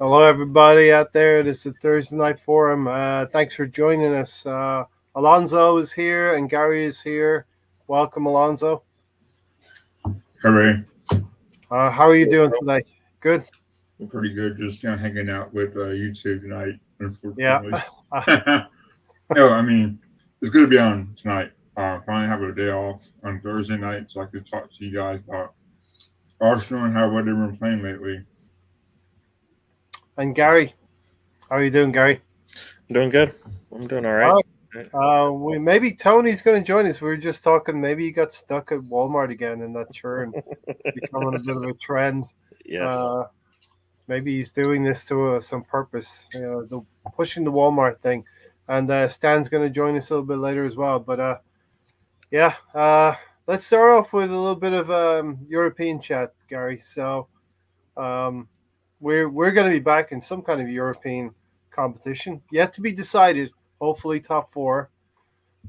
Hello, everybody out there. This is the Thursday Night Forum. Thanks for joining us. Alonzo is here and Gary is here. Welcome, Alonzo. Hooray. How are you doing today? Good? I'm pretty good. Just hanging out with YouTube tonight, Yeah. unfortunately. No, I mean, it's good to be on tonight. Finally have a day off on Thursday night so I could talk to you guys about Arsenal and what they've been playing lately. And Gary, how are you doing, Gary? I'm doing good. I'm doing all right. All right. Maybe Tony's going to join us. We were just talking. Maybe he got stuck at Walmart again and that churn becoming a bit of a trend. Yes. Maybe he's doing this to some purpose, pushing the Walmart thing. And Stan's going to join us a little bit later as well. But let's start off with a little bit of European chat, Gary. So we're going to be back in some kind of European competition, yet to be decided. Hopefully, top four.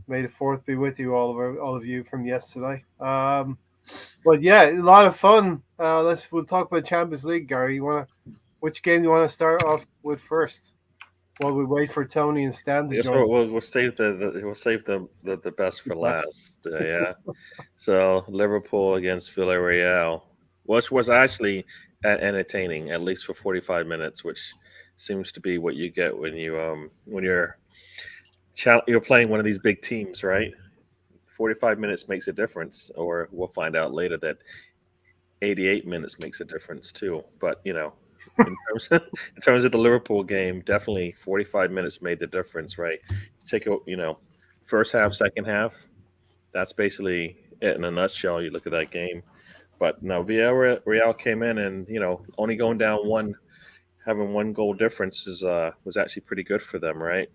May the fourth be with you, all of you from yesterday. But yeah, a lot of fun. We'll talk about Champions League, Gary. Which game do you want to start off with first? While we wait for Tony and Stan to Yes, join. we'll save the best for last. Yeah. So Liverpool against Villarreal, which was actually entertaining, at least for 45 minutes, which seems to be what you get when you're playing one of these big teams, right? 45 minutes makes a difference, or we'll find out later that 88 minutes makes a difference too. But in terms of the Liverpool game, definitely 45 minutes made the difference, right? Take first half, second half. That's basically it in a nutshell. You look at that game, but now Villarreal came in and only going down one, having one goal difference was actually pretty good for them, right?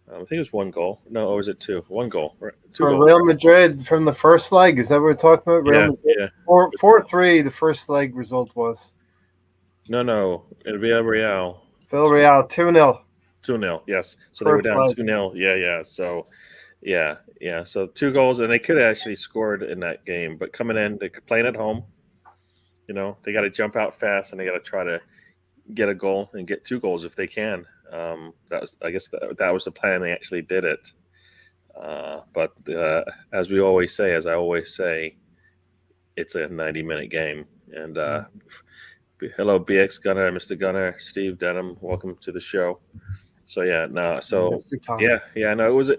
I think it was one goal. No, or was it two? One goal. Two for goals. Real Madrid from the first leg. Is that what we're talking about? Real Madrid. 4-3. The first leg result was. No. In Villarreal. Villarreal 2-0. 2-0. Yes. So they were down 2-0. Yeah. So. Yeah. So 2 goals, and they could have actually scored in that game, but coming in, they're playing at home. They got to jump out fast, and they got to try to get a goal and get 2 goals if they can. I guess that was the plan. They actually did it. But as I always say, it's a 90-minute game. And hello, BX Gunner, Mr. Gunner, Steve Denham, welcome to the show. So it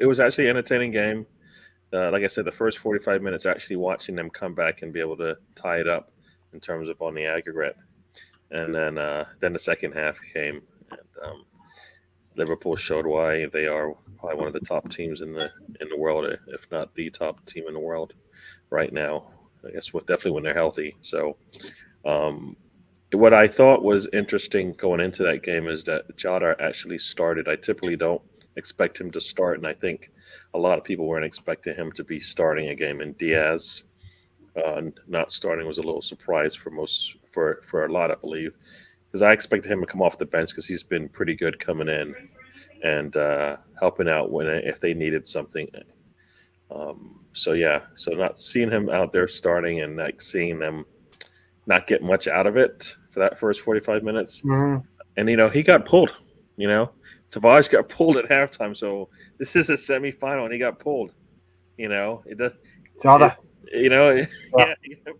was actually an entertaining game. Like I said, the first 45 minutes, actually watching them come back and be able to tie it up in terms of on the aggregate, and then the second half came, and Liverpool showed why they are probably one of the top teams in the world, if not the top team in the world right now. I guess definitely when they're healthy. So. What I thought was interesting going into that game is that Jota actually started. I typically don't expect him to start, and I think a lot of people weren't expecting him to be starting a game. And Diaz not starting was a little surprise for a lot, I believe, because I expected him to come off the bench because he's been pretty good coming in and helping out if they needed something. So not seeing him out there starting and seeing them not get much out of it for that first 45 minutes. Mm-hmm. And, he got pulled, Tavares got pulled at halftime. So this is a semifinal and he got pulled, Jota. He got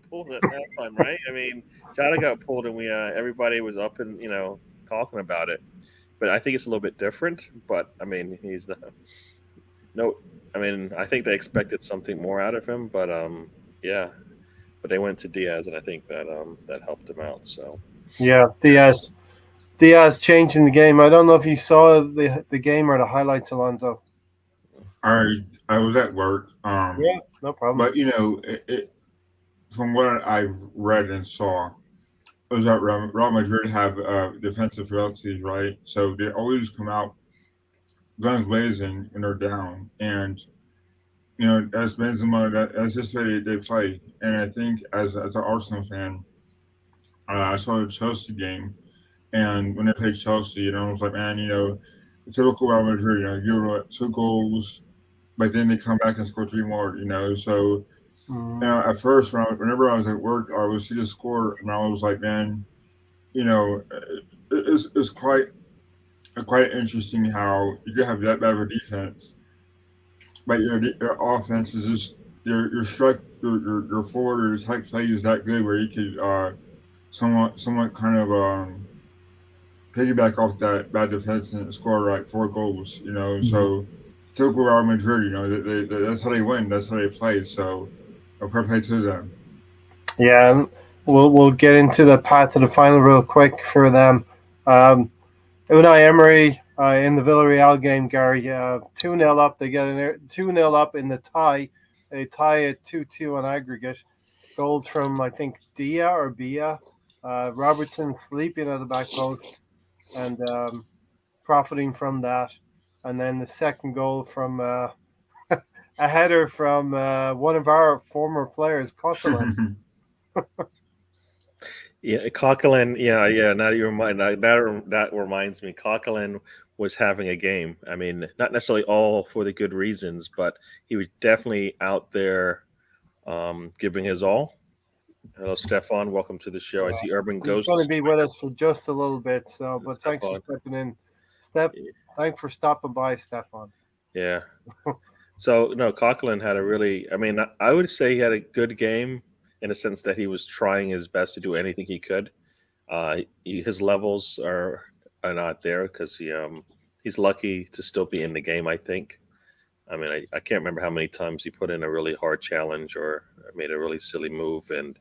pulled at halftime, right? I mean, Jota got pulled and everybody was up and, talking about it. But I think it's a little bit different. But, I mean, I think they expected something more out of him. But, but they went to Diaz, and I think that helped him out. So yeah, Diaz changing the game. I don't know if you saw the game or the highlights, Alonzo. I was at work. Yeah, no problem. But from what I've read and saw, it was that Real Madrid have defensive frailties, right? So they always come out guns blazing when they're down, and as Benzema, that's just the way they play. And I think as an Arsenal fan, I saw the Chelsea game, and when they played Chelsea, it was like, man, typical Real Madrid, give them 2 goals, but then they come back and score 3 more, So, at first, whenever I was at work, I would see the score, and I was like, man, it's quite interesting how you can have that bad of a defense, but your offense is just your strike your forward or your type play is that good where you could somewhat kind of piggyback off that bad defense and score like 4 goals. So typical Real Madrid. That's how they win. That's how they play. So fair play to them. Yeah, and we'll get into the path to the final real quick for them. Um, Unai Emery in the Villarreal game, Gary, 2-0 up. They get 2-0 up in the tie. They tie at 2-2 on aggregate. Goals from, I think, Dia or Bia. Robertson sleeping at the back post and profiting from that. And then the second goal from a header from one of our former players, Coquelin. Yeah, Coquelin. Yeah. Now that you remind that reminds me, Coquelin was having a game. I mean, not necessarily all for the good reasons, but he was definitely out there giving his all. Hello, Stefan. Welcome to the show. I see Urban He's Ghost going to is be with us for just a little bit. So, but thanks for Stefan. stepping in, Steph. Thanks for stopping by, Stefan. Yeah. So no, Coquelin had a really. I mean, I would say he had a good game in a sense that he was trying his best to do anything he could. His levels are not there because he's lucky to still be in the game. I think. I mean, I can't remember how many times he put in a really hard challenge or made a really silly move and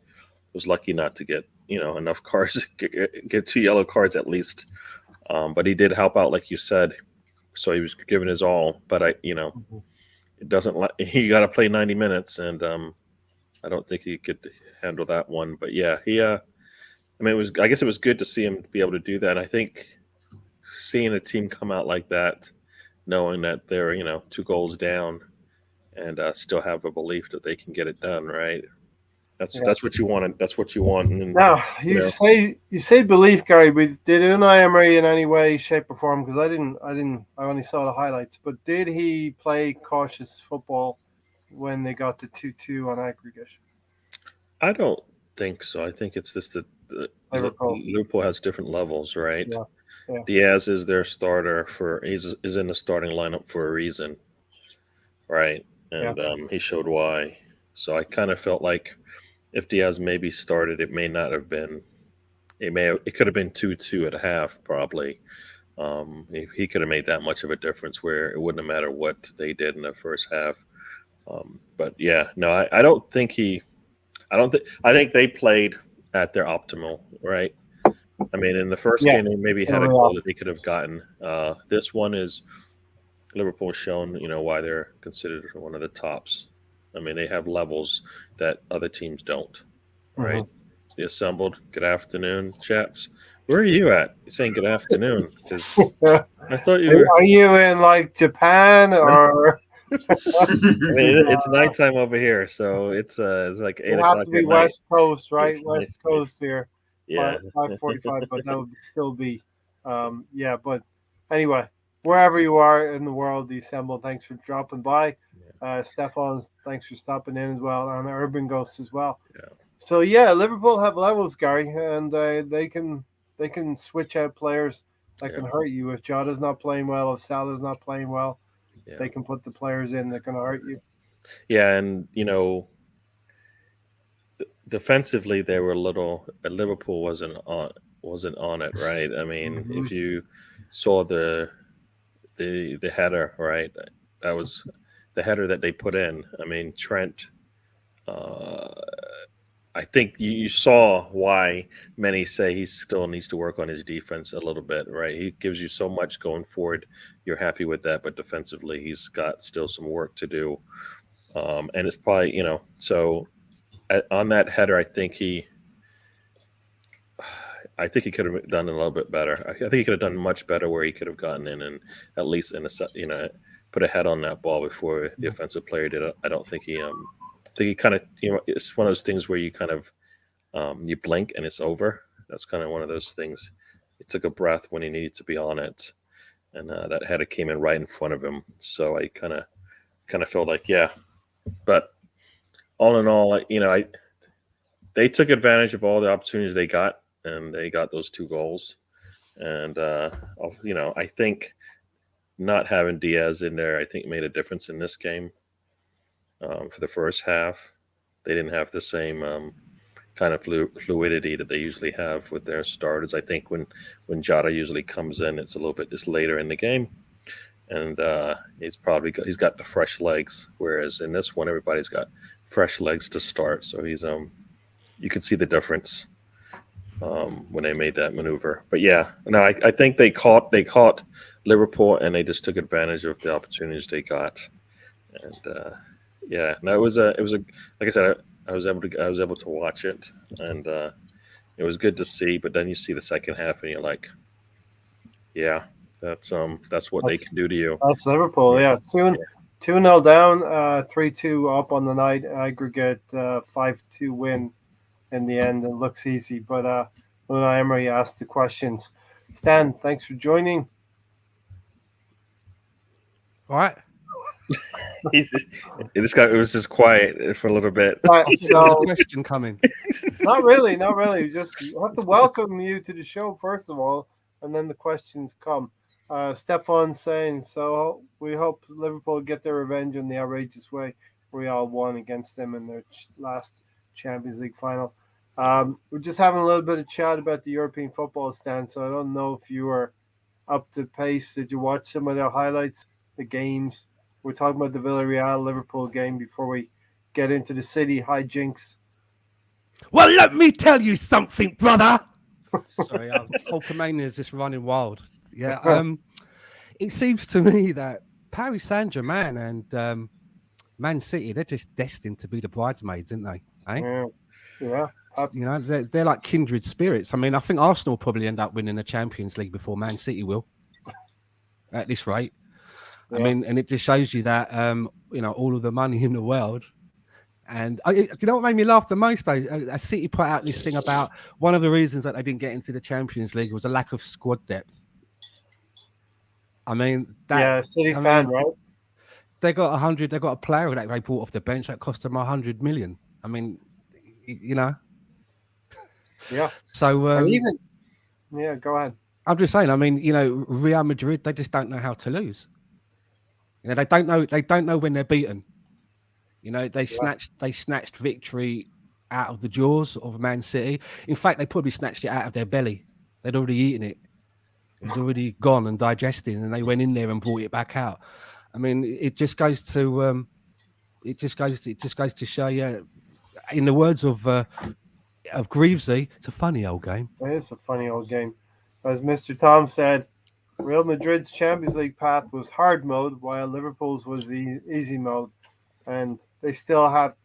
was lucky not to get enough cards, get 2 yellow cards at least. But he did help out, like you said. So he was giving his all. But it doesn't. He got to play 90 minutes, and I don't think he could handle that one. But yeah, he. I mean, it was. I guess it was good to see him be able to do that. And I think seeing a team come out like that, knowing that they're 2 goals down, and still have a belief that they can get it done, right? That's what you want. That's what you want. And Now you say belief, Gary. But did Unai Emery in any way, shape, or form? Because I only saw the highlights. But did he play cautious football when they got to 2-2 on aggregate? I don't think so. I think it's just that Liverpool. Liverpool has different levels, right? Yeah, yeah. Diaz is their starter is in the starting lineup for a reason, right? Yeah. And he showed why. So I kind of felt like if Diaz maybe started, it may not have been. It could have been 2-2 at half probably. He could have made that much of a difference where it wouldn't have mattered what they did in the first half. But yeah, no, I don't think he. I don't think. I think they played at their optimal, right? I mean, in the first Yeah. game, they maybe had a goal that they could have gotten. This one is Liverpool shown, why they're considered one of the tops. I mean, they have levels that other teams don't, right? The assembled. Good afternoon, chaps. Where are you at? You're saying good afternoon because I thought you were. Are you in like Japan or? I mean, it's nighttime over here, so it's like 8 It have o'clock to be at night. West Coast, right? Yeah, West Coast here, yeah, 5:45, but that would still be, yeah. But anyway, wherever you are in the world, the assemble. Thanks for dropping by, Stefan. Thanks for stopping in as well, and Urban Ghost as well. yeah, So yeah, Liverpool have levels, Gary, and they can switch out players that yeah, can hurt you if Jota's not playing well, if Salah's not playing well. yeah, They can put the players in that can hurt you. yeah. And defensively, they were a little. Liverpool wasn't on it, right? I mean, if you saw the header, right, that was the header that they put in. I mean, Trent. Uh, I think you saw why many say he still needs to work on his defense a little bit, right? He gives you so much going forward. You're happy with that, but defensively, he's got still some work to do. And it's probably, so on that header, I think he could have done a little bit better. I think he could have done much better where he could have gotten in and at least put a head on that ball before the offensive player did it. I don't think he think he kind of it's one of those things where you kind of you blink and it's over. That's kind of one of those things. He took a breath when he needed to be on it, and that header came in right in front of him. So I kind of felt like yeah, but all in all, they took advantage of all the opportunities they got, and they got those 2 goals. And I think not having Diaz in there, I think made a difference in this game. For the first half, they didn't have the same kind of fluidity that they usually have with their starters. I think when Jota usually comes in, it's a little bit just later in the game, and he's got the fresh legs. Whereas in this one, everybody's got fresh legs to start, so he's you can see the difference when they made that maneuver. But yeah, no, I think they caught Liverpool and they just took advantage of the opportunities they got. And yeah, no, it was a like I said, I was able to watch it, and it was good to see. But then you see the second half, and you're like, yeah, that's what they That's can do to you. that's Liverpool. Yeah, Yeah, yeah, 2-0 down, 3-2 up on the night. Aggregate 5-2 win in the end. It looks easy, but Unai Emery asked the questions. Stan, thanks for joining. All right. it was just quiet for a little bit. So Question coming. not really, not really. Just have to welcome you to the show first of all, and then the questions come. Stefan saying, so we hope Liverpool get their revenge in the outrageous way Real won against them in their last Champions League final. We're just having a little bit of chat about the European football stand, so I don't know if you were up to pace. Did you watch some of the highlights, the games? We're talking about the Villarreal Liverpool game before we get into the City hijinks. Well, let me tell you something, brother. Sorry, Hulkamania is just running wild. Yeah. It seems to me that Paris Saint-Germain and Man City, they're just destined to be the bridesmaids, aren't they? Eh? Yeah. You know, they're like kindred spirits. I mean, I think Arsenal will probably end up winning the Champions League before Man City will, at this rate. Yeah. I mean, and it just shows you that, all of the money in the world. And you know what made me laugh the most, though? City put out this thing about one of the reasons that they didn't get into the Champions League was a lack of squad depth. I mean, City fan, right? They got a player that they brought off the bench that cost them 100 million. I mean, you know. Yeah. So go ahead. I'm just saying. I mean, Real Madrid, they just don't know how to lose. They don't know when they're beaten. They snatched victory out of the jaws of Man City. In fact, they probably snatched it out of their belly. They'd already eaten it. It was already gone and digested, and they went in there and brought it back out. I mean, it just goes to show you, in the words of Greavesy, it's a funny old game. It is a funny old game. As Mr. Tom said, Real Madrid's Champions League path was hard mode, while Liverpool's was the easy mode, and you still have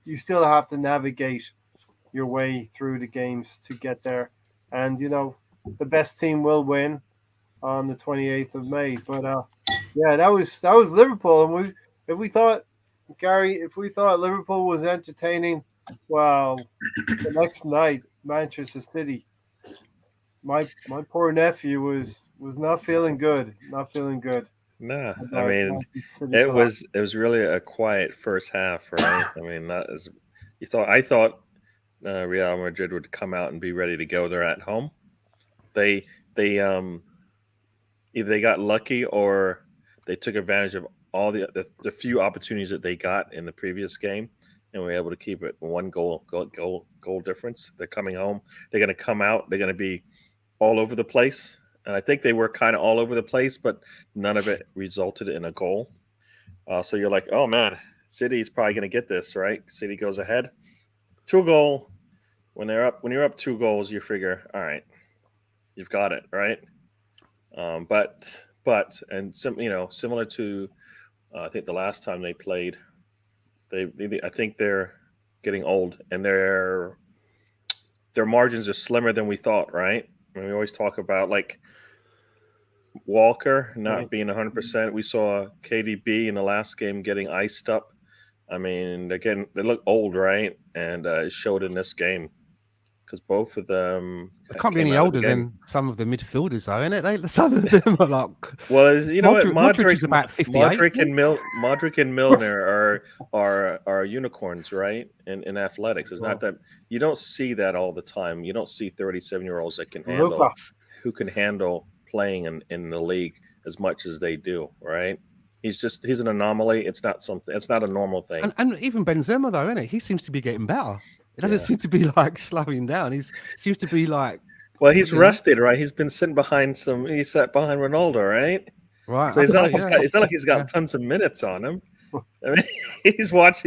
to navigate your way through the games to get there. And the best team will win on the 28th of May. But that was Liverpool, and if we thought Liverpool was entertaining, well, the next night Manchester City, my poor nephew was not feeling good. Nah, I mean, it was really a quiet first half, right? I mean, not as you thought. I thought Real Madrid would come out and be ready to go. They're at home. They either they got lucky or they took advantage of all the few opportunities that they got in the previous game, and were able to keep it one goal difference. They're coming home. They're going to come out. They're going to be all over the place. And I think they were kind of all over the place, but none of it resulted in a goal. So you're like, oh man, City's probably going to get this, right? City goes ahead, 2-goal. When you're up 2 goals, you figure, all right, you've got it, right? Similar to I think the last time they played, I think they're getting old, and their margins are slimmer than we thought, right? I mean, we always talk about like Walker not being 100%. We saw KDB in the last game getting iced up. I mean, again, they look old, right? And it showed in this game because both of them can't be any older than some of the midfielders, though, innit? Some of them are like. Well, you know what? Modric is about 58. Modric and Milner are unicorns, right? In athletics, it's not that you don't see that all the time. You don't see 37-year-olds that can handle playing in the league as much as they do, right? He's an anomaly. It's not something. It's not a normal thing. And even Benzema though, isn't it? He seems to be getting better. It doesn't Yeah. seem to be like slowing down. He seems to be like, Well, he's you know. rested, right? He's been sitting behind some. He sat behind Ronaldo, right? Right. So it's not like Okay, it's not like he's got yeah. tons of minutes on him. I mean, he's watched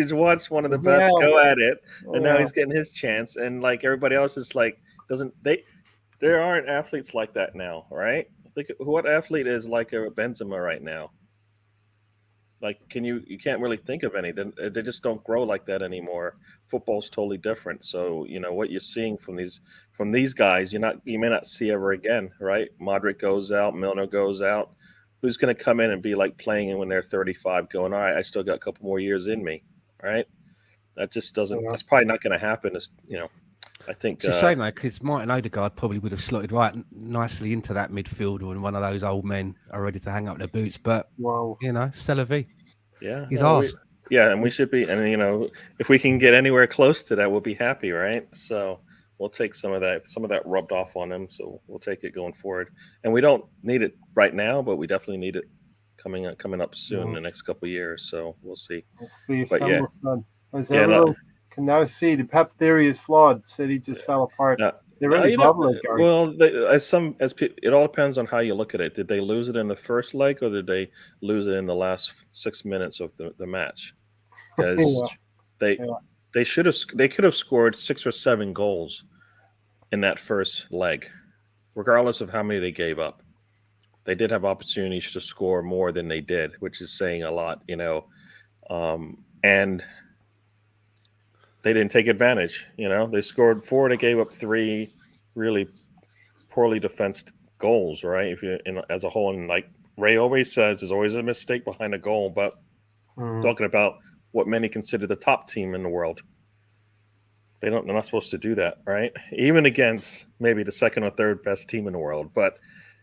one of the best Yeah. go at it, and now Yeah. he's getting his chance. And like everybody else is like, doesn't they? There aren't athletes like that now, right? Think what athlete is like a Benzema right now? Like, you can't really think of any. They just don't grow like that anymore. Football's totally different. So what you're seeing from these guys, you may not see ever again, right? Modric goes out, Milner goes out. Who's going to come in and be like playing when they're 35, going, all right, I still got a couple more years in me, right? That just doesn't. Yeah. That's probably not going to happen. I think It's a shame though, because Martin Odegaard probably would have slotted right nicely into that midfielder, and one of those old men are ready to hang up their boots. But Wow. c'est la vie. Yeah, He's no, ours. and we should be, and if we can get anywhere close to that, we'll be happy, right? So we'll take some of that rubbed off on him. So we'll take it going forward, and we don't need it right now, but we definitely need it coming up soon in the next couple of years. So we'll see. It's the But yeah. Assemble Sun. As Yeah, everyone can now see, the Pep theory is flawed. City just fell apart. No, They really bubble it, Gary. well, it all depends on how you look at it. Did they lose it in the first leg, or did they lose it in the last 6 minutes of the match? Because they could have scored 6 or 7 goals in that first leg, regardless of how many they gave up. They did have opportunities to score more than they did, which is saying a lot, and they didn't take advantage. They scored 4, they gave up 3 really poorly defensed goals, right? If you as a whole, and like Ray always says, there's always a mistake behind a goal. But talking about what many consider the top team in the world, they're not supposed to do that, right? Even against maybe the second or third best team in the world. But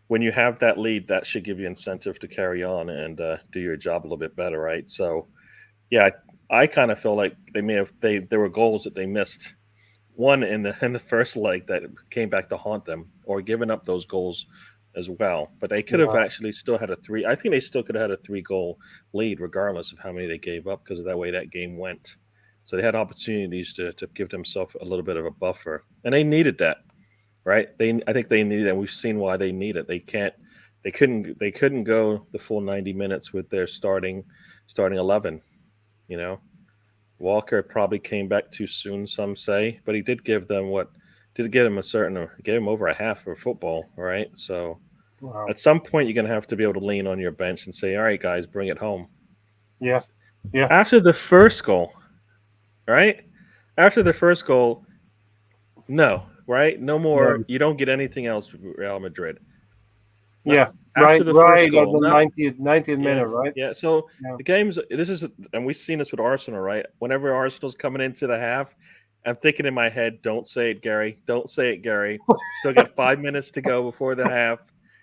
when you have that lead, that should give you incentive to carry on and do your job a little bit better, right? So, yeah, I kind of feel like there were goals that they missed. One in the first leg that came back to haunt them, or giving up those goals as well. But they could have actually still had a 3. I think they still could have had a 3-goal lead, regardless of how many they gave up, because of that way that game went. So they had opportunities to give themselves a little bit of a buffer, and they needed that, right? I think they needed it, and we've seen why they need it. They couldn't go the full 90 minutes with their starting 11. Walker probably came back too soon, some say, but he did give them gave him over a half of football, right? So at some point, you're going to have to be able to lean on your bench and say, all right, guys, bring it home. Yeah. After the first goal, right? After the first goal, no, right? No more. No. You don't get anything else with Real Madrid. Yeah. After the right first goal, at the 90th minute, right? Yeah. So the games, and we've seen this with Arsenal, right? Whenever Arsenal's coming into the half, I'm thinking in my head, don't say it, Gary. Don't say it, Gary. Still got 5 minutes to go before the half.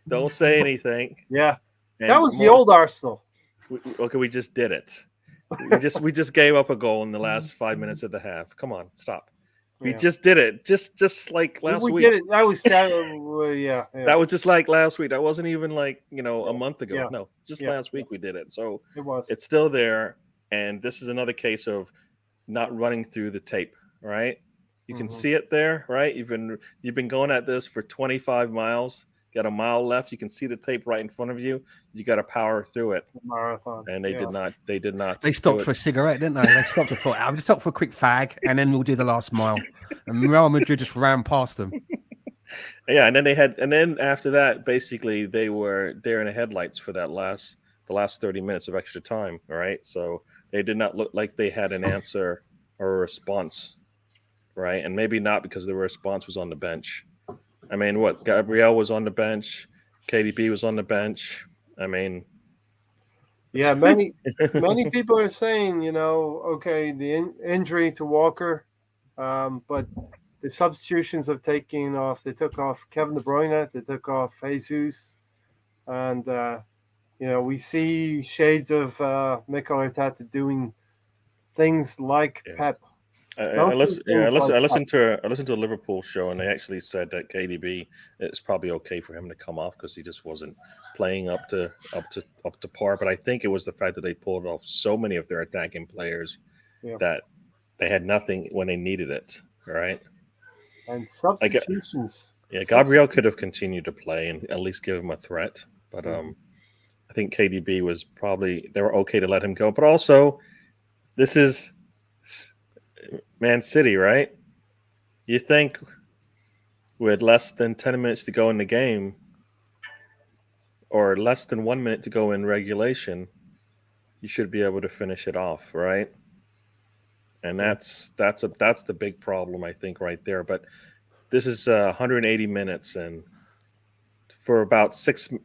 Don't say anything. Yeah. And That was the old Arsenal. We just did it. We just gave up a goal in the last 5 minutes of the half. Come on, stop. We just did it. Just like last week. We did it. That was yeah. That was just like last week. That wasn't even like, a month ago. Yeah. No, just last week we did it. So it's still there. And this is another case of not running through the tape, right? You can see it there, right? You've been going at this for 25 miles. Got a mile left. You can see the tape right in front of you. You got to power through it. Marathon. And they did not. They did not. They stopped for a cigarette, didn't they? They stopped for a quick fag, and then we'll do the last mile. And Real Madrid just ran past them. Yeah, and then after that, basically they were there in the headlights for the last 30 minutes of extra time. All right, so they did not look like they had an answer or a response, right? And maybe not, because the response was on the bench. I mean, Gabriel was on the bench, KDB was on the bench. I mean, yeah, many people are saying, okay, the injury to Walker, but the substitutions have taken off. They took off Kevin De Bruyne, they took off Jesus, and we see shades of Mikel Arteta doing things like Pep. Don't do things like I that. listened to a Liverpool show, and they actually said that KDB, it's probably okay for him to come off because he just wasn't playing up to par. But I think it was the fact that they pulled off so many of their attacking players Yeah. that they had nothing when they needed it. Right? And Like substitutions. yeah, Gabriel could have continued to play and at least give him a threat, but I think KDB was probably they were okay to let him go. But also, this is Man City, right? You think with less than 10 minutes to go in the game, or less than 1 minute to go in regulation, you should be able to finish it off, right? And that's the big problem I think right there. But this is 180 minutes, and for about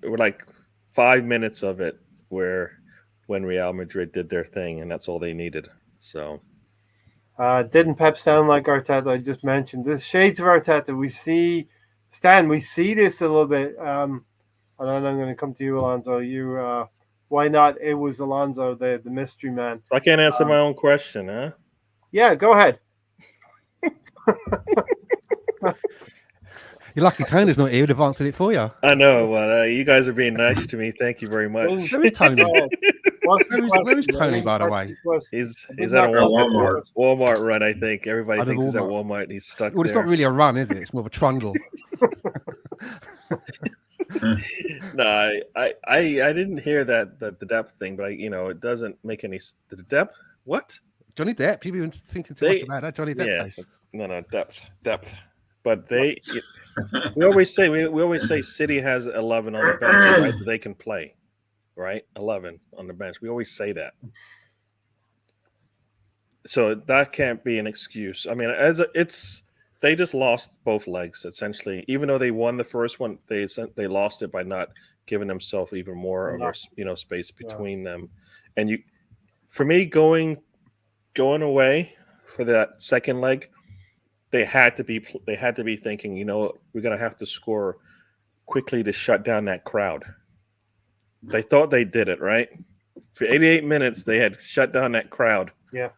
like 5 minutes of it, where when Real Madrid did their thing, and that's all they needed. So Didn't Pep sound like Arteta? I just mentioned this shades of Arteta. We see, Stan. We see this a little bit. And then I'm going to come to you, Alonzo. Why not? It was Alonzo, the mystery man. I can't answer my own question, huh? Yeah, go ahead. You're lucky Tony's not here. He'd have answered it for you. I know, but you guys are being nice to me. Thank you very much. Where is Tony? What's the Where is question? Tony, by the way? He's He's at a not Walmart run, I think. Everybody At a thinks he's at Walmart. Walmart. And he's stuck Well, it's there. not really a run, is it? It's more of a trundle. No, I didn't hear that the depth thing, but it doesn't make any the depth. What? Johnny Depp. You've been thinking too much about that Johnny Depp case. No, depth. But we always say City has 11 on the bench, right? That they can play, right? 11 on the bench. We always say that. So that can't be an excuse. I mean, they just lost both legs essentially. Even though they won the first one, they lost it by not giving themselves even more of a space between them. And for me, going away for that second leg, they had to be thinking, we're gonna have to score quickly to shut down that crowd. They thought they did it right. For 88 minutes, they had shut down that crowd. Yeah.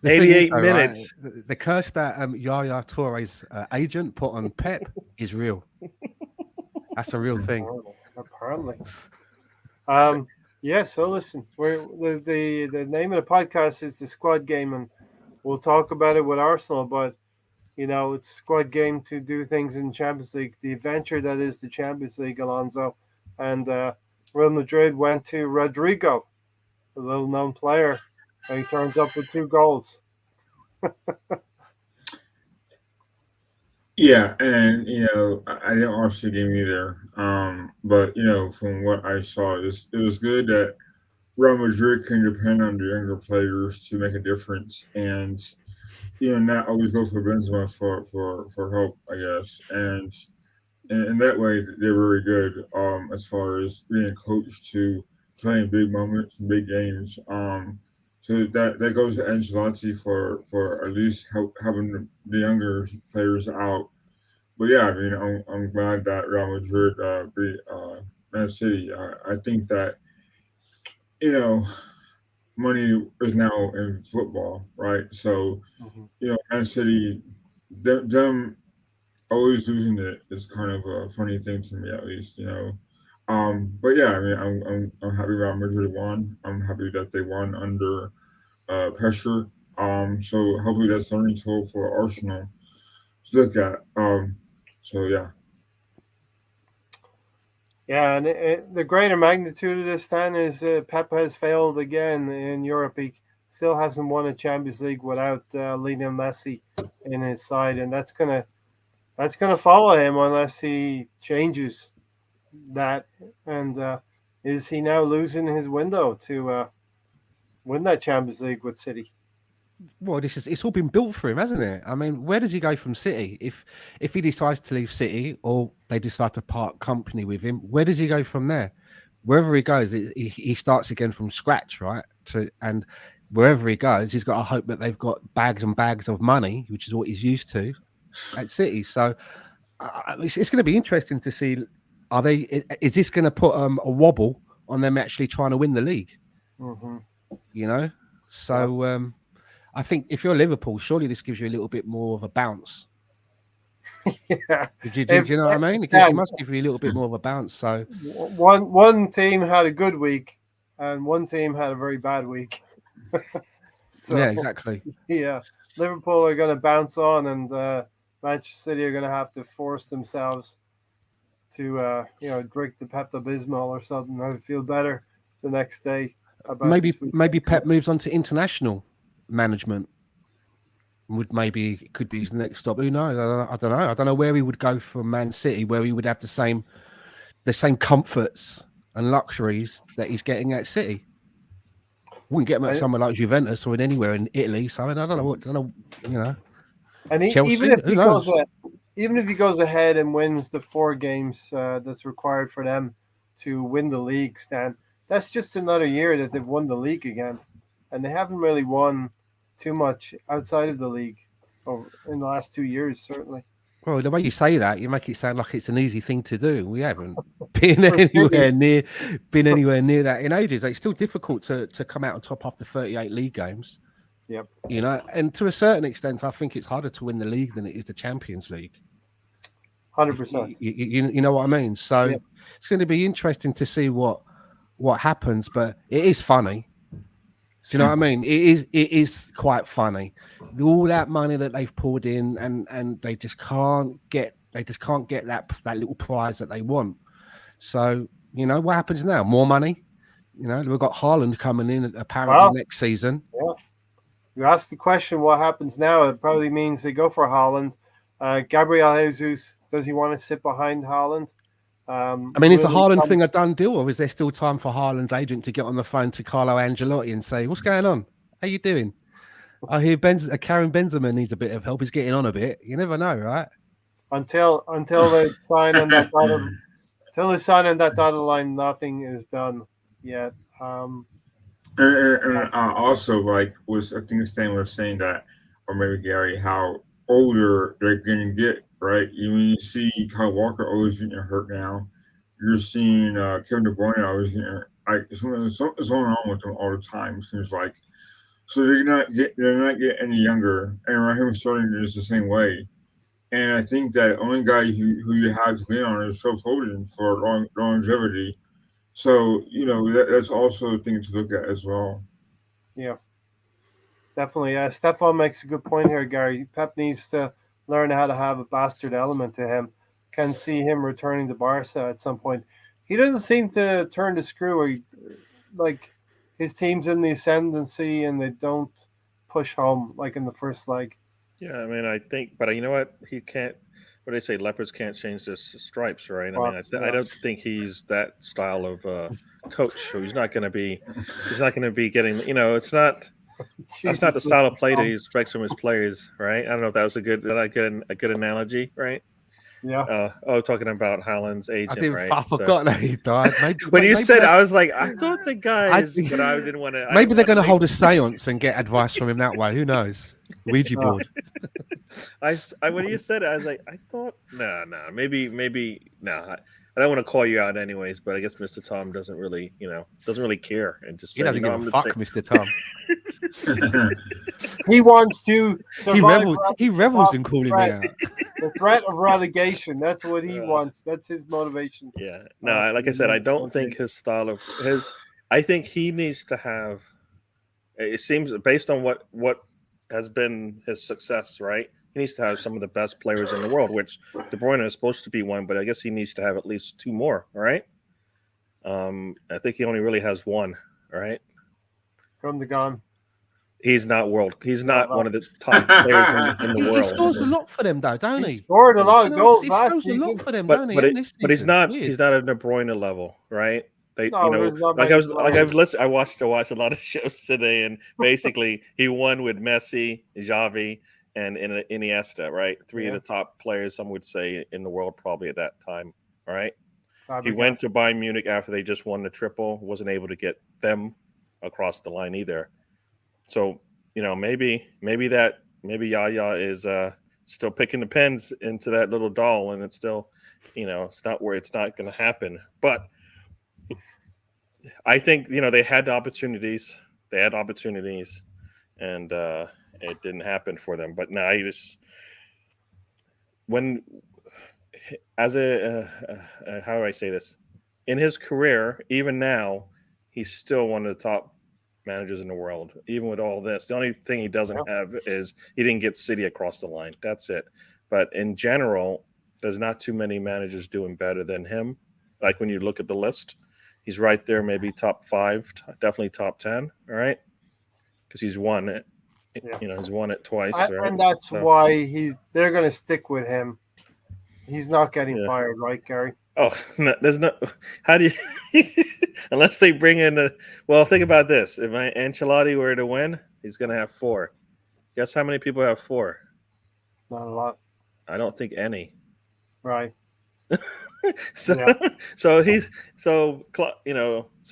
88 minutes. Right, the curse that Yaya Touré's agent put on Pep is real. That's a real thing. Apparently. Yeah. So listen, the name of the podcast is the Squad Game, and we'll talk about it with Arsenal. But it's Squad Game to do things in Champions League, the adventure that is the Champions League, Alonso, and Real Madrid went to Rodrigo, a little-known player. And he turns up with 2 goals. Yeah, and I didn't watch the game either. But from what I saw, it was good that Real Madrid can depend on the younger players to make a difference, and not always go for Benzema for help, I guess, and in that way they're very good. As far as being coached to playing big moments, big games. So that goes to Ancelotti for at least having the younger players out. But yeah, I mean, I'm glad that Real Madrid beat Man City. I think that money is now in football, right? So Man City, them always losing it is kind of a funny thing to me, at least. But yeah, I mean, I'm happy Real Madrid won. I'm happy that they won under pressure. So hopefully that's learning tool for Arsenal to look at. So yeah. Yeah, and the greater magnitude of this, Stan, is Pep has failed again in Europe. He still hasn't won a Champions League without Lionel Messi in his side, and that's gonna follow him unless he changes that. And is he now losing his window to win that Champions League with City? Well, it's all been built for him, hasn't it? I mean, where does he go from City? If he decides to leave City or they decide to part company with him, where does he go from there? Wherever he goes, he starts again from scratch, right? And wherever he goes, he's got to hope that they've got bags and bags of money, which is what he's used to at City. So it's going to be interesting to see. Is this going to put a wobble on them actually trying to win the league? Mm-hmm. So. I think if you're Liverpool, surely this gives you a little bit more of a bounce. Yeah. Do you know what I mean? It must give you a little bit more of a bounce. So one team had a good week, and one team had a very bad week. So yeah, exactly. yeah, Liverpool are going to bounce on, and Manchester City are going to have to force themselves to drink the Pepto Bismol or something, or feel better the next day about this week. Maybe Pep moves on to international management. Could be his next stop. Who knows? I don't know. I don't know where he would go from Man City, where he would have the same comforts and luxuries that he's getting at City. Wouldn't get him at somewhere like Juventus or in anywhere in Italy. So I mean, I don't know. You know, and Chelsea. Even if he goes ahead and wins the 4 games that's required for them to win the league, Stan, that's just another year that they've won the league again, and they haven't really won too much outside of the league in the last 2 years, certainly. Well, the way you say that, you make it sound like it's an easy thing to do. We haven't been anywhere near that in ages. It's still difficult to come out on top after 38 league games. Yep. You know, and to a certain extent, I think it's harder to win the league than it is the Champions League. 100%. You know what I mean? So yep. It's going to be interesting to see what happens, but it is funny. Do you know what I mean? It is quite funny. All that money that they've poured in, and they just can't get that little prize that they want. So you know what happens now? More money. You know, we've got Haaland coming in apparently next season. Yeah. You asked the question, what happens now? It probably means they go for Haaland. Gabriel Jesus, does he want to sit behind Haaland? I mean, is the Haaland thing a done deal, or is there still time for Haaland's agent to get on the phone to Carlo Ancelotti and say, "What's going on? How you doing? I hear Karim Benzema needs a bit of help. He's getting on a bit. You never know, right?" Until they sign on that dotted line, nothing is done yet. And also, like, I think Stan was saying that, or maybe Gary, how older they're going to get, right? You see Kyle Walker always getting hurt now. You're seeing Kevin De Bruyne always getting hurt. Like, something's going on with them all the time. It seems like. So they're not getting any younger. And Raheem Sterling is the same way. And I think that the only guy who you have to lean on is Phil Foden for longevity. So, you know, that's also a thing to look at as well. Yeah, definitely. Stefan makes a good point here, Gary. Pep needs to learn how to have a bastard element to him. Can see him returning to Barca at some point. He doesn't seem to turn the screw. Like his team's in the ascendancy and they don't push home like in the first leg. Yeah, I mean, I think, but you know what? He can't. What do they say? Leopards can't change their stripes, right? I mean, I don't think he's that style of coach. So he's not going to be. He's not going to be getting. You know, it's not. That's not the style of play that he expects from his players, right? I don't know if that was a good analogy, right? Yeah. Talking about Haaland's agent, right? I forgot that he died. When you said, I was like, I thought the guys, but I didn't want to. Maybe they're going to hold a séance and get advice from him that way. Who knows? Ouija board. When you said it, I was like, I thought, maybe, no. I don't want to call you out anyways, but I guess Mr. Tom doesn't really care and just he doesn't give a fuck, Mr. Tom. He wants to survive. He revels in calling me out. The threat of relegation. That's what he wants. That's his motivation. Yeah. No, like I said, I don't think his style of his. I think he needs to have. It seems based on what has been his success, right? He needs to have some of the best players in the world, which De Bruyne is supposed to be one, but I guess he needs to have at least 2 more, right? I think he only really has 1, right? Gundogan. He's not He's not one of the top players in the world. He scores a lot for them, though, don't he? He scored a lot of goals he last scores season. a lot for them, but, don't he? But he's not at a De Bruyne level, right? I watched a lot of shows today, and basically he won with Messi, Xavi, and Iniesta, right? 3 of the top players, some would say, in the world probably at that time, right? He went to Bayern Munich after they just won the triple, wasn't able to get them across the line either. So, you know, maybe Yaya is still picking the pens into that little doll, and it's still, you know, it's not going to happen. But I think, you know, they had opportunities, and it didn't happen for them. But now he was when as how do I say this? In his career, even now, he's still one of the top managers in the world. Even with all this, the only thing he Yeah. doesn't have is he didn't get City across the line. That's it. But in general, there's not too many managers doing better than him. Like when you look at the list, he's right there, maybe top 5, definitely top 10. All right, because he's won it. Yeah. He's won it twice, right? And that's So why they're going to stick with him. He's not getting yeah. fired, right, Gary? Oh, no, there's no. How do you? Unless they bring in a. Well, think about this. If Ancelotti were to win, he's going to have 4. Guess how many people have 4? Not a lot, I don't think any. right? So, Yeah. so he's so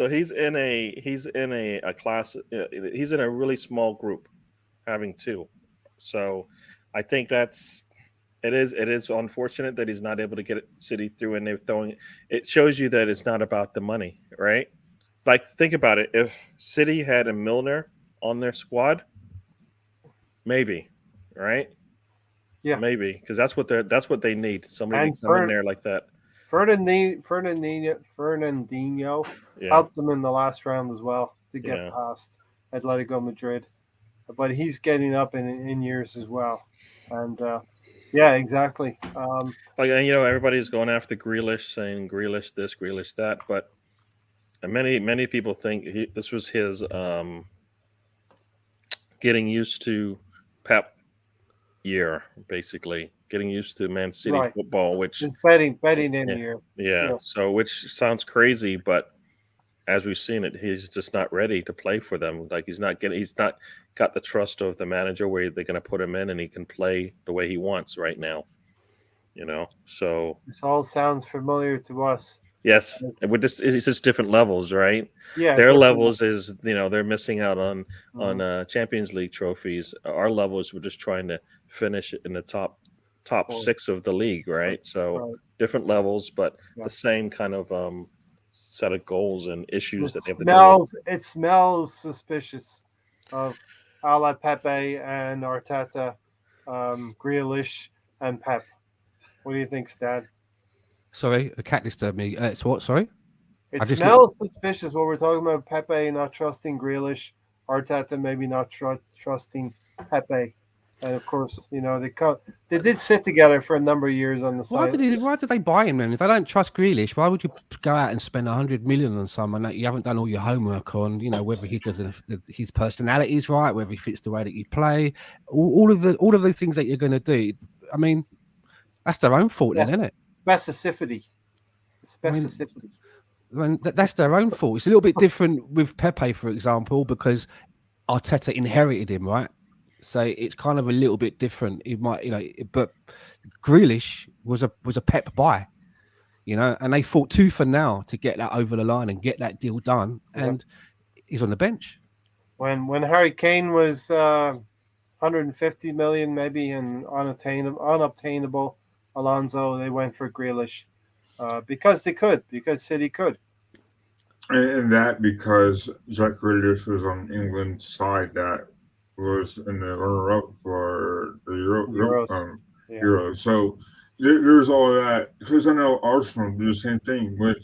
he's in a class. He's in a really small group, having 2. So, I think it is unfortunate that he's not able to get City through, and they're throwing. It shows you that it's not about the money, right? Like, think about it. If City had a Milner on their squad, maybe, right? Yeah. Maybe, because that's what they need. Somebody And to come in there like that. Fernandinho Yeah, helped them in the last round as well to get yeah. past Atletico Madrid. But he's getting up in years as well. And yeah, exactly. Like, and, everybody's going after Grealish, saying Grealish this, Grealish that, but many people think this was his getting used to Pep year, basically getting used to Man City Right. football, which Just betting in yeah, here. yeah. Yeah. So, which sounds crazy, but as we've seen it, he's just not ready to play for them. Like, he's not got the trust of the manager where they're going to put him in and he can play the way he wants right now. So This all sounds familiar to us. yes, it's just different levels, right? Yeah, Their different. levels is they're missing out on Champions League trophies. Our levels, we're just trying to finish in the top 6 of the league, right? So Right. different levels, but Yeah. the same kind of set of goals and issues that they have to deal smells with. it smells suspicious of a la Pepe and Arteta, Grealish and Pep. What do you think, Stan? Sorry, the cat disturbed me. It's what? Sorry. It I just smells suspicious what we're talking about. Pepe not trusting Grealish, Arteta maybe not trusting Pepe, and of course, they did sit together for a number of years on the Why side. did they buy him then? If they don't trust Grealish, why would you go out and spend 100 million on someone that you haven't done all your homework on? Whether he does his personality is right, whether he fits the way that you play, all of the things that you're going to do. I mean, that's their own fault then, isn't it? Specificity. I mean, that's their own fault. It's a little bit different with Pepe, for example, because Arteta inherited him, right? So it's kind of a little bit different. It might, but Grealish was a Pep buy, and they fought tooth and nail to get that over the line and get that deal done. Yeah. And he's on the bench. When Harry Kane was 150 million maybe and unobtainable, Alonzo, they went for Grealish because City could. And that because Jack Grealish was on England's side that was in the runner-up for the Euros. So there's all that. Because I know Arsenal did the same thing with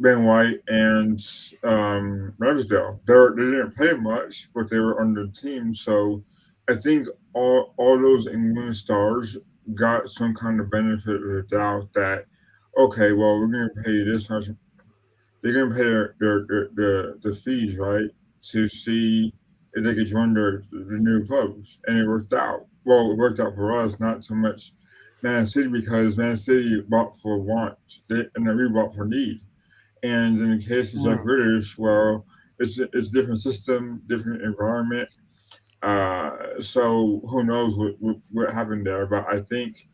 Ben White and Ramsdale. They didn't play much, but they were under the team. So I think all those England stars got some kind of benefit of the doubt that, okay, well, we're going to pay this much. They're going to pay the fees, right, to see if they could join the new clubs. And it worked out. Well, it worked out for us, not so much Man City, because Man City bought for want, and then we bought for need. And in the case of Jack Grealish, well, it's a different system, different environment. So who knows what happened there? But I think,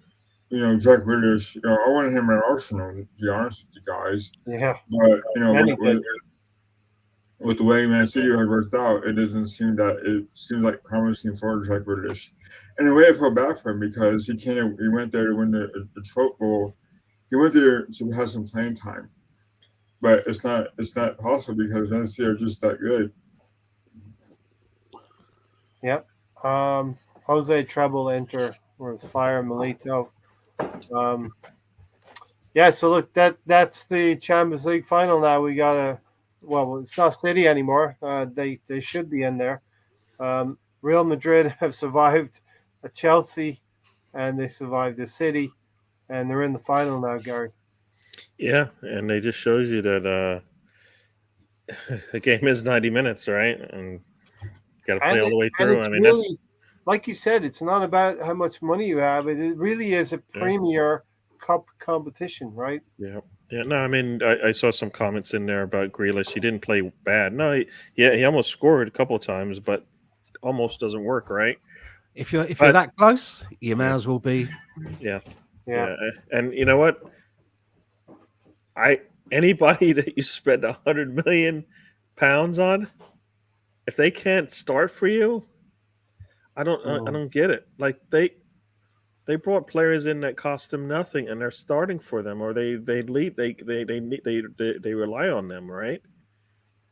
Jack Grealish, I wanted him at Arsenal, to be honest with you guys. Yeah. But, with the way Man City had worked out, it seems like promising for Jack Grealish. And in a way, I felt bad for him because he went there to win the trophy. Well, he went there to have some playing time. But it's not possible because Man City are just that good. Yep. Jose Treble enter with Fire Milito. Um, yeah, so look, that's the Champions League final now. We got a well, it's not City anymore. They should be in there. Real Madrid have survived a Chelsea, and they survived a City, and they're in the final now, Gary. Yeah, and they just shows you that the game is 90 minutes, right? And got to play all the way And through. it's I mean, that's really like you said, it's not about how much money you have. It really is a yeah, premier cup competition, right? yeah, yeah. No, I mean, I saw some comments in there about Grealish. He didn't play bad. No, he almost scored a couple of times, but almost doesn't work, right? If you're But that close, you may yeah, as well be. yeah, Yeah. yeah. And you know what? Anybody that you spend £100 million on, if they can't start for you, I Mm. don't get it. Like they brought players in that cost them nothing, and they're starting for them, or they lead they rely on them, right?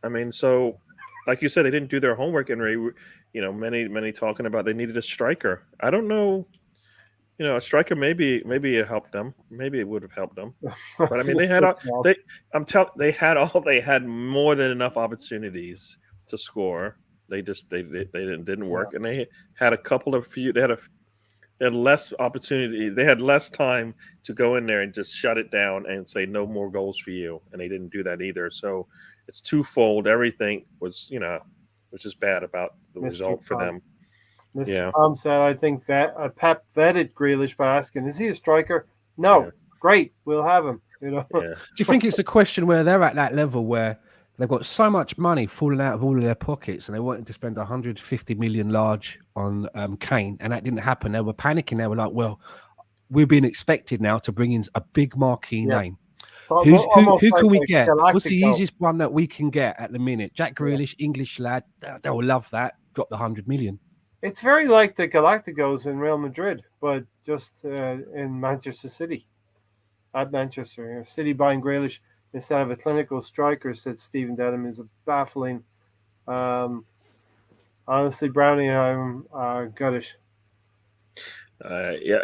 I mean, so like you said, they didn't do their homework, and many talking about they needed a striker. I don't know, a striker maybe it helped them, maybe it would have helped them, but I mean Mr. Self. they had more than enough opportunities to score. They just didn't Yeah. work, and they had a couple of few. They had less opportunity. They had less time to go in there and just shut it down and say no more goals for you, and they didn't do that either. So it's twofold. Everything was, which is bad about the Mr. result for Tom. them. Mr. Yeah, Tom said, I think Pep vetted Grealish by asking, is he a striker? No. yeah, Great. We'll have him. yeah. Do you think it's a question where they're at that level where they've got so much money falling out of all of their pockets and they wanted to spend 150 million large on Kane, and that didn't happen? They were panicking. They were like, well, we're being expected now to bring in a big marquee Yeah. name. Almost Who like can we a get? What's the Galactico. easiest one that we can get at the minute? Jack Yeah. Grealish, English lad. They'll love that. Drop the 100 million. It's very like the Galacticos in Real Madrid, but just in Manchester City. At Manchester. City buying Grealish instead of a clinical striker, said Stephen Dedham, is a baffling. Um, honestly, Brownie, I'm gutted. Yeah.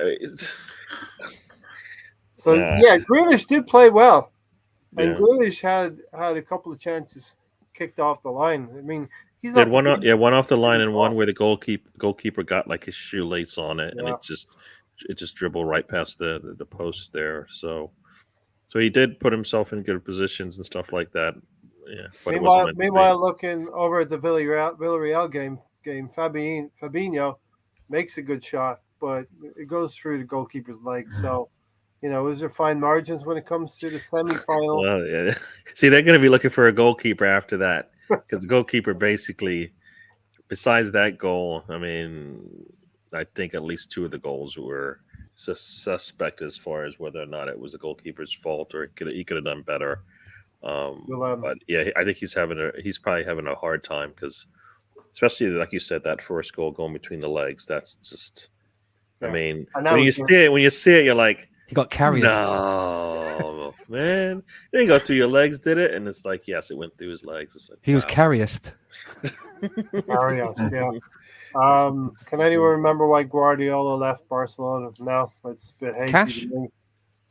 So, Nah, yeah, Grealish did play well. And yeah. Grealish had a couple of chances kicked off the line. I mean, he's They had not one, the one off the line, biggest and one ball. where the goalkeeper got like his shoelace on it, and Yeah. it just dribbled right past the post there. So he did put himself in good positions and stuff like that. Yeah, but it wasn't meant to be. Meanwhile, looking over at the Villarreal game, Fabinho makes a good shot, but it goes through the goalkeeper's legs. So, is there fine margins when it comes to the semi-final? Well, yeah. See, they're going to be looking for a goalkeeper after that, because the goalkeeper basically, besides that goal, I mean, I think at least two of the goals were suspect as far as whether or not it was the goalkeeper's fault or he could have done better. Well, But yeah, I think he's probably having a hard time, because especially like you said, that first goal going between the legs. That's just, I yeah. mean, And that when you was see it, you're like, He got carried. no, man, it didn't go through your legs, did it? And it's like, yes, it went through his legs. It's like, He was wow. carriest. Arias, yeah. Can anyone remember why Guardiola left Barcelona? No, it's a bit hazy Cash? to me.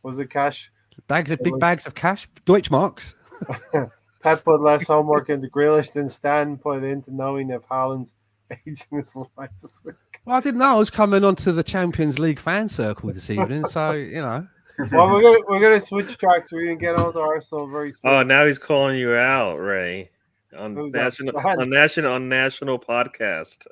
Was it cash? Big bags of cash. Deutschmarks. Pep put less homework into Grealish than Stan put into knowing if Haaland's age in his life this week. Well, I didn't know I was coming onto the Champions League fan circle this evening, so Well, we're gonna switch tracks. We're gonna get on to Arsenal very soon. Oh, now he's calling you out, Ray, on Who's that, national podcast.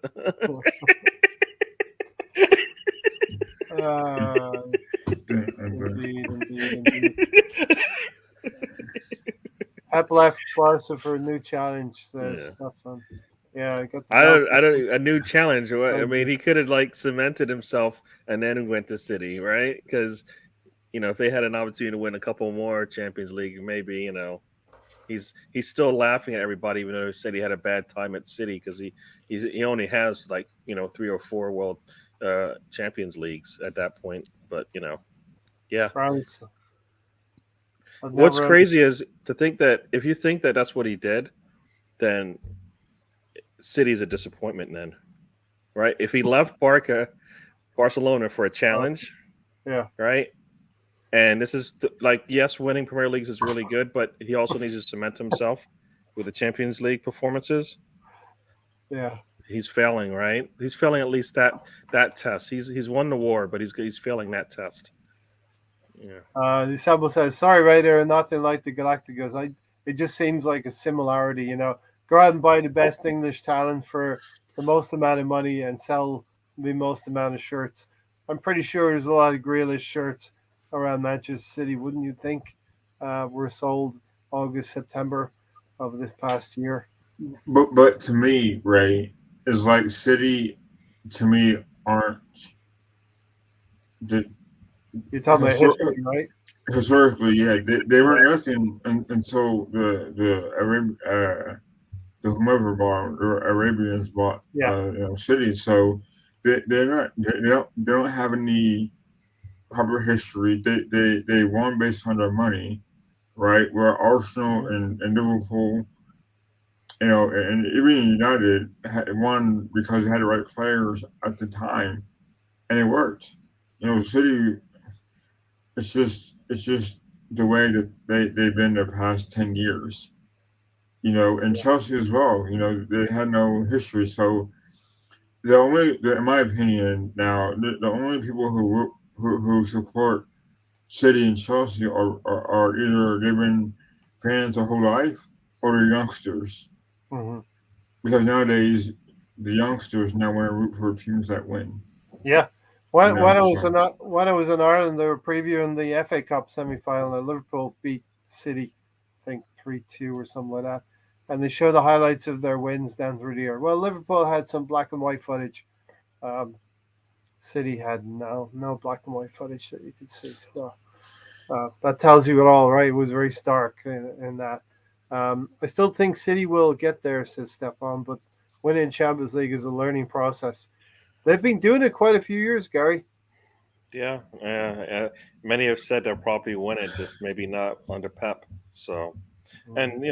Indeed. Pep left Barca for a new challenge. Says Stefan. Yeah, I got. I don't. A new challenge. I mean, he could have like cemented himself and then went to City, right? Because if they had an opportunity to win a couple more Champions League, maybe he's still laughing at everybody, even though he said he had a bad time at City, because he only has like 3 or 4 world Champions Leagues at that point. But yeah. What's crazy is to think that if you think that that's what he did, then City's a disappointment then. right? If he left Barcelona for a challenge, Yeah, right? And this is like, yes, winning Premier Leagues is really good, but he also needs to cement himself with the Champions League performances. yeah. He's failing, right? He's failing at least that test. He's won the war, but he's failing that test. Yeah, Isabel says, "Sorry, Raider, nothing like the Galacticos. It just seems like a similarity. Go out and buy the best English talent for the most amount of money and sell the most amount of shirts. I'm pretty sure there's a lot of Grealish shirts around Manchester City. Wouldn't you think? Were sold August, September of this past year. But to me, Ray, is like City to me aren't the You're talking about history, right? historically, yeah, they weren't nothing until the whomever bought the Arabians bought Yeah. City. So they don't have any proper history. They won based on their money, right? Where Arsenal and Liverpool, and even United had won because they had the right players at the time, and it worked. City, it's just the way that they've been the past 10 years. And Chelsea as well. They had no history, so in my opinion, now the only people who support City and Chelsea are either they've been fans their whole life or they're youngsters. Hmm. Because nowadays the youngsters now want to root for teams that win. Yeah. When, when I was So in when I was in Ireland, they were previewing the FA Cup semi-final, and Liverpool beat City, I think 3-2 or something like that. And they show the highlights of their wins down through the year. Well, Liverpool had some black and white footage. Um, City had no black and white footage that you could see. So that tells you it all, right? It was very stark in that. I still think City will get there, says Stefan, but winning Champions League is a learning process. They've been doing it quite a few years, Gary. yeah. Many have said they'll probably win it, just maybe not under Pep. So, and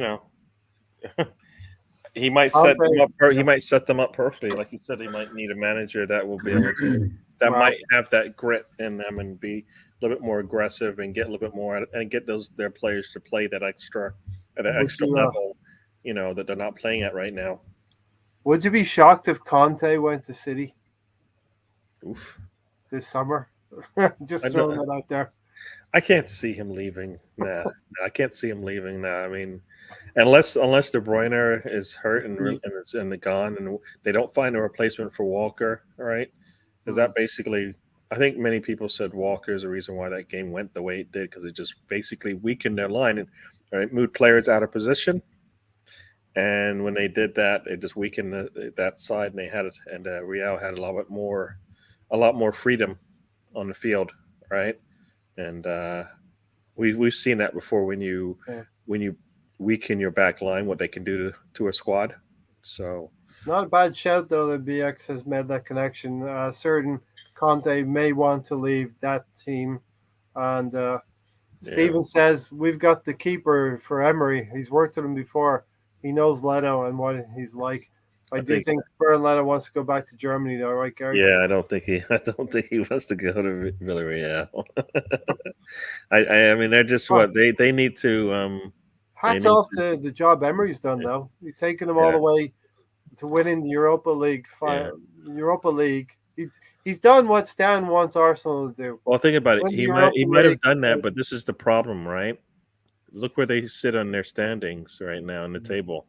he might set them Conte, up. He might set them up perfectly, like you said. He might need a manager that will be able to, that wow. might have that grit in them and be a little bit more aggressive and get a little bit more and get their players to play that extra at an Would extra you level, that they're not playing at right now. would you be shocked if Conte went to City Oof. this summer? I, Just throwing don't- that out there. I can't see him leaving. Nah, I can't see him leaving. Nah, I mean, unless De Bruyne is hurt and it's gone, and they don't find a replacement for Walker, all right? Because that basically, I think many people said Walker is the reason why that game went the way it did, because it just basically weakened their line and moved players out of position. And when they did that, it just weakened that side, and they had it, and Real had a lot more freedom on the field, right? And we've seen that before Yeah. when you weaken your back line, what they can do to a squad. So Not a bad shout though that BX has made that connection. Certain Conte may want to leave that team, and yeah, Steven says we've got the keeper for Emery. He's worked with him before. He knows Leno and what he's like. I I do think think Bernd Leno wants to go back to Germany, though, right, Gary? yeah, I don't think he wants to go to Villarreal. I mean they're just Huh. what they need to they Hats need off to to the job Emery's done, though. He's taken them all yeah the way to winning the Europa League. yeah. Europa League. He's done what Stan wants Arsenal to do. Well, think about it. Win the He Europa might have League. done that, but this is the problem, right? Look where they sit on their standings right now in the table.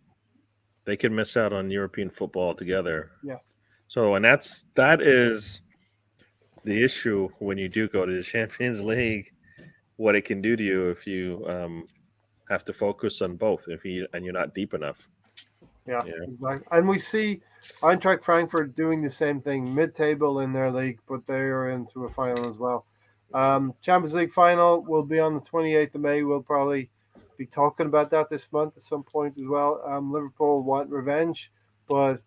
They could miss out on European football altogether. Yeah. So, and that is the issue when you do go to the Champions League. What it can do to you if you have to focus on both, and you're not deep enough. Yeah, Yeah. exactly. And we see Eintracht Frankfurt doing the same thing, mid-table in their league, but they are into a final as well. Champions League final will be on the 28th of May. We'll probably be talking about that this month at some point as well. Liverpool want revenge, but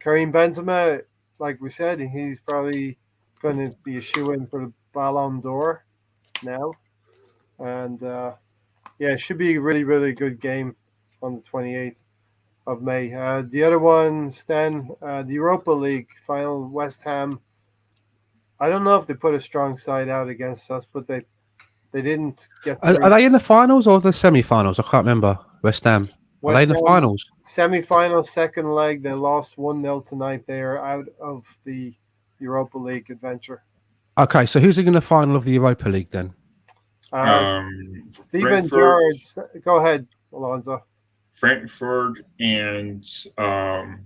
Karim Benzema, like we said, he's probably going to be a shoe-in for the Ballon d'Or now. And yeah, it should be a really, really good game on the 28th of May. The other ones then, the Europa League final, West Ham. I don't know if they put a strong side out against us, but they didn't get Are through. they in the finals or the semi-finals? I can't remember. West Ham. Are they in West the Ham finals? semi-final, second leg. They lost 1-0 tonight. They are out of the Europa League adventure. Okay, so who's in the final of the Europa League then? Steven Frankfurt, Gerrard. Go ahead, Alonzo. Frankfurt, and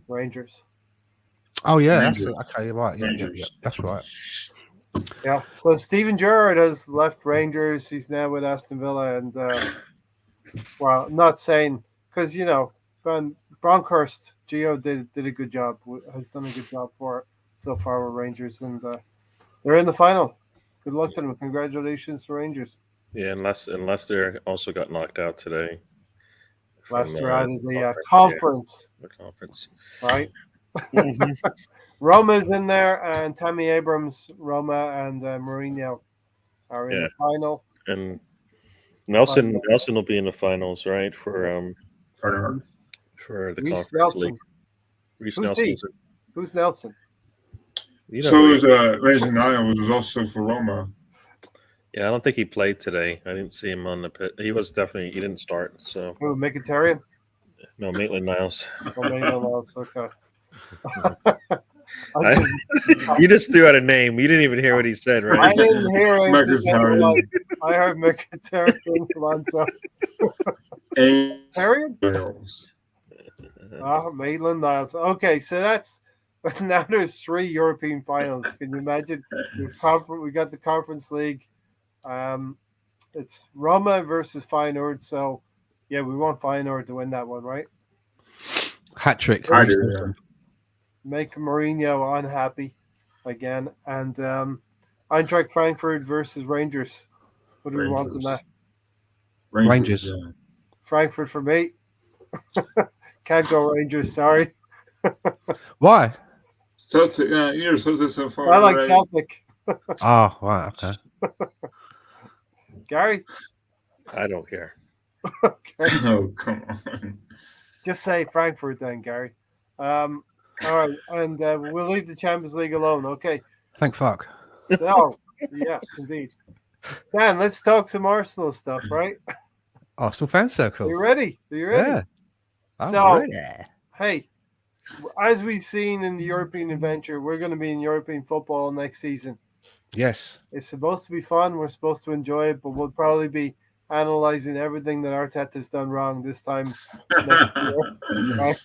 Rangers. Oh yeah, Rangers. okay, right. Yeah, Rangers. that's right. Yeah. So Steven Gerrard has left Rangers. He's now with Aston Villa, and well, I'm not saying because Bronkhorst Gio did a good job. Has done a good job for it so far with Rangers, and they're in the final. Good luck to them. Congratulations to Rangers. Yeah, and Leicester also got knocked out today. Leicester out of the conference. conference, The conference. right? Mhm. Roma's in there, and Tammy Abrams, Roma, and Mourinho are in the final. And Nelson will be in the finals, right? For the Reece Conference Nelson. League. Reece Who's Nelson. he? Who's Nelson? So is Mason Niles was also for Roma. Yeah, I don't think he played today. I didn't see him on the pit. He didn't start. So Who, Mkhitaryan? no, Maitland-Niles. Oh, Maitland-Niles. Okay. You just threw out a name. You didn't even hear what he said, right? I didn't hear him. Mkhitaryan. I heard Mkhitaryan, Alonso. Mkhitaryan? Maitland-Niles. Okay, so that's now there's 3 European finals. Can you imagine? We got the Conference League. It's Roma versus Feyenoord. So, yeah, we want Feyenoord to win that one, right? Hat trick. I do, yeah. Make Mourinho unhappy again. And Eintracht Frankfurt versus Rangers. What do we want in that? Rangers. Yeah. Frankfurt for me. Can't go Rangers, sorry. Why? Celtic, you're so far. I like Celtic. Oh, right, okay. Gary? I don't care. Okay. Oh, come on. Just say Frankfurt then, Gary. All right, and we'll leave the Champions League alone, okay? Thank fuck. So, yes, indeed. Dan, let's talk some Arsenal stuff, right? Arsenal fan circle. Are you ready? Yeah. So, ready. hey, as we've seen in the European adventure, we're going to be in European football next season. Yes. It's supposed to be fun. We're supposed to enjoy it, but we'll probably be analyzing everything that Arteta's done wrong this time next year. Right?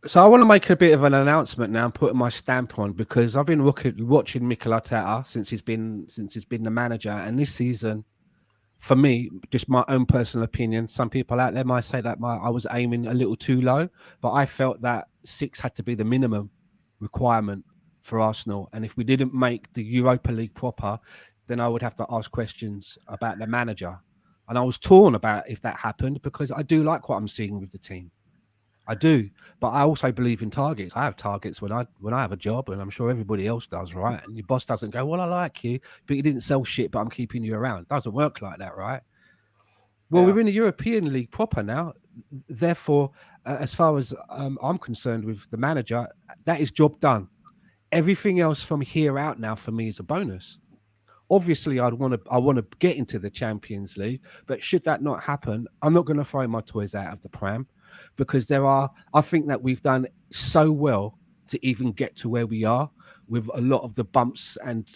So I want to make a bit of an announcement now and put my stamp on because I've been watching Mikel Arteta since he's been the manager, and this season, for me, just my own personal opinion, some people out there might say that I was aiming a little too low, but I felt that 6 had to be the minimum requirement for Arsenal, and if we didn't make the Europa League proper, then I would have to ask questions about the manager. And I was torn about if that happened because I do like what I'm seeing with the team. I do, but I also believe in targets. I have targets when I have a job, and I'm sure everybody else does, right? And your boss doesn't go, well, I like you, but you didn't sell shit, but I'm keeping you around. It doesn't work like that, right? Well, we're in the European League proper now. Therefore, as far as I'm concerned with the manager, that is job done. Everything else from here out now for me is a bonus. Obviously, I want to get into the Champions League, but should that not happen, I'm not going to throw my toys out of the pram. Because I think that we've done so well to even get to where we are with a lot of the bumps and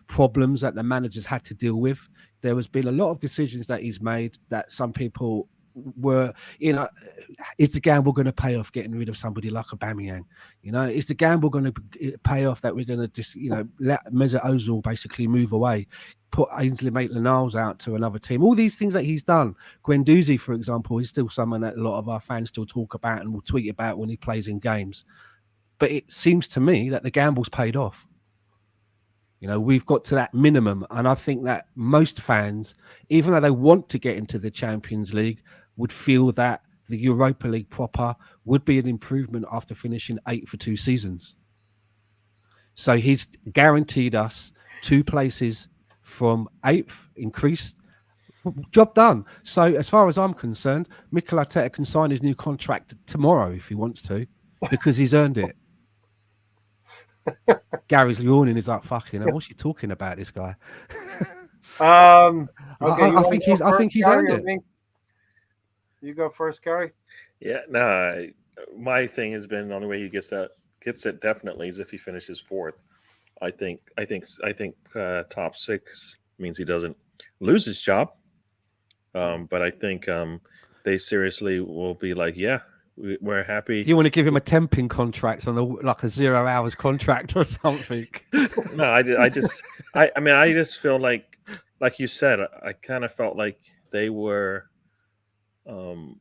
problems that the managers had to deal with. There has been a lot of decisions that he's made that some people were, is the gamble going to pay off getting rid of somebody like Aubameyang? Is the gamble going to pay off that we're going to just, let Mesut Ozil basically move away? Put Ainsley Maitland-Niles out to another team. All these things that he's done. Guendouzi, for example, is still someone that a lot of our fans still talk about and will tweet about when he plays in games. But it seems to me that the gamble's paid off. We've got to that minimum. And I think that most fans, even though they want to get into the Champions League, would feel that the Europa League proper would be an improvement after finishing 8th for 2 seasons. So he's guaranteed us 2 places from 8th increased Job done. So as far as I'm concerned, Mikel Arteta can sign his new contract tomorrow if he wants to, because he's earned it. Gary's yawning. He's like, "Fucking hell, what's he talking about, this guy?" Okay, you I want think to go he's. I first, think he's Gary, earned or it. me? You go first, Gary. Yeah, no. My thing has been the only way he gets it definitely is if he finishes fourth. I think top six means he doesn't lose his job. But I think they seriously will be like, yeah, we're happy. You want to give him a temping contract on like a 0 hours contract or something? No, I just feel like you said, I kind of felt like they were, um,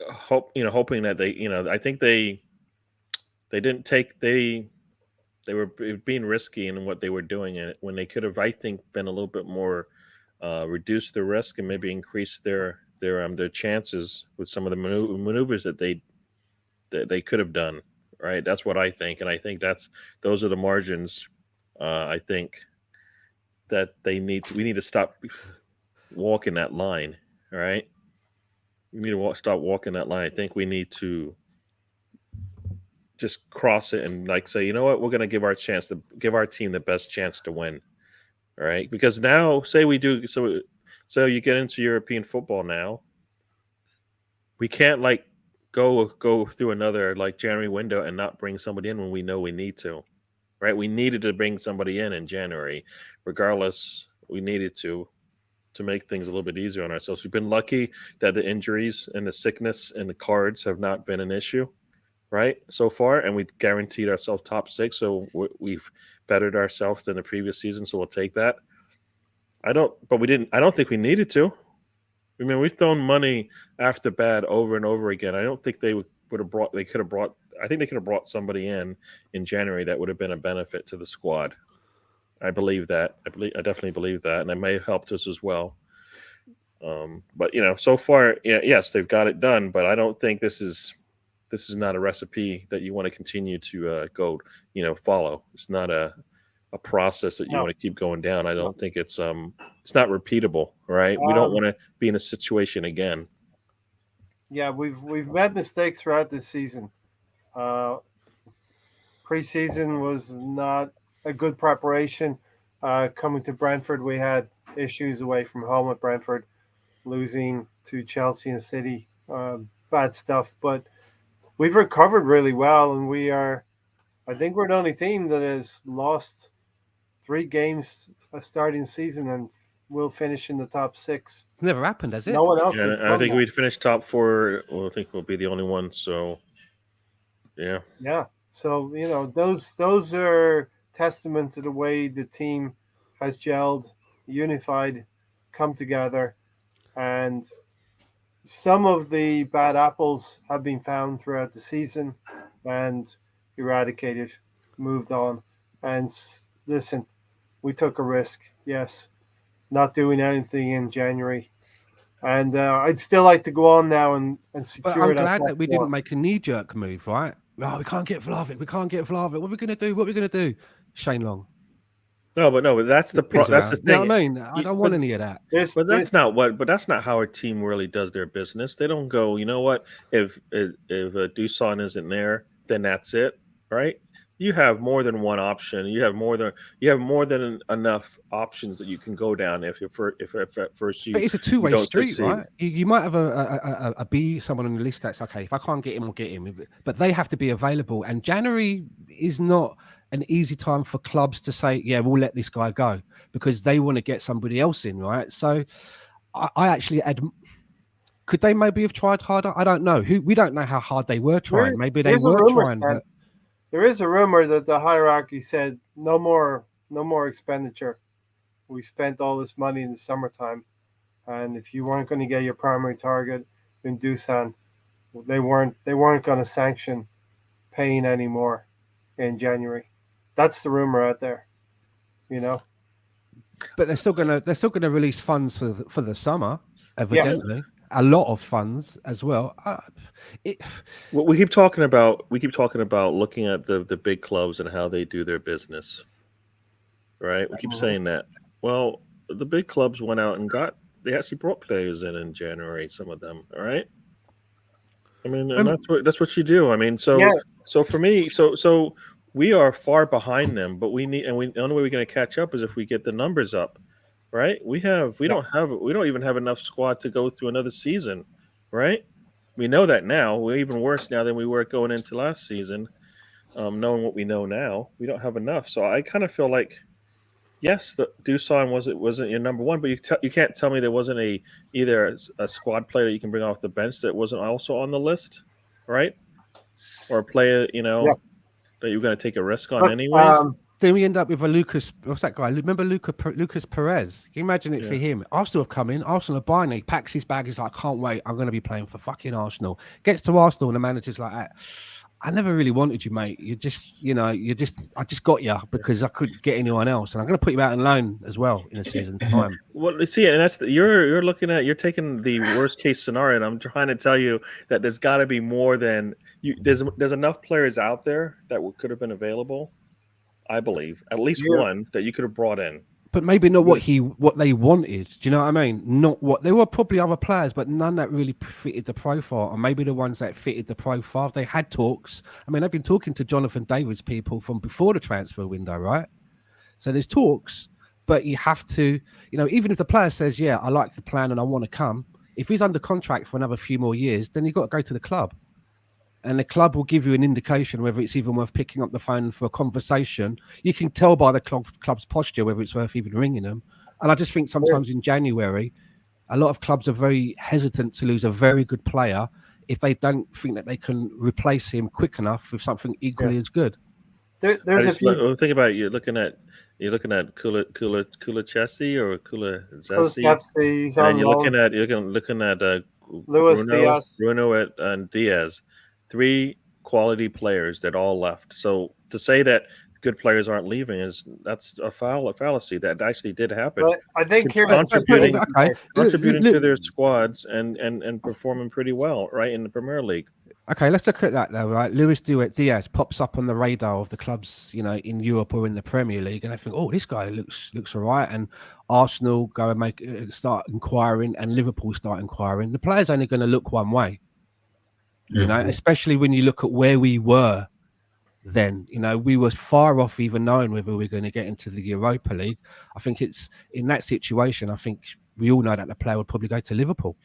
hoping that I think they didn't take they were being risky in what they were doing, and when they could have, I think, been a little bit more reduce the risk and maybe increase their chances with some of the maneuvers that they could have done. Right, that's what I think, and I think those are the margins. I think that we need to stop walking that line. All right, we need to stop walking that line. I think we need to just cross it and like say, you know what, we're going to give our team the best chance to win. All right, because now, say we do so you get into European football now. We can't like go through another like January window and not bring somebody in when we know we need to. Right? We needed to bring somebody in January, regardless. We needed to make things a little bit easier on ourselves. We've been lucky that the injuries and the sickness and the cards have not been an issue, right, so far, and we guaranteed ourselves top six. So we've bettered ourselves than the previous season. So we'll take that. But we didn't. I don't think we needed to. I mean, we've thrown money after bad over and over again. I don't think they would have brought. They could have brought. I think they could have brought somebody in January that would have been a benefit to the squad. I believe that. I definitely believe that, and it may have helped us as well. But so far, yeah, yes, they've got it done. But I don't think this is not a recipe that you want to continue to follow. It's not a process that you No, want to keep going down. I don't think it's not repeatable, right? We don't um, want to be in a situation again. yeah, we've made mistakes throughout this season. Uh, Preseason was not a good preparation. Coming to Brentford, we had issues away from home at Brentford, losing to Chelsea and City. Bad stuff, but we've recovered really well, and we are. I think we're the only team that has lost 3 games a starting season and will finish in the top six. Never happened, has No it? one else And has I done think that. we'd finish top four. Well, I think we'll be the only one. So yeah, Yeah. So those are testament to the way the team has gelled, unified, come together, and some of the bad apples have been found throughout the season and eradicated, moved on. And listen, we took a risk, yes, not doing anything in January. And I'd still like to go on now and But secure I'm that glad top that we didn't four. make a knee-jerk move, right? Oh, we can't get Vlahovic. We can't get Vlahovic. What are we going to do? What are we going to do? Shane Long. no, but that's Brings that's the around. You know thing. what I mean? I don't But want any of that. There's, But there's that's not how our team really does their business. They don't go, you know what? If Dusan isn't there, then that's it, right? You have more than one option. You have more than enough options that you can go down if at first But it's a you two-way don't street, succeed. right? You might have a B, someone on the list that's okay. If I can't get him, I'll get him. But they have to be available. And January is not an easy time for clubs to say, yeah, we'll let this guy go because they want to get somebody else in, right? So I actually could they maybe have tried harder? I don't know. We don't know how hard they were there, trying. Maybe they there's a were rumor, trying, Stan. but There is a rumor that the hierarchy said no more expenditure. We spent all this money in the summertime, and if you weren't going to get your primary target in Dusan, they weren't going to sanction paying anymore in January. That's the rumor out there. You know. but they're still gonna release funds for the summer, Yes. evidently. A lot of funds as well. It, Well, we keep talking about looking at the big clubs and how they do their business, right? We keep Mhm. saying that. Well, the big clubs went out and got brought players in January. Some of them, all right. I mean, and Um, that's what you do. I mean, Yeah, so for me, so we are far behind them, but the only way we're going to catch up is if we get the numbers up, right? yeah. We don't even have enough squad to go through another season, right? We know that now. We're even worse now than we were going into last season. Knowing what we know now, we don't have enough. So I kind of feel like yes, the Dusan wasn't your number one, but you can't tell me there wasn't either a squad player that you can bring off the bench that wasn't also on the list, right? Or a player Yeah. that you're going to take a risk on Look, anyways. then we end up with a Lucas. What's that guy? Remember Lucas Perez? Can you imagine it for Yeah. him? Arsenal have come in. Arsenal are buying. He packs his bag. He's like, I can't wait. I'm going to be playing for fucking Arsenal. Gets to Arsenal and the manager's like, I never really wanted you, mate. I just got you because I couldn't get anyone else, and I'm going to put you out on loan as well in a season's time. Well, see, and you're taking the worst case scenario, and I'm trying to tell you that there's got to be more than you. There's enough players out there that could have been available. I believe at least you're one that you could have brought in. But maybe not what they wanted. Do you know what I mean? Not what there were probably other players, but none that really fitted the profile. And maybe the ones that fitted the profile, they had talks. I mean, I've been talking to Jonathan David's people from before the transfer window, right? So there's talks, but you have to, even if the player says, "Yeah, I like the plan and I want to come," if he's under contract for another few more years, then you've got to go to the club. And the club will give you an indication whether it's even worth picking up the phone for a conversation. You can tell by the club's posture whether it's worth even ringing them. And I just think sometimes in January, a lot of clubs are very hesitant to lose a very good player if they don't think that they can replace him quick enough with something equally as good. There's a few. Think about it, you're looking at Kula Chessie or Kula Zessi, Kulusevski, he's and then on loan. you're looking at Luis Diaz. Bruno and Diaz, three quality players that all left. So to say that good players aren't leaving that's a fallacy. That actually did happen. But I think here's Contributing Okay, contributing to their squads and performing pretty well, right, in the Premier League. Okay, let's look at that though, right? Luis Diaz pops up on the radar of the clubs, in Europe or in the Premier League, and I think, oh, this guy looks all right. And Arsenal go and start inquiring, and Liverpool start inquiring. The player's only going to look one way, especially when you look at where we were then. We were far off even knowing whether we were going to get into the Europa League. I think it's in that situation. I think we all know that the player would probably go to Liverpool.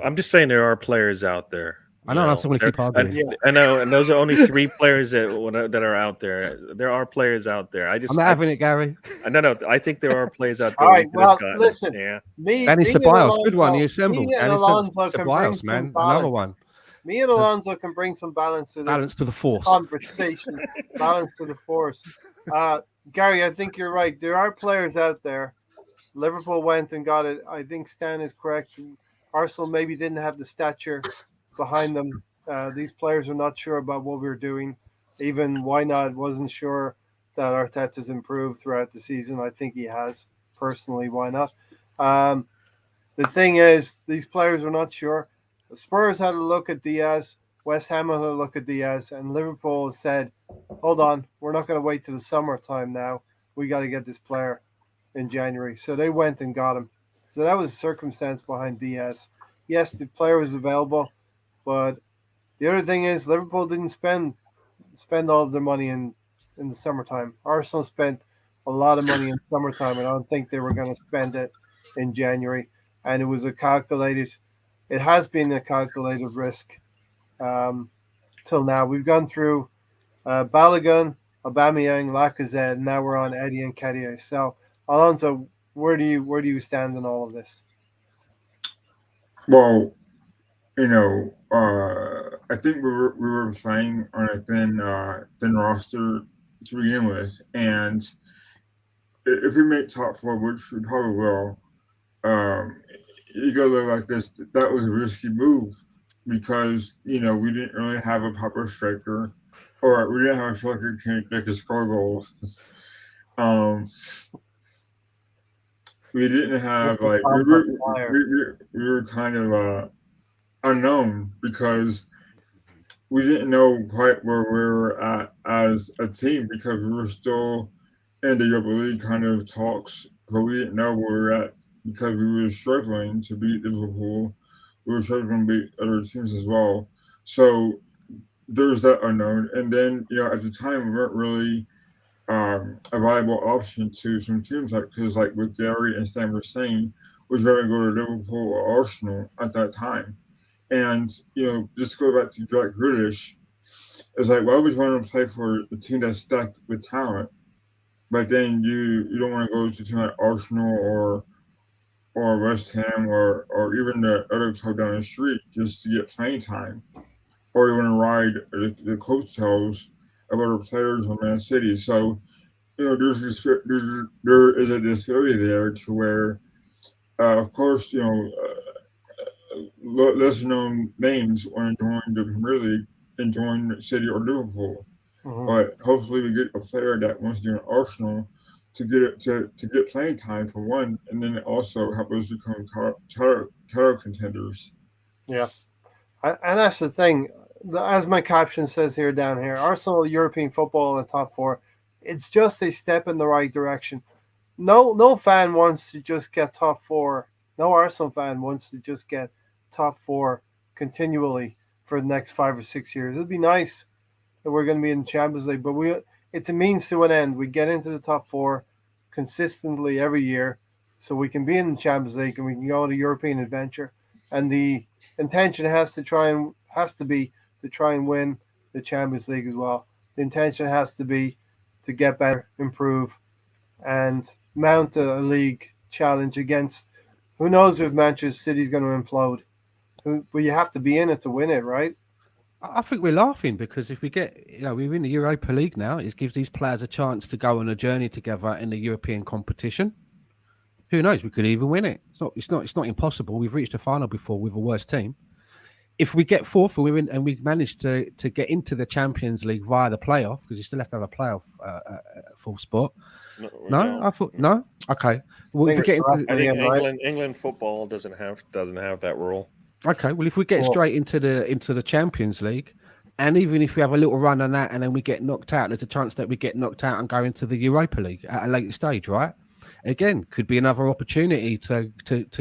I'm just saying there are players out there. I know, that's what we keep arguing. I know, and those are only three players that are out there. There are players out there. I'm not having it, Gary. No, I think there are players out there. All right, well, listen. Yeah. Danny Ceballos, good one. You assembled. Me and Danny Alonso can bring Ceballos, some man, balance. another one. Me and Alonso can bring some balance to this Balance to the force. conversation. Balance to the force. Gary, I think you're right. There are players out there. Liverpool went and got it. I think Stan is correct. Arsenal maybe didn't have the stature behind them. These players are not sure about what we're doing. Even Wynot wasn't sure that Arteta's improved throughout the season. I think he has, personally. Why not? The thing is, these players are not sure. The Spurs had a look at Diaz. West Ham had a look at Diaz. And Liverpool said, hold on, we're not going to wait till the summertime now. We got to get this player in January. So they went and got him. So that was the circumstance behind Diaz. Yes, the player was available, but the other thing is Liverpool didn't spend all of their money in the summertime. Arsenal spent a lot of money in summertime, and I don't think they were going to spend it in January. And it was it has been a calculated risk till now. We've gone through Balogun, Aubameyang, Lacazette, and now we're on Eddie and Nketiah. So, Alonso, where do you stand in all of this? Well, I think we were playing on a thin roster to begin with, and if we make top four, which we probably will, you go look like this. That was a risky move because we didn't really have a proper striker, or we didn't have a striker that could score goals. We didn't have we were kind of unknown because we didn't know quite where we were at as a team because we were still in the Europa League kind of talks, but we didn't know where we were at because we were struggling to beat Liverpool. We were struggling to beat other teams as well. So there's that unknown. And then, at the time, we weren't really a viable option to some teams because like with Gary and Stan were saying, was going to go to Liverpool or Arsenal at that time. And, just go back to Jack Grealish, it's like, why would you want to play for a team that's stacked with talent? But then you don't want to go to a team like Arsenal or West Ham or even the other club down the street just to get playing time, or you want to ride the coattails of other players on Man City. So there is a disparity there to where, of course, lesser known names want to join the Premier League and join City or Liverpool. But hopefully we get a player that wants to do an Arsenal to get it to get playing time for one, and then also help us become title contenders. Yeah, and that's the thing. As my caption says here down here, Arsenal European football in the top four. It's just a step in the right direction. No fan wants to just get top four. No Arsenal fan wants to just get top four continually for the next 5 or 6 years. It'd be nice that we're going to be in the Champions League, but it's a means to an end. We get into the top four consistently every year, so we can be in the Champions League and we can go on a European adventure. And the intention has to be to try and win the Champions League as well. The intention has to be to get better, improve, and mount a league challenge against who knows if Manchester City's going to implode. But you have to be in it to win it, right? I think we're laughing because if we get, we're in the Europa League now, it gives these players a chance to go on a journey together in the European competition. Who knows? We could even win it. It's not impossible. We've reached a final before with a worse team. If we get fourth and we manage to get into the Champions League via the playoff, because you still have to have a playoff full spot. No, I thought no. Okay, well, if we get into I think England football doesn't have that rule. Okay, well, if we get straight into the Champions League, and even if we have a little run on that, and then we get knocked out, there's a chance that we get knocked out and go into the Europa League at a later stage, right? Again, could be another opportunity to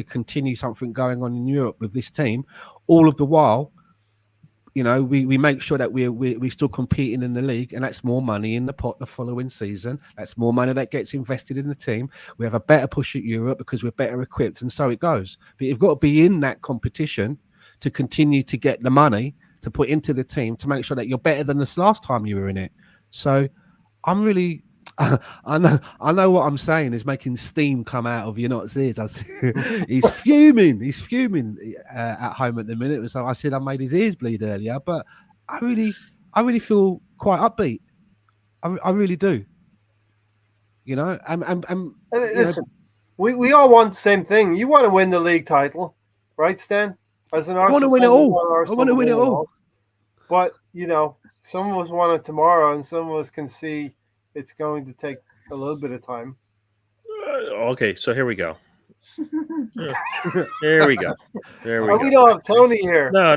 continue something going on in Europe with this team. All of the while, we make sure that we're still competing in the league, and that's more money in the pot the following season. That's more money that gets invested in the team. We have a better push at Europe because we're better equipped, and so it goes. But you've got to be in that competition to continue to get the money to put into the team to make sure that you're better than this last time you were in it. So I'm really... I know what I'm saying is making steam come out of your not's ears. He's fuming. He's fuming at home at the minute. So I said I made his ears bleed earlier, but I really feel quite upbeat. I really do. Listen, we all want the same thing. You want to win the league title, right, Stan? As an Arsenal, I want to win it all. I want to win it all. But some of us want it tomorrow, and some of us can see it's going to take a little bit of time. Okay, so here we go. Here we go. We don't have Tony here. No.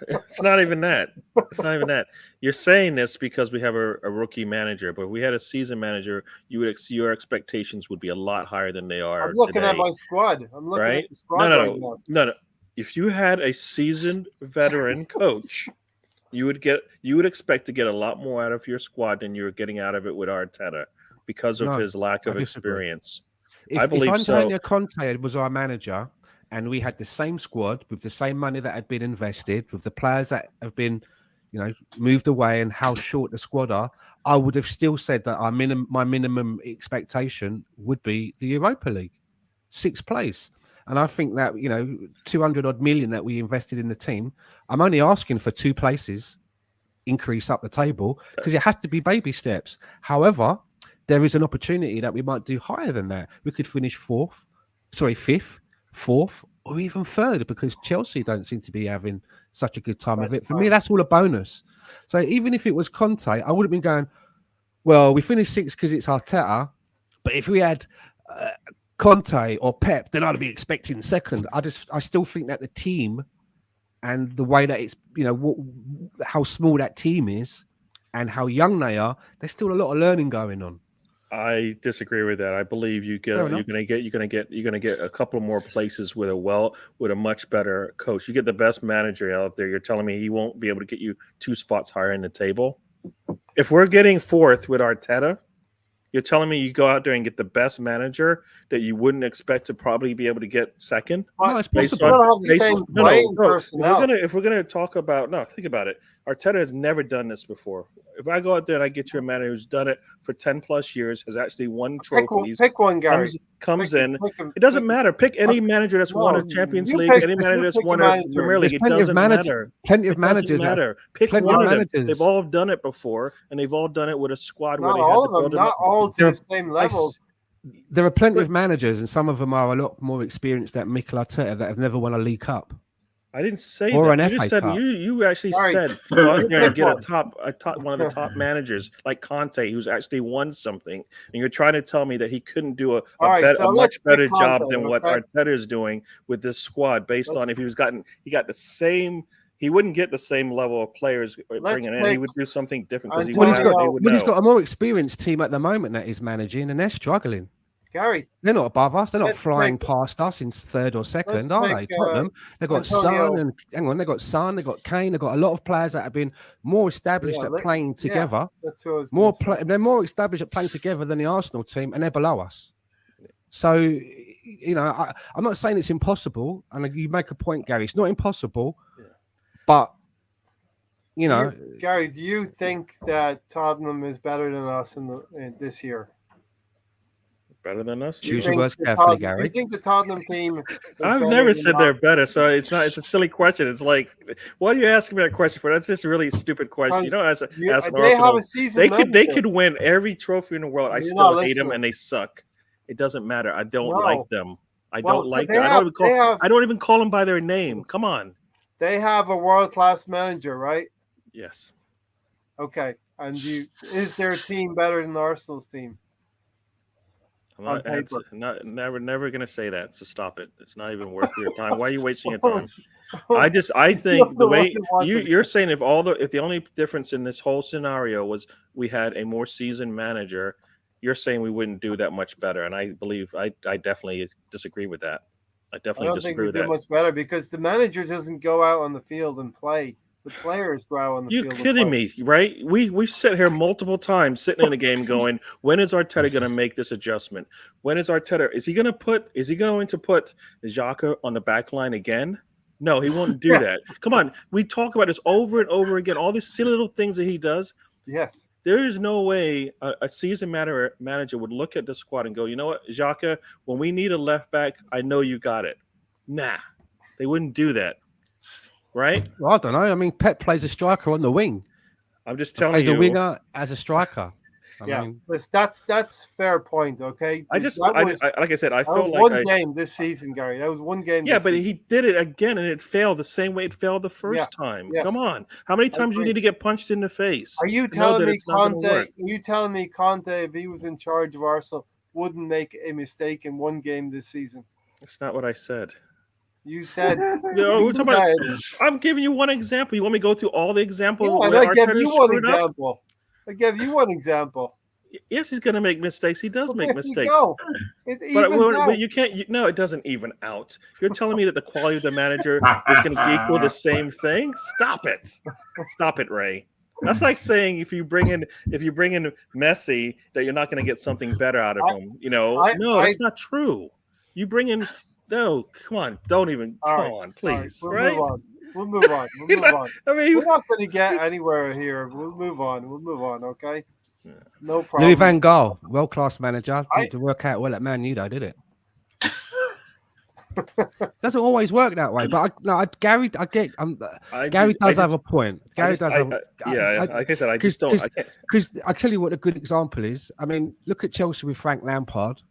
It's not even that. It's not even that. You're saying this because we have a rookie manager, but if we had a season manager, your expectations would be a lot higher than they are. I'm looking today, at my squad. I'm looking at the squad No. If you had a seasoned veteran coach, you would expect to get a lot more out of your squad than you're getting out of it with Arteta because of his lack of experience. I believe if Antonio Conte was our manager and we had the same squad with the same money that had been invested, with the players that have been, moved away and how short the squad are, I would have still said that my minimum expectation would be the Europa League, 6th place. And I think that, 200 odd million that we invested in the team, I'm only asking for 2 places increase up the table because it has to be baby steps. However, there is an opportunity that we might do higher than that. We could finish 5th, 4th, or even 3rd because Chelsea don't seem to be having such a good time of it. For me, that's all a bonus. So even if it was Conte, I would have been going, well, we finished 6th because it's Arteta. But if we had Conte or Pep, then I'd be expecting 2nd. I still think that the team and the way that it's, how small that team is and how young they are, there's still a lot of learning going on. I disagree with that. I believe you're Fair enough. gonna get a couple more places with a much better coach. You get the best manager out there. You're telling me he won't be able to get you 2 spots higher in the table? If we're getting fourth with Arteta, you're telling me you go out there and get the best manager that you wouldn't expect to probably be able to get second? No, it's But possible. you don't have the Based same on- playing no. personnel. If we're gonna talk about think about it. Arteta has never done this before. If I go out there and I get you a manager who's done it for 10 plus years, has actually won trophies, Pick one, Gary. comes Pick in. him, It doesn't pick him. matter. Pick any manager that's won a No, Champions you League, pick- any manager you that's pick won a a manager. Premier There's League. It plenty of doesn't matter. Plenty of It doesn't managers. matter. Pick plenty one of of them. managers. They've all done it before, and they've all done it with a squad where Not they had all to of them, build it not up. all to They're- the same level. There are plenty of managers, and some of them are a lot more experienced than Mikel Arteta that have never won a League Cup. I didn't say Or that. an You just FA said Cup. you actually Sorry. said go out there and Pick get one. one of the top managers like Conte, who's actually won something, and you're trying to tell me that he couldn't do All right, so a let's much better pick job Conte, than what okay? Arteta is doing with this squad, based on if he got the same. He wouldn't get the same level of players bringing in. He pick would do something different because he Antonio- would He's know. got a more experienced team at the moment that he's managing, and they're struggling. Gary, They're not above us. They're not Let's flying pick- past us in third or second, are pick, they? Tottenham. They've got Antonio. Son and hang on. They've got Son. They've got Kane. They've got a lot of players that have been more established Yeah, at playing together. that's who I was gonna say. They're more established at playing together than the Arsenal team, and they're below us. So, I'm not saying it's impossible, and you make a point, Gary. It's not impossible, but Gary, do you think that Tottenham is better than us in this year? Better than us. Do you Choose your think words the carefully, Do Gary. you think the Tottenham team? is I've better never than said us? they're better, so it's not. It's a silly question. It's like, why are you asking me that question for? That's just a really stupid question. You don't ask They Arsenal. have a season. They manager. could win every trophy in the world. I You're still not hate them, listening. and they suck. It doesn't matter. I don't No. like them. I Well, don't like they them. have- they have- I don't even call them by their name. Come on. They have a world-class manager, right? Yes. Okay. And is their team better than Arsenal's team? I'm On not, paper. never going to say that. So stop it. It's not even worth your time. Why are you wasting your time? I think the way you're saying, if the only difference in this whole scenario was we had a more seasoned manager, you're saying we wouldn't do that much better. And I believe I definitely disagree with that. I I definitely don't think disagree we with do that. much better because the manager doesn't go out on the field and play. The players go out on the You're field. kidding me, right? We've sat here multiple times sitting in a game going, when is Arteta going to make this adjustment? When is Arteta? Is he going to put Xhaka on the back line again? No, he won't do that. Come on. We talk about this over and over again. All these silly little things that he does. Yes. There is no way a seasoned manager would look at the squad and go, you know what, Xhaka, when we need a left back, I know you got it. Nah, they wouldn't do that. Right? Well, I don't know. I mean, Pep plays a striker on the wing. I'm just telling Plays you. a winger as a striker. I mean, that's fair point. Okay. I just, That was- like I said, I that was felt like one game this season, Gary. That was one game. Yeah, this but season. he did it again, and it failed the same way it failed the first time. Yes. Come on, how many times do you agree. need to get punched in the face? Are you to know telling that me it's not gonna Conte? work? Are you telling me Conte, if he was in charge of Arsenal, wouldn't make a mistake in one game this season? That's not what I said. You said. We're talking about. I'm giving you one example. You want me to go through all the examples? Yeah, where and I gave Arteta's you one screwed up? example. I gave you one example. Yes, he's going to make mistakes. He does Well, make there you mistakes. go. It But evens out. you can't. No, it doesn't even out. You're telling me that the quality of the manager is going to equal the same thing? Stop it, Ray. That's like saying if you bring in Messi, that you're not going to get something better out of him. That's not true. You bring in. No, come on, don't even. All Come right, on, please. We'll Right? move on. We'll move on. We'll move on. I mean, We're not going to get anywhere here. We'll move on. Okay. No problem. Louis Van Gaal, world-class manager, didn't work out well at Man U, though, did it? Doesn't always work that way. But Gary does have a point. Like I said, I just don't. I can't. Because I tell you what a good example is. I mean, look at Chelsea with Frank Lampard,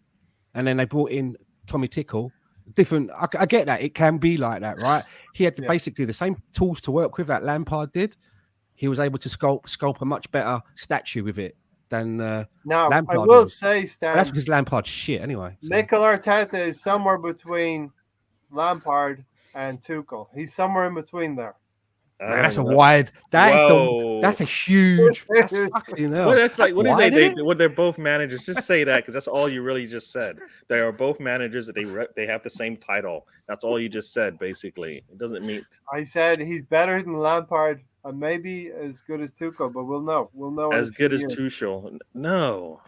and then they brought in Tommy Tickle. Different. I get that it can be like that, right? He had basically the same tools to work with that Lampard did. He was able to sculpt a much better statue with it than now. Lampard I will was. say, Stan, But that's because Lampard's shit anyway. So. Mikel Arteta is somewhere between Lampard and Tuchel. He's somewhere in between there. Man, that's a don't know. wide. Whoa. That's a huge. That's fucking hell. Well, that's like what is wide, they? isn't it? They're both managers. Just say that because that's all you really just said. They are both managers. That they have the same title. That's all you just said. Basically, it doesn't mean I said he's better than Lampard and maybe as good as Tuchel, but we'll know. We'll know in a as few good as years. Tuchel. No.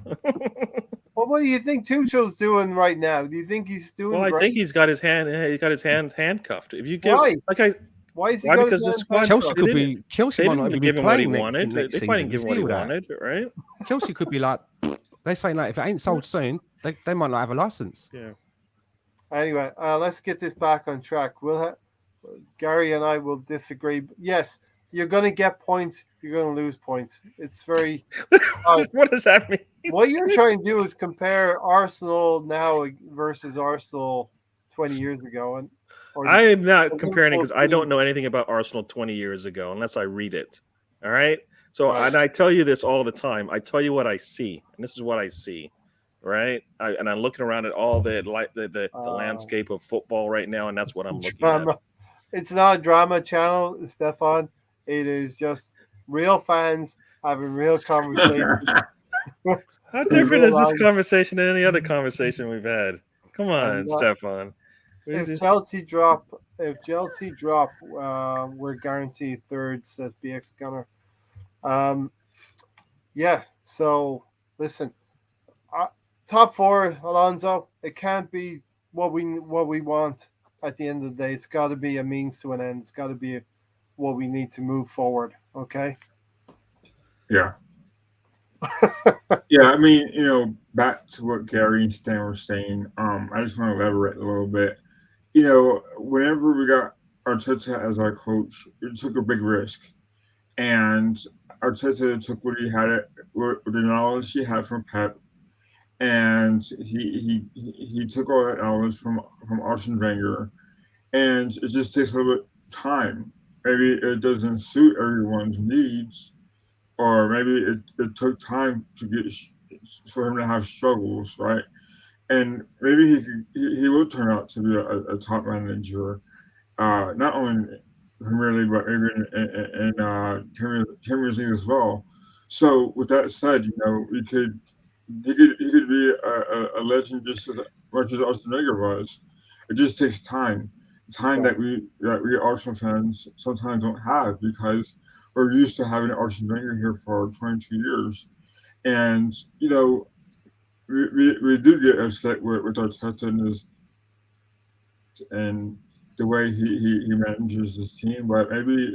Well, what do you think Tuchel's doing right now? Do you think he's doing Well, I great? think he's got his hand handcuffed. If you give Why? like Why is he why got because his the hands squad handcuffed? Chelsea could didn't- be. Chelsea they might not didn't even give be him what he playing wanted. next They season. probably didn't You give him what see he all that? wanted, right? Chelsea could be like. They say like if it ain't sold soon, they might not have a license. Yeah. Anyway, let's get this back on track. Gary and I will disagree. Yes, you're going to get points. You're going to lose points. It's very. What does that mean? What you're trying to do is compare Arsenal now versus Arsenal 20 years ago, I am not the comparing it because Liverpool I don't team. know anything about Arsenal 20 years ago unless I read it. All right. So, Right. and I tell you this all the time. I tell you what I see, and this is what I see, right? And I'm looking around at all the landscape of football right now, and that's what I'm looking at. Drama. It's not a drama channel, Stefan. It is just real fans having real conversations. How different is this Realize- conversation than any other conversation we've had? Come on, I'm not- Stefan. If Chelsea drop, we're guaranteed third, says BX Gunner. Yeah. So listen, top four, Alonzo. It can't be what we want at the end of the day. It's got to be a means to an end. It's got to be what we need to move forward. Okay. Yeah. Yeah, I mean, back to what Gary and Stan were saying, I just want to elaborate a little bit. Whenever we got Arteta as our coach, it took a big risk. And Arteta took what he had, with the knowledge he had from Pep, and he took all that knowledge from Arsene Wenger, and it just takes a little bit of time. Maybe it doesn't suit everyone's needs, or maybe it took time for him to have struggles, right? And maybe he will turn out to be a top manager, not only in Premier League but maybe in Champions League as well. So with that said, he could be a legend just as much as Arsene Wenger was. It just takes time that we Arsenal fans sometimes don't have because we're used to having Arsene Wenger here for 22 years, and we do get upset with Arteta and the way he manages his team, but maybe he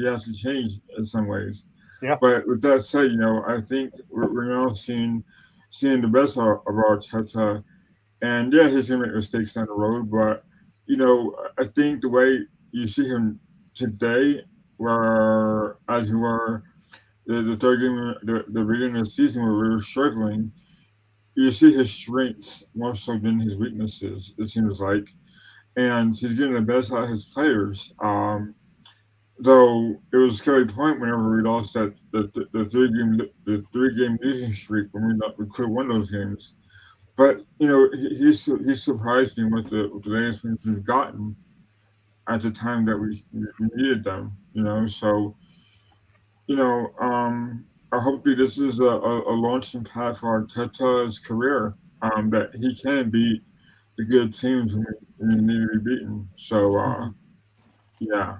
has to change in some ways. Yeah. But with that said, I think we're now seeing the best of Arteta, and yeah, he's gonna make mistakes down the road, but I think the way you see him today, where as we were the third game, the beginning of the season where we were struggling, you see his strengths more so than his weaknesses. It seems like, and he's getting the best out of his players. Though it was a scary point whenever we lost the 3-game losing streak when we could have won those games. But he surprised me with the latest wins we've gotten at the time that we needed them. So I hope that this is a launching pad for Arteta's career. That he can beat the good teams when we need to be beaten. So yeah.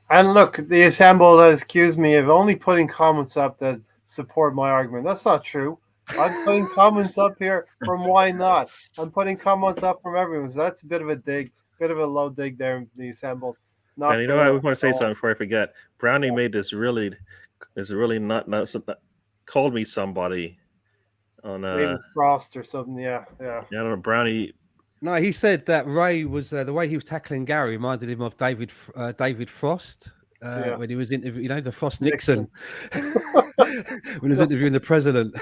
And look, the Assemble has accused me of only putting comments up that support my argument. That's not true. I'm putting comments up here from Why Not. I'm putting comments up from everyone. So that's a bit of a dig, bit of a low dig there in the Assemble. And you know what? I want to say something before I forget. Brownie made this really not called me somebody on David Frost or something. Yeah. I don't know. Brownie. No, he said that Ray was the way he was tackling Gary reminded him of David Frost when he was interviewing, the Frost Nixon when he was interviewing the president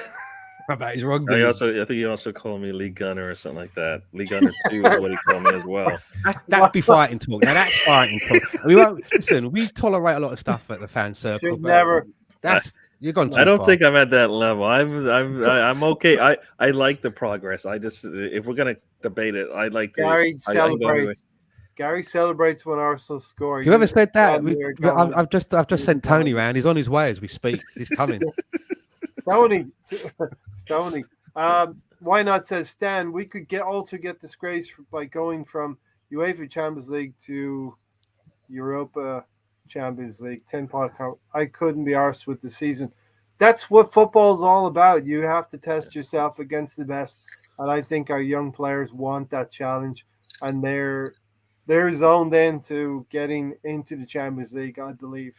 about his rugby. I think he also called me Lee Gunner or something like that. Lee Gunner 2 is what he called me as well. That'd be fighting talk. Now that's fighting talk. We won't listen. We tolerate a lot of stuff at the fan circle. You're gone too I don't far. think I'm at that level. I'm okay. I like the progress. I just if we're gonna debate it, I like Gary celebrates Gary celebrates when Arsenal score. Whoever said that, stand there going, I've just sent Tony round. He's on his way as we speak. He's coming. Stoney, Stoney. Why not? Says Stan. We could also get disgraced by going from UEFA Champions League to Europa Champions League 10-pot count. I couldn't be arsed with the season. That's what football is all about. You have to test yourself against the best, and I think our young players want that challenge, and they're zoned in to getting into the Champions League, I believe.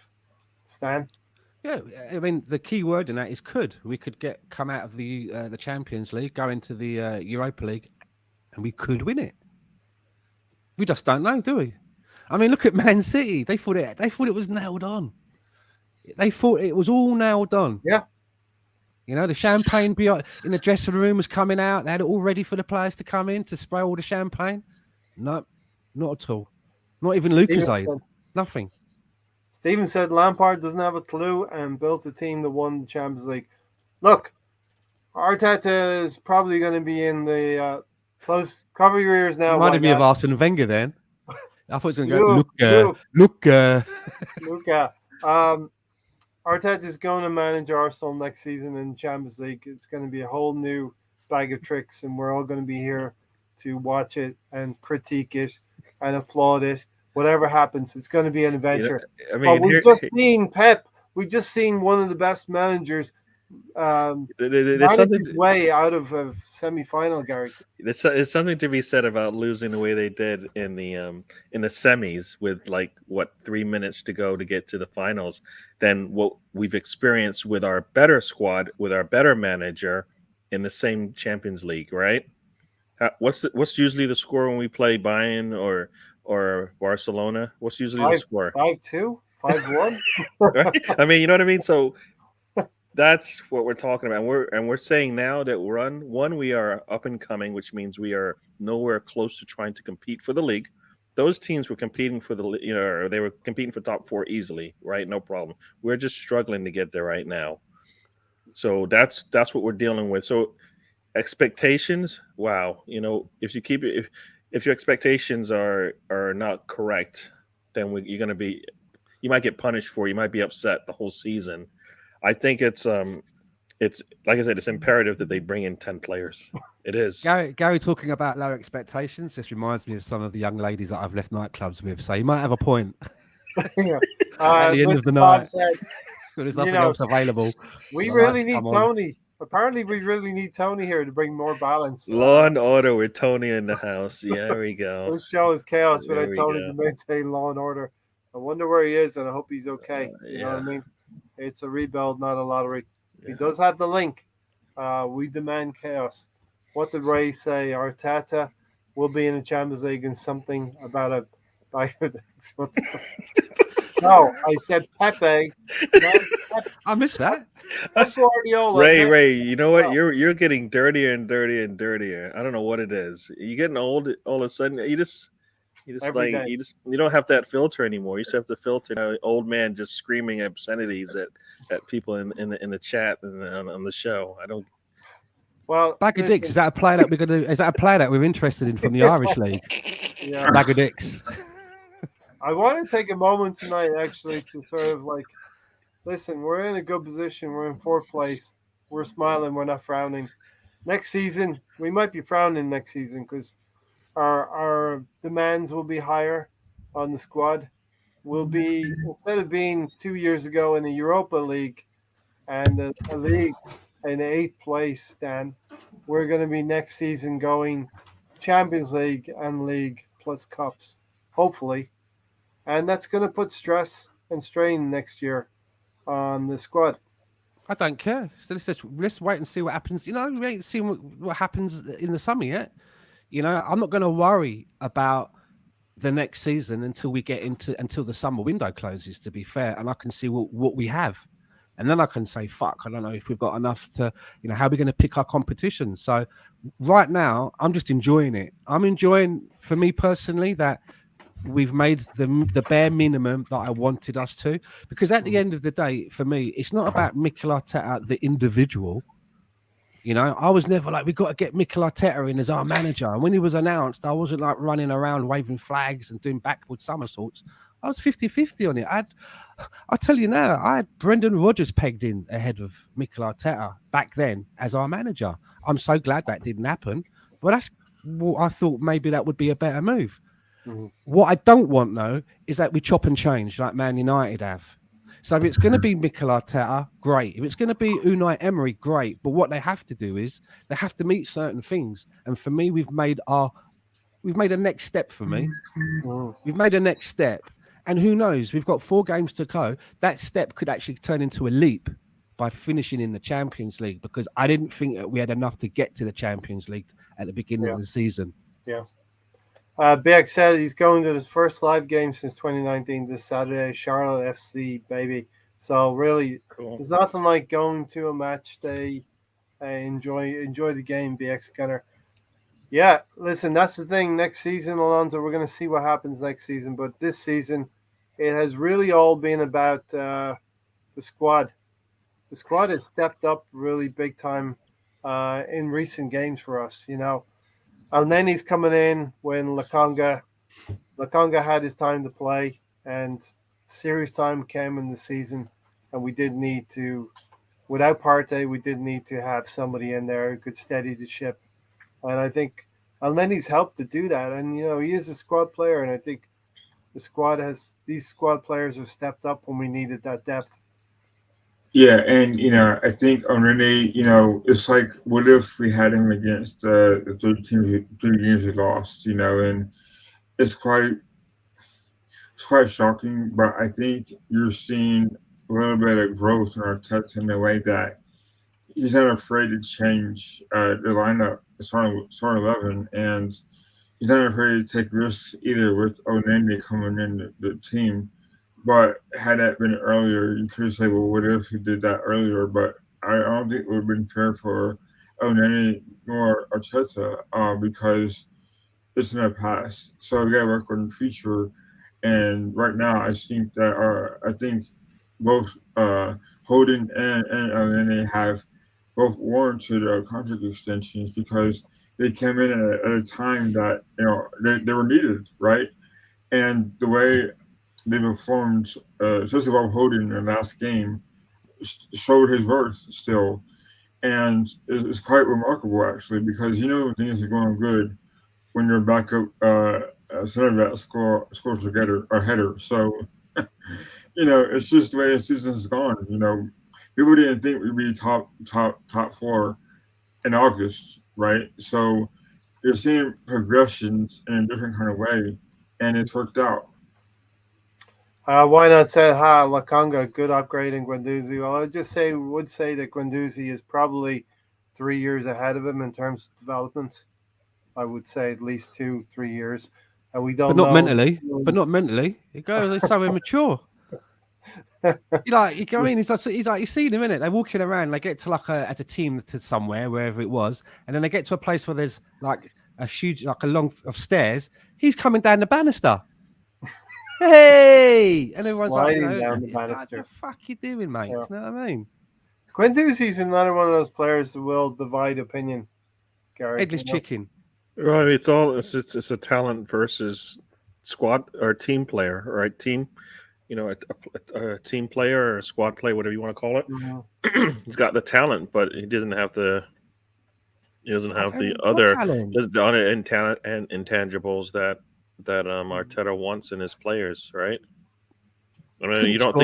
Stan? Yeah, I mean the key word in that is could. We could come out of the Champions League, go into the Europa League, and we could win it. We just don't know, do we? I mean, look at Man City. They thought it was nailed on. They thought it was all nailed on. Yeah. You know, the champagne in the dressing room was coming out. They had it all ready for the players to come in to spray all the champagne. No, not at all. Not even Lucasade. Nothing. Stephen said Lampard doesn't have a clue and built a team that won the Champions League. Look, Arteta is probably going to be in the close cover your ears now. Reminded me of Arsene Wenger then. I thought it was going to go, Luca. Arteta is going to manage Arsenal next season in the Champions League. It's going to be a whole new bag of tricks, and we're all going to be here to watch it and critique it and applaud it. Whatever happens, it's going to be an adventure. I mean, we've just seen Pep. We've just seen one of the best managers manage his way out of a semi-final, Gary. There's something to be said about losing the way they did in the semis with 3 minutes to go to get to the finals than what we've experienced with our better squad, with our better manager in the same Champions League, right? What's usually the score when we play Bayern or Barcelona? What's usually the score? 5-2, 5-1. Right? I mean, you know what I mean? So that's what we're talking about. And we're saying now that we are up and coming, which means we are nowhere close to trying to compete for the league. Those teams were competing for they were competing for top 4 easily, right? No problem. We're just struggling to get there right now. So that's what we're dealing with. So expectations, wow. You know, if your expectations are not correct, then you might get punished for. You might be upset the whole season. I think it's like I said, it's imperative that they bring in 10 players. It is. Gary talking about low expectations just reminds me of some of the young ladies that I've left nightclubs with. So you might have a point. Yeah. At the end of the night, said, there's nothing else available. We really need Tony. Apparently, we really need Tony here to bring more balance. Law and order with Tony in the house. Yeah, there we go. This show is chaos without Tony to maintain law and order. I wonder where he is, and I hope he's okay. You know what I mean? It's a rebuild, not a lottery. Yeah. He does have the link. We demand chaos. What did Ray say? Arteta will be in the Champions League and something about a... No, I said Pepe. I missed that. Pep Guardiola. Ray, you know what? You're getting dirtier and dirtier and dirtier. I don't know what it is. You're getting old all of a sudden. You don't have that filter anymore. You just have to filter an old man just screaming obscenities at people in the chat and on the show. I don't. Well, bag of dicks. Is that a play that we're gonna? Is that a play that we're interested in from the Irish League? Yeah. Bag of dicks. I want to take a moment tonight, actually, to sort of listen. We're in a good position. We're in 4th place. We're smiling. We're not frowning. Next season, we might be frowning next season because our demands will be higher on the squad. We'll be, instead of being 2 years ago in the Europa League and the league in 8th place, Dan, we're going to be next season going Champions League and league plus cups, hopefully. And that's going to put stress and strain next year on the squad. I don't care. So let's wait and see what happens. You know, we ain't seen what happens in the summer yet. You know, I'm not going to worry about the next season until the summer window closes, to be fair, and I can see what we have. And then I can say, fuck, I don't know if we've got enough to, how are we going to pick our competition? So right now, I'm just enjoying it. I'm enjoying, for me personally, that we've made the bare minimum that I wanted us to. Because at the end of the day, for me, it's not about Mikel Arteta, the individual. I was never like, we got to get Mikel Arteta in as our manager. And when he was announced, I wasn't like running around waving flags and doing backward somersaults. I was 50-50 on it. I'll tell you now, I had Brendan Rodgers pegged in ahead of Mikel Arteta back then as our manager. I'm so glad that didn't happen. But that's what I thought maybe that would be a better move. Mm-hmm. What I don't want, though, is that we chop and change like Man United have. So if it's going to be Mikel Arteta, great. If it's going to be Unai Emery, great. But what they have to do is they have to meet certain things. And for me, we've made a next step for me. Mm-hmm. We've made a next step. And who knows? We've got 4 games to go. That step could actually turn into a leap by finishing in the Champions League, because I didn't think that we had enough to get to the Champions League at the beginning of the season. Yeah. BX said he's going to his first live game since 2019 this Saturday, Charlotte FC, baby. So really, There's nothing like going to a match day and enjoy the game, BX Gunner. Yeah, listen, that's the thing. Next season, Alonzo, we're going to see what happens next season. But this season, it has really all been about the squad. The squad has stepped up really big time in recent games for us. Elneny's coming in when Lakonga had his time to play, and serious time came in the season, and we did need to, without Partey, we did need to have somebody in there who could steady the ship. And I think Elneny's helped to do that. And, he is a squad player, and I think these squad players have stepped up when we needed that depth. Yeah, and I think on Rene, it's like, what if we had him against the 3 games we lost, and it's quite shocking, but I think you're seeing a little bit of growth in our Arteta in the way that he's not afraid to change the lineup, starting 11, and he's not afraid to take risks either with Onene coming in the team. But had that been earlier, you could say, well, what if he did that earlier? But I don't think it would have been fair for Onene nor Arteta because it's in the past. So we got to work on the future. And right now, I think both Holden and Onene have both warranted contract extensions because they came in at a time that they were needed, right? And the way they performed, especially while Holden in the last game, showed his worth still, and it's quite remarkable actually because when things are going good when your backup center back scores together or header. So it's just the way the season has gone. People didn't think we'd be top 4 in August, right? So you're seeing progressions in a different kind of way, and it's worked out. Why not say Lakonga, good upgrade in Guendouzi? Well, I would say that Guendouzi is probably 3 years ahead of him in terms of development. I would say at least 2-3 years, and we don't. But not mentally. But not mentally. It goes. It's so immature. I mean, he's like you see in a minute. They're walking around. They get to as a team to somewhere, wherever it was, and then they get to a place where there's a huge, a long of stairs. He's coming down the banister. Hey, and everyone's down the banister. What the fuck you doing, mate? Yeah. You know what I mean? Guendouzi's another one of those players that will divide opinion. Gary, headless chicken. Right, it's a talent versus squad or team player, right? Team, a team player or a squad player, whatever you want to call it. Mm-hmm. He's got the talent, but he doesn't have the other intangibles that Arteta wants in his players, right? I mean, you don't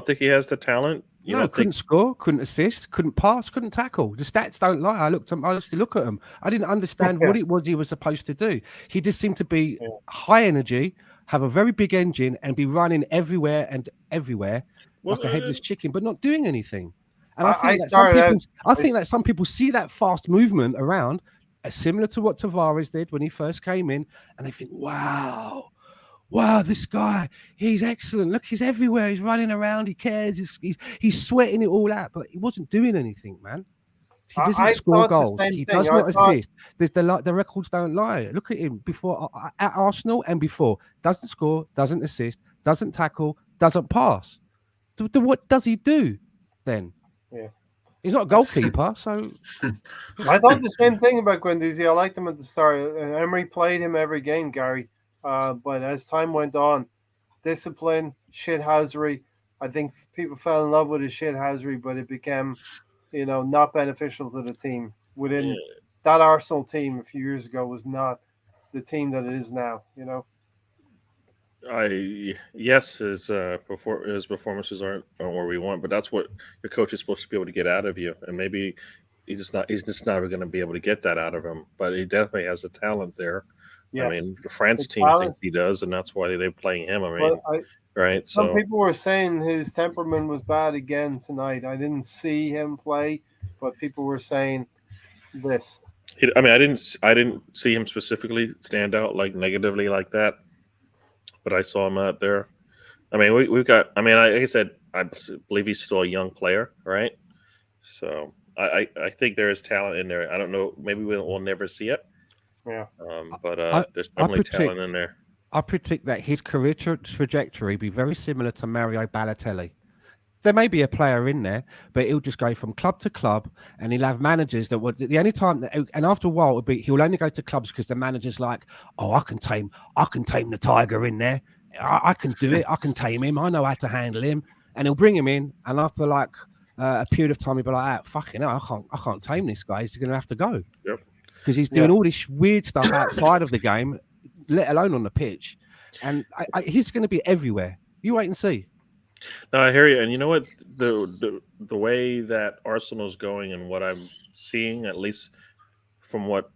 think he has the talent? Couldn't score, couldn't assist, couldn't pass, couldn't tackle. The stats don't lie. I used to look at him. I didn't understand what it was he was supposed to do. He just seemed to be high energy, have a very big engine, and be running everywhere like a headless chicken, but not doing anything. And I think that some people see that fast movement around, similar to what Tavares did when he first came in, and they think, wow, this guy, he's excellent. Look, he's everywhere. He's running around. He cares. He's sweating it all out, but he wasn't doing anything, man. He doesn't score goals. He does not assist. The records don't lie. Look at him before at Arsenal and before. Doesn't score, doesn't assist, doesn't tackle, doesn't pass. What does he do then? Yeah. He's not a goalkeeper, so I thought the same thing about Guendouzi. I liked him at the start. Emery played him every game, Gary. But as time went on, discipline, shithousery. I think people fell in love with his shithousery, but it became, not beneficial to the team. Yeah. Within that Arsenal team a few years ago was not the team that it is now. Yes, his performances aren't where we want, but that's what your coach is supposed to be able to get out of you, and maybe he's just never going to be able to get that out of him. But he definitely has the talent there. I Yes, mean, the France the team thinks talent. he does, and that's why they're playing him. I But mean, right? some So people were saying his temperament was bad again tonight. I didn't see him play, but people were saying this. I mean, I didn't see him specifically stand out like negatively like that, but I saw him out there. I mean, we've got. I mean, like I said, I believe he's still a young player, right? So I think there is talent in there. I don't know. Maybe we'll never see it, Yeah. but I, there's I definitely talent in predict there. I predict that his career trajectory be very similar to Mario Balotelli. There may be a player in there, but he'll just go from club to club, and he'll have managers that would the only time that, and after a while, it'll be he'll only go to clubs because the manager's like, oh, I can tame the tiger in there. I can do it. I can tame him. I know how to handle him, and he'll bring him in. And after like a period of time, he'll be like, ah, fucking hell, I can't tame this guy. He's going to have to go Yep. because he's Yeah. doing all this weird stuff outside of the game, let alone on the pitch, and he's going to be everywhere. You wait and see. No, I hear you. And you know what? The way that Arsenal's going and what I'm seeing, at least from what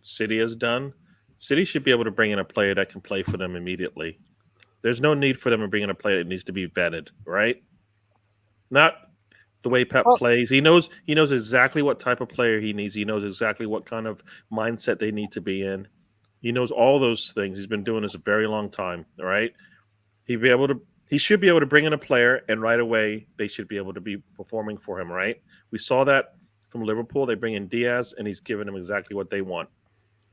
City has done, City should be able to bring in a player that can play for them immediately. There's no need for them to bring in a player that needs to be vetted, right? Not the way Pep Well, plays. He knows exactly what type of player he needs. He knows exactly what kind of mindset they need to be in. He knows all those things. He's been doing this a very long time, all right? He should be able to bring in a player and right away they should be able to be performing for him, right? We saw that from Liverpool. They bring in Diaz and he's giving them exactly what they want,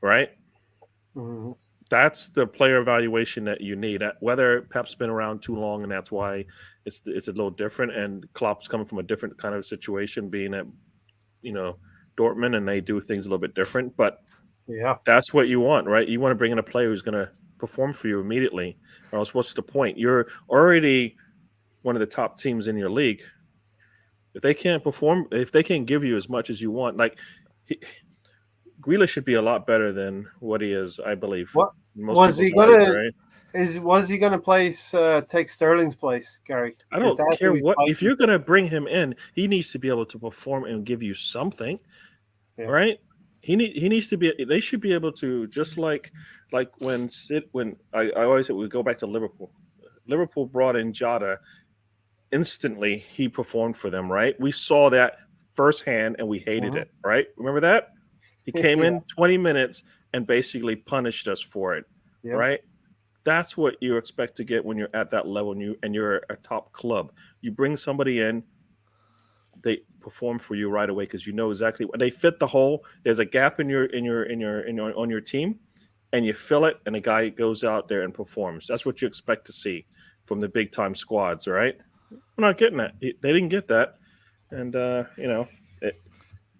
right? mhm. That's the player evaluation that you need. Whether Pep's been around too long and that's why it's a little different, and Klopp's coming from a different kind of situation, being at Dortmund, and they do things a little bit different. But Yeah. that's what you want, right? You want to bring in a player who's going to perform for you immediately, or else what's the point? You're already one of the top teams in your league. If they can't perform, if they can't give you as much as you want, like Grealish should be a lot better than what he is, I believe. What In most was people's he eyes, gonna? right? Was he gonna take Sterling's place, Gary? I Is don't that care who he's what. If fighting you're for? going to bring him in, he needs to be able to perform and give you something, Yeah. right? He needs to be. They should be able to, just like when I always say we go back to Liverpool. Liverpool brought in Jota instantly. He performed for them, right? We saw that firsthand and we hated Mhm. it, right? Remember that? He came Yeah. in 20 minutes and basically punished us for it, Yep. right? That's what you expect to get when you're at that level and you're a top club. You bring somebody in, they perform for you right away because you know exactly what they fit the hole. There's a gap on your team, and you fill it, and the guy goes out there and performs. That's what you expect to see from the big time squads, all right? We're not getting that. They didn't get that, and it,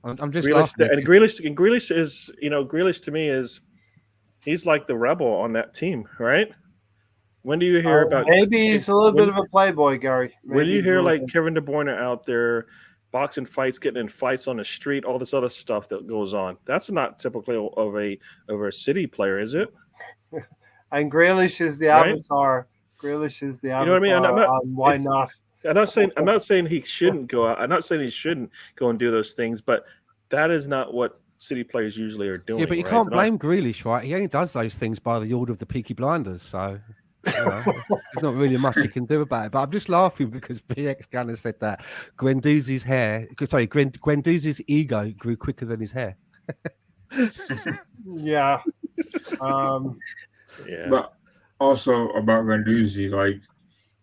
I'm just Grealish laughing and Grealish is Grealish to me is he's like the rebel on that team, right? When do you hear about Maybe he's a little bit when of a playboy, Gary. when Maybe you he's a hear little like bit. Kevin De Bruyne out there boxing fights, getting in fights on the street, all this other stuff that goes on? That's not typically of a City player, is it? And Grealish is the Right? avatar. Grealish is the You know what I mean? And avatar on why not? I'm not saying he shouldn't go out. I'm not saying he shouldn't go and do those things, but that is not what City players usually are Yeah, but doing, you right? can't blame Grealish, right? He only does those things by the order of the Peaky Blinders, so there's not really much you can do about it. But I'm just laughing because BX Gunner said that Guendouzi's ego grew quicker than his hair. Yeah. Um, Yeah. But also about Guendouzi, like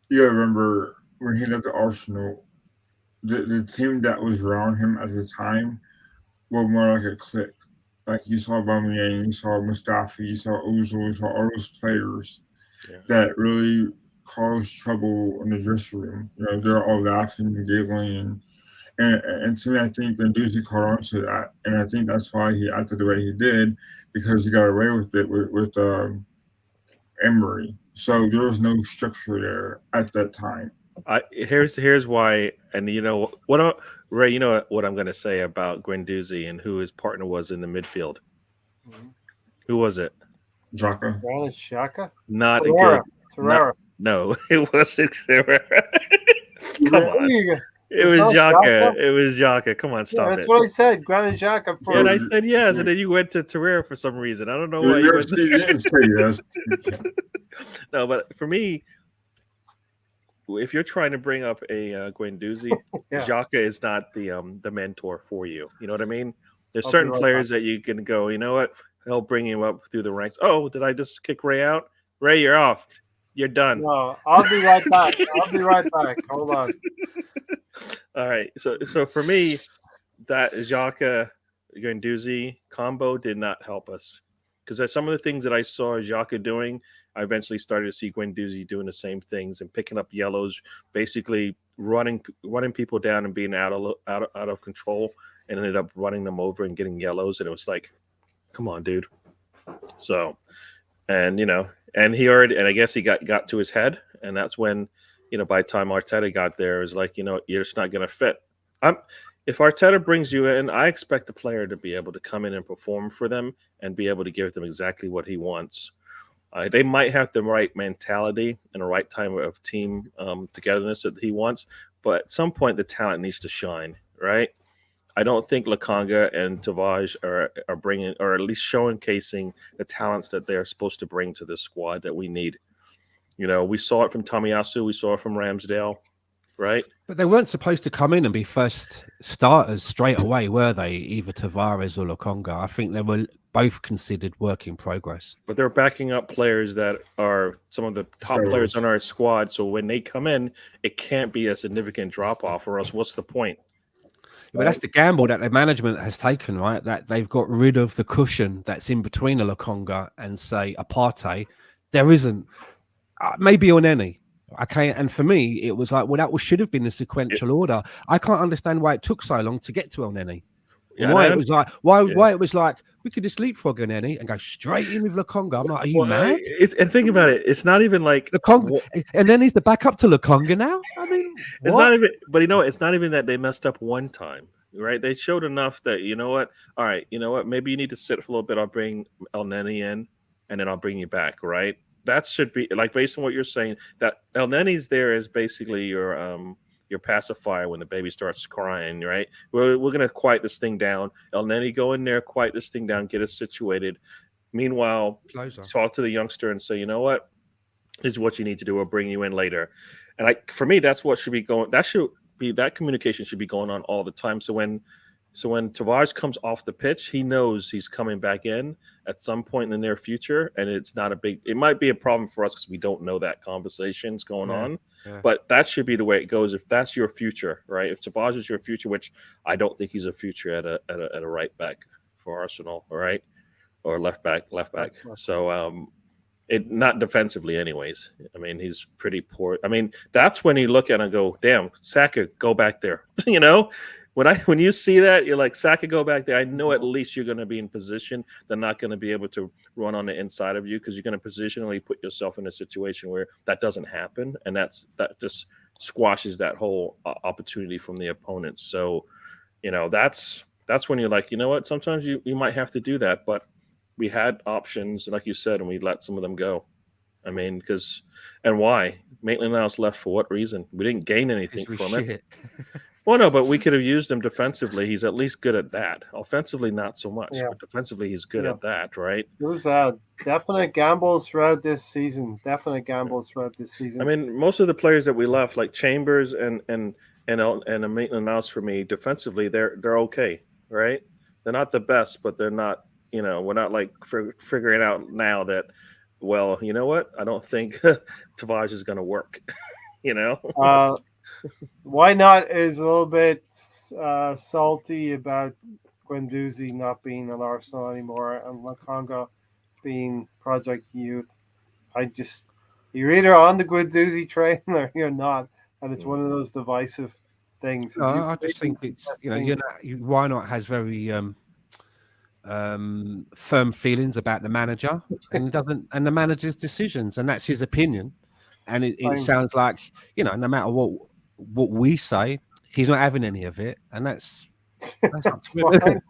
you remember when he left the Arsenal, the team that was around him at the time were more like a clique. Like you saw Aubameyang, you saw Mustafi, you saw Ozil, you saw all those players Yeah. that really caused trouble in the dressing room. You know, they're all laughing and giggling, And to me, I think Guendouzi caught on to that, and I think that's why he acted the way he did because he got away with it with Emery. So there was no structure there at that time. Here's why, and Ray, you know what I'm going to say about Guendouzi and who his partner was in the midfield. Mhm. Who was it? Jaka. Granit Xhaka? Not a Torreira. good. Not Torreira. no. It wasn't Sarah. Come on. Really? It It's was not Jaka. Xhaka? It was Jaka. Come on, Yeah, stop that's it. what I said. Granit Xhaka Yeah, and for I said yes, and then you went to Torreira for some reason. I don't know why you You went. didn't say yes. No, but for me, if you're trying to bring up a Guendouzi, yeah. Xhaka is not the mentor for you. You know what I mean? There's I'll be certain right back. players that you can go. You know what? He'll bring him up through the ranks. Oh, did I just kick Ray out? Ray, you're off. You're done. No, I'll be right back. I'll be right back. Hold on. All right. So for me, that Xhaka Guendouzi combo did not help us because some of the things that I saw Xhaka doing, I eventually started to see Guendouzi doing the same things and picking up yellows, basically running people down and being out of control, and ended up running them over and getting yellows, and it was like, come on, dude. So, and and he already, and I guess he got to his head, and that's when, by the time Arteta got there, it was like, you're just not going to fit. I'm If Arteta brings you in, I expect the player to be able to come in and perform for them and be able to give them exactly what he wants. They might have the right mentality and the right time of team togetherness that he wants, but at some point the talent needs to shine, right? I don't think Lakanga and Tavage are bringing, or at least showcasing the talents that they're supposed to bring to this squad that we need. We saw it from Tomiyasu, we saw it from Ramsdale, right? But they weren't supposed to come in and be first starters straight away, were they? Either Tavares or Lokonga. I think they were both considered work in progress. But they're backing up players that are some of the top players on our squad. So when they come in, it can't be a significant drop off, or else what's the point? But that's the gamble that the management has taken, right? That they've got rid of the cushion that's in between a Lokonga and, say, a Partey. There isn't. Maybe on any. Okay, and for me, it was like, well, should have been the sequential order. I can't understand why it took so long to get to El Neni. Yeah, Why it was like, why it was like we could just leapfrog El Neni and go straight in with Lokonga. I'm like, are you mad? And think about it. It's not even like Lokonga, and then he's the backup to Lokonga now. I mean, it's not even. But it's not even that they messed up one time, right? They showed enough that what. All right, maybe you need to sit for a little bit. I'll bring El Neni in, and then I'll bring you back, right? That should be like, based on what you're saying, that El Neni's there is basically your pacifier when the baby starts crying, right? We're gonna quiet this thing down. El Neni, go in there, quiet this thing down, get us situated. Meanwhile, talk to the youngster and say, you know what, this is what you need to do. We'll bring you in later. And for me, that's what should be going. That communication should be going on all the time. So when Tavares comes off the pitch, he knows he's coming back in at some point in the near future, and it's not it might be a problem for us because we don't know that conversation's going on, but that should be the way it goes. If that's your future, right? If Tavares is your future, which I don't think he's a future at a right back for Arsenal, right? Or left back. So, it not defensively anyways. I mean, he's pretty poor. I mean, that's when you look at it and go, damn, Saka, go back there. When you see that, you're like, Saka, go back there. I know at least you're going to be in position. They're not going to be able to run on the inside of you because you're going to positionally put yourself in a situation where that doesn't happen, and that just squashes that whole opportunity from the opponents. So, that's when you're like, you know what? Sometimes you might have to do that, but we had options, like you said, and we let some of them go. I mean, and why? Maitland-Niles left for what reason? We didn't gain anything from it. Well, no, but we could have used him defensively. He's at least good at that. Offensively, not so much. Yeah. But defensively, he's good at that, right? It was definite gambles throughout this season. I mean, most of the players that we left, like Chambers and Maitland-Niles, for me, defensively, they're okay, right? They're not the best, but they're not. We're not like figuring out now that, well, you know what? I don't think Tavares is going to work. Why not is a little bit salty about Guendouzi not being at Arsenal anymore and Lokonga being Project Youth. You're either on the Guendouzi train or you're not, and it's one of those divisive things. No, Have you I just think been it's suggesting- why not has very firm feelings about the manager, and the manager's decisions, and that's his opinion. And it I'm- sounds like no matter what we say, he's not having any of it, and that's up to him. fine.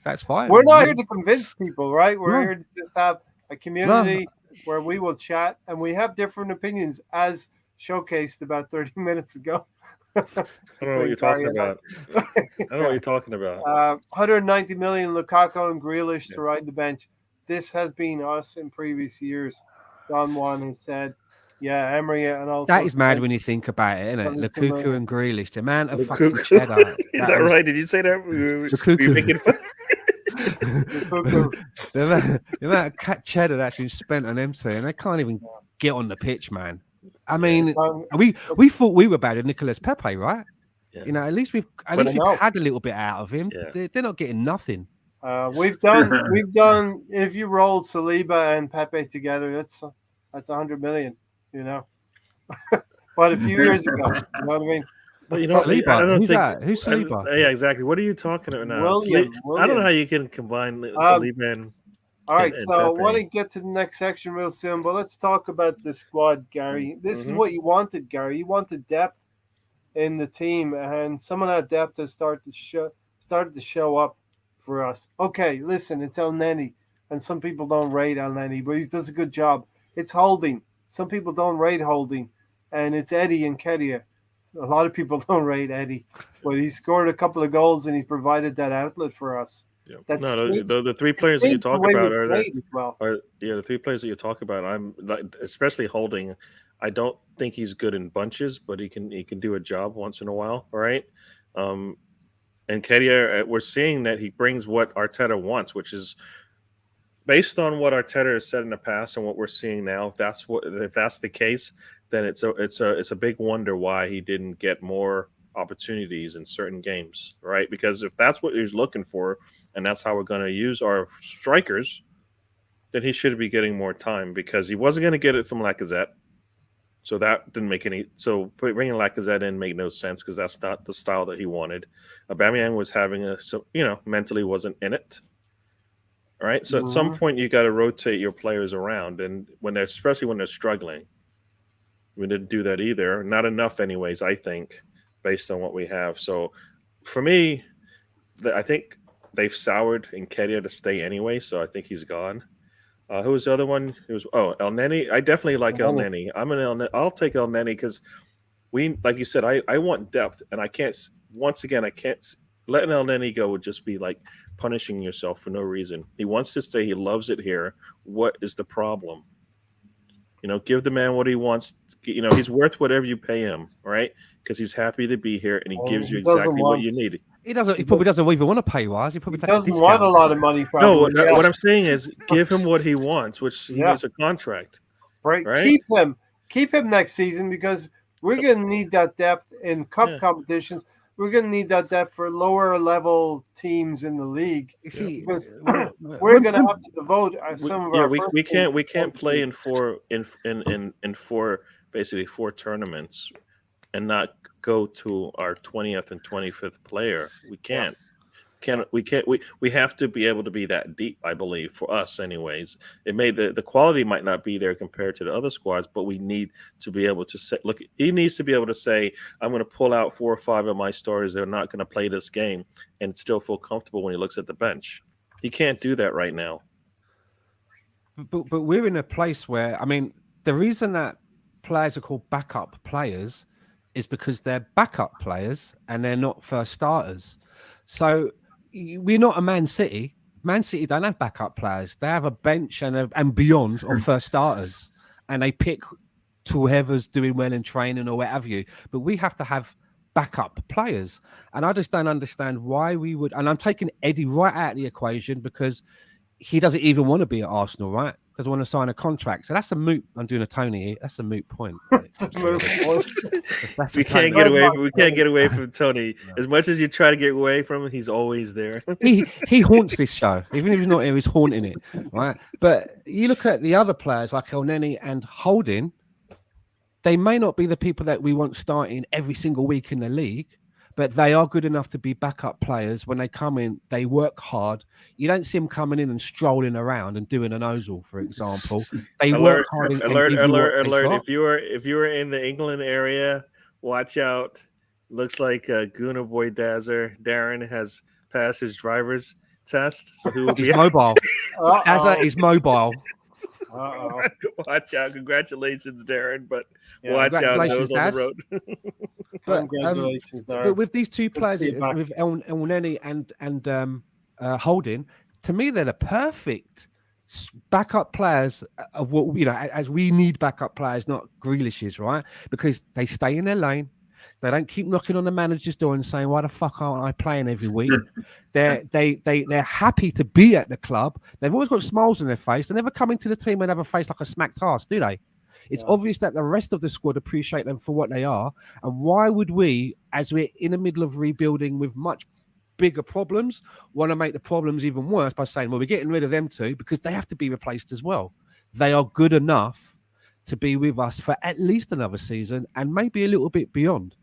That's fine. We're not here to convince people, right? We're No. here to just have a community where we will chat, and we have different opinions, as showcased about 30 minutes ago. I don't know what you're talking about. I don't know what you're talking about. 190 million Lukaku and Grealish to ride the bench. This has been us in previous years. Don Juan has said, yeah, Emery and also that is mad when you think about it, isn't it? 72 Lukaku million. and Grealish, the amount of The fucking cuckoo. cheddar. Is that right? Did you say that? Were you Lukaku. thinking? the amount of cheddar that's been spent on them two, and they can't even get on the pitch, man. I mean, we thought we were bad at Nicolas Pepe, right? Yeah. At least we've had a little bit out of him. Yeah. They're not getting nothing. We've done. If you rolled Saliba and Pepe together, that's 100 million. But a few years ago, you know what I mean. But Saliba, I don't who's think that? Who's Saliba? Yeah, exactly. What are you talking about now? William. I don't know how you can combine Saliba and. All right, and so I Pepe. want to get to the next section real soon, but let's talk about the squad, Gary. This is what you wanted, Gary. You wanted depth in the team, and some of that depth has started to show up for us. Okay, listen, it's El Neni, and some people don't rate El Neni, but he does a good job. It's Holding. Some people don't rate Holding, and it's Eddie and Kedia. A lot of people don't rate Eddie, but he scored a couple of goals and he's provided that outlet for us. Yeah. That's No, changed- the three players that you changed the talk way about we are played as well. the three players that you talk about. I'm like, especially Holding. I don't think he's good in bunches, but he can do a job once in a while, right? And Kedia, we're seeing that he brings what Arteta wants, which is based on what Arteta has said in the past and what we're seeing now. If that's the case, then it's a big wonder why he didn't get more opportunities in certain games, right? Because if that's what he's looking for, and that's how we're going to use our strikers, then he should be getting more time because he wasn't going to get it from Lacazette. So that didn't make any. So bringing Lacazette in made no sense because that's not the style that he wanted. Aubameyang was having mentally wasn't in it. All right. So at some point you got to rotate your players around, and especially when they're struggling, we didn't do that either. Not enough, anyways. I think, based on what we have. So for me, I think they've soured Nketiah to stay anyway. So I think he's gone. Who was the other one? It was El Neni. I definitely like El Neni. I'll take El Neni because like you said, I want depth, and I can't. Once again, I can't letting El Neni go would just be like punishing yourself for no reason. He wants to stay. He loves it here. What is the problem? Give the man what he wants. He's worth whatever you pay him, right? Because he's happy to be here, and he gives you exactly what you need. He probably doesn't even want to pay wise. He probably doesn't want a lot of money. Probably. No, what I'm saying is give him what he wants, which he needs a contract. Right. Keep him next season because we're going to need that depth in cup competitions. We're going to need that depth for lower level teams in the league. Because we're going to have to devote some of our. We can't play in four basically four tournaments and not go to our 20th and 25th player. We can't. We have to be able to be that deep, I believe, for us anyways. It may the quality might not be there compared to the other squads, but we need to be able to say, look, he needs to be able to say, I'm going to pull out 4 or 5 of my starters. They're not going to play this game and still feel comfortable when he looks at the bench. He can't do that right now. But we're in a place where, the reason that players are called backup players is because they're backup players and they're not first starters. So we're not a Man City. Man City don't have backup players. They have a bench and beyond on first starters, and they pick to whoever's doing well in training or whatever you. But we have to have backup players, and I just don't understand why we would. And I'm taking Eddie right out of the equation because he doesn't even want to be at Arsenal, right? Doesn't want to sign a contract. So that's a moot. I'm doing a Tony here. That's a moot point. We can't get away from Tony. No. As much as you try to get away from him, he's always there. he haunts this show. Even if he's not here, he's haunting it, right? But you look at the other players like El Neni and Holding, they may not be the people that we want starting every single week in the league, but they are good enough to be backup players. When they come in, they work hard. You don't see them coming in and strolling around and doing an ozil, for example. They work Alert! hard and Alert! give you what Alert! they Alert! got. If you were in the England area, watch out. Looks like Guna Boy Dazer Darren has passed his driver's test, so he will be. He's mobile. Azza Uh-oh. is mobile. Uh-oh. Watch out! Congratulations, Darren. But Yeah. watch out Congratulations, those on the Daz. road. But, Congratulations, but Darren. with these two Good to players, see you back. with Elneny and Holding, to me they're the perfect backup players of what as we need backup players, not Grealish's, right? Because they stay in their lane. They don't keep knocking on the manager's door and saying, "Why the fuck aren't I playing every week?" They're happy to be at the club. They've always got smiles on their face. They never come into the team and have a face like a smacked ass, do they? It's obvious that the rest of the squad appreciate them for what they are. And why would we, as we're in the middle of rebuilding with much bigger problems, want to make the problems even worse by saying, well, we're getting rid of them too, because they have to be replaced as well. They are good enough to be with us for at least another season and maybe a little bit beyond.